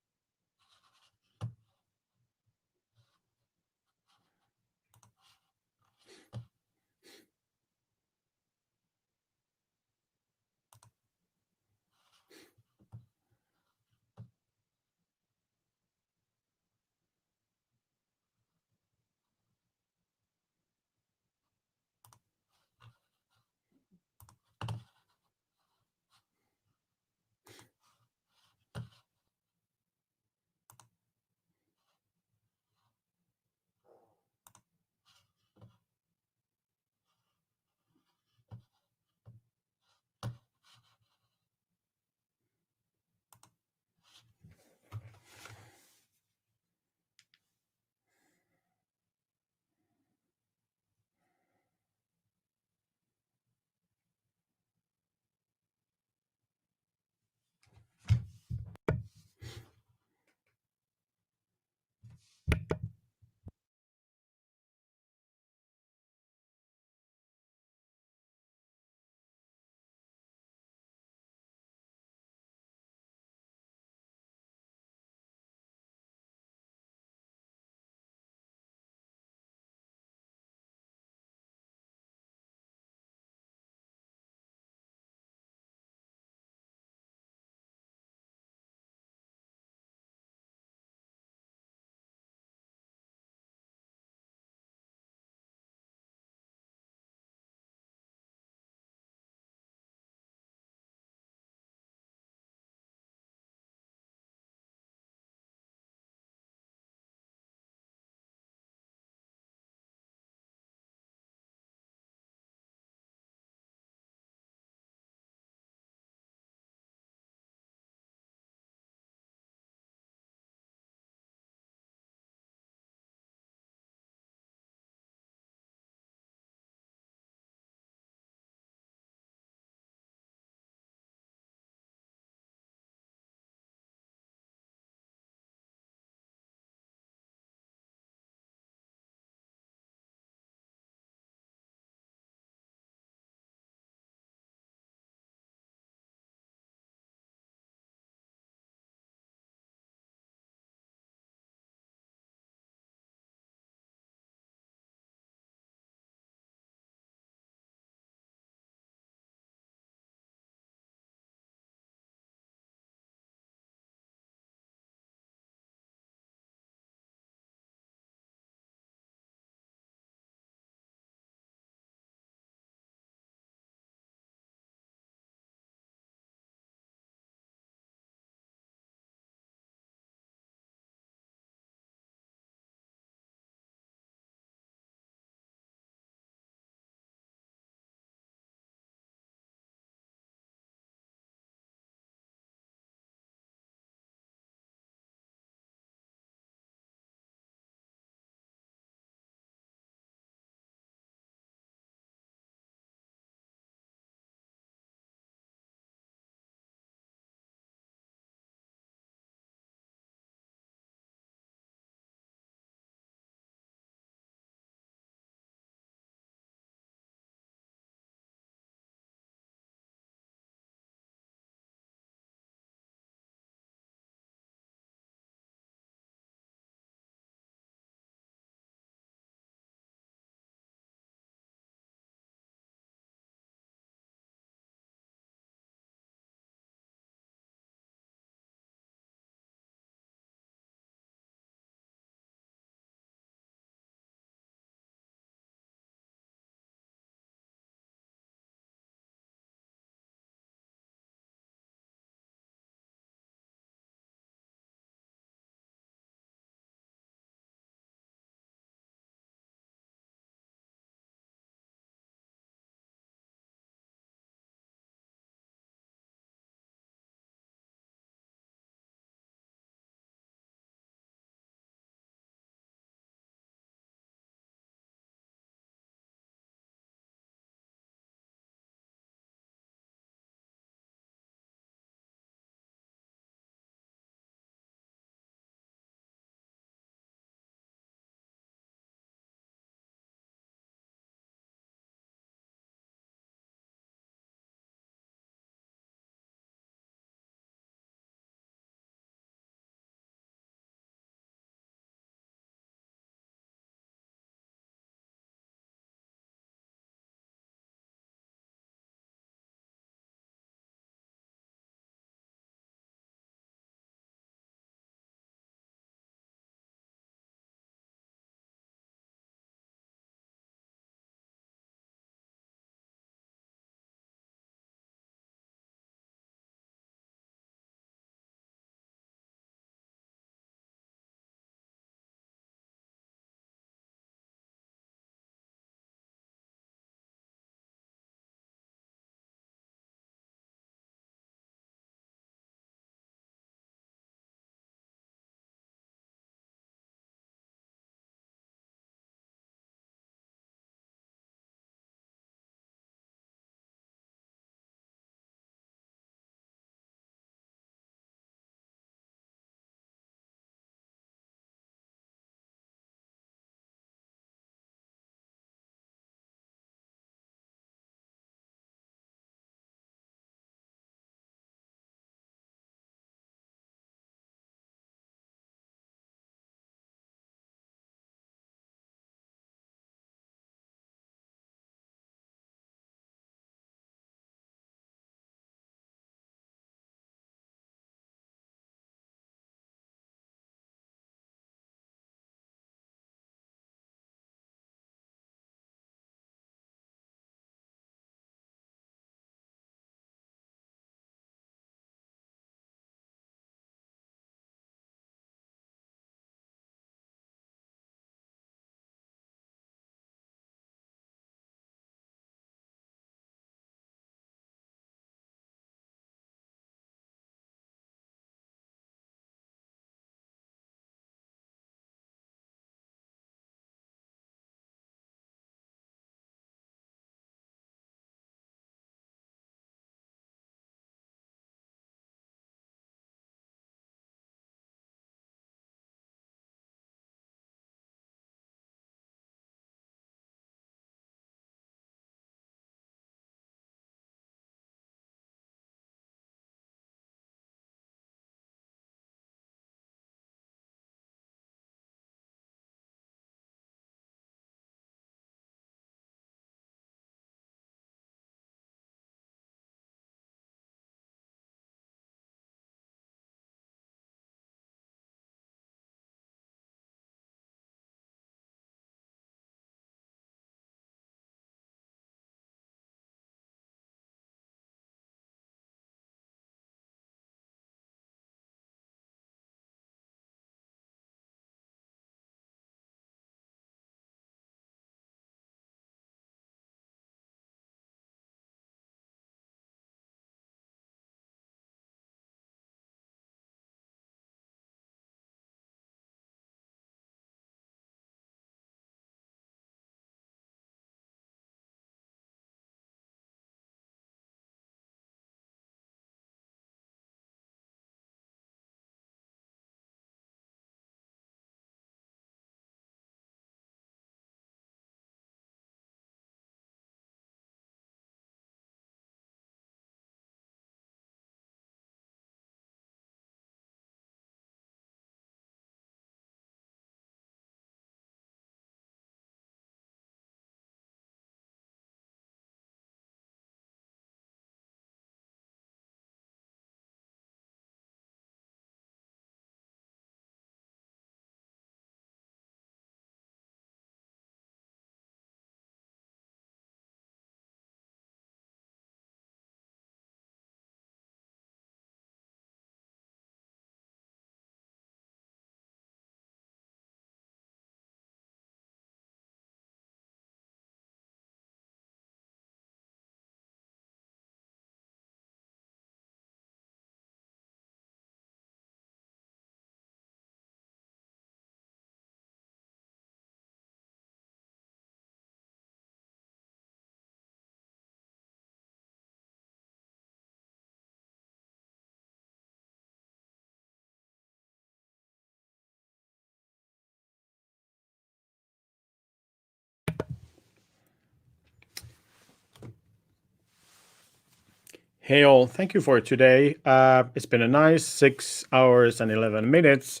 Hey all, thank you for today. It's been a nice 6 hours and 11 minutes.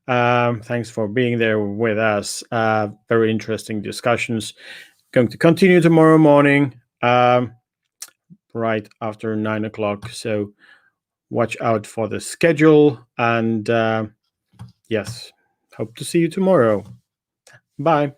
Thanks for being there with us. Very interesting discussions. Going to continue tomorrow morning, right after 9 o'clock. So watch out for the schedule. And yes, hope to see you tomorrow. Bye.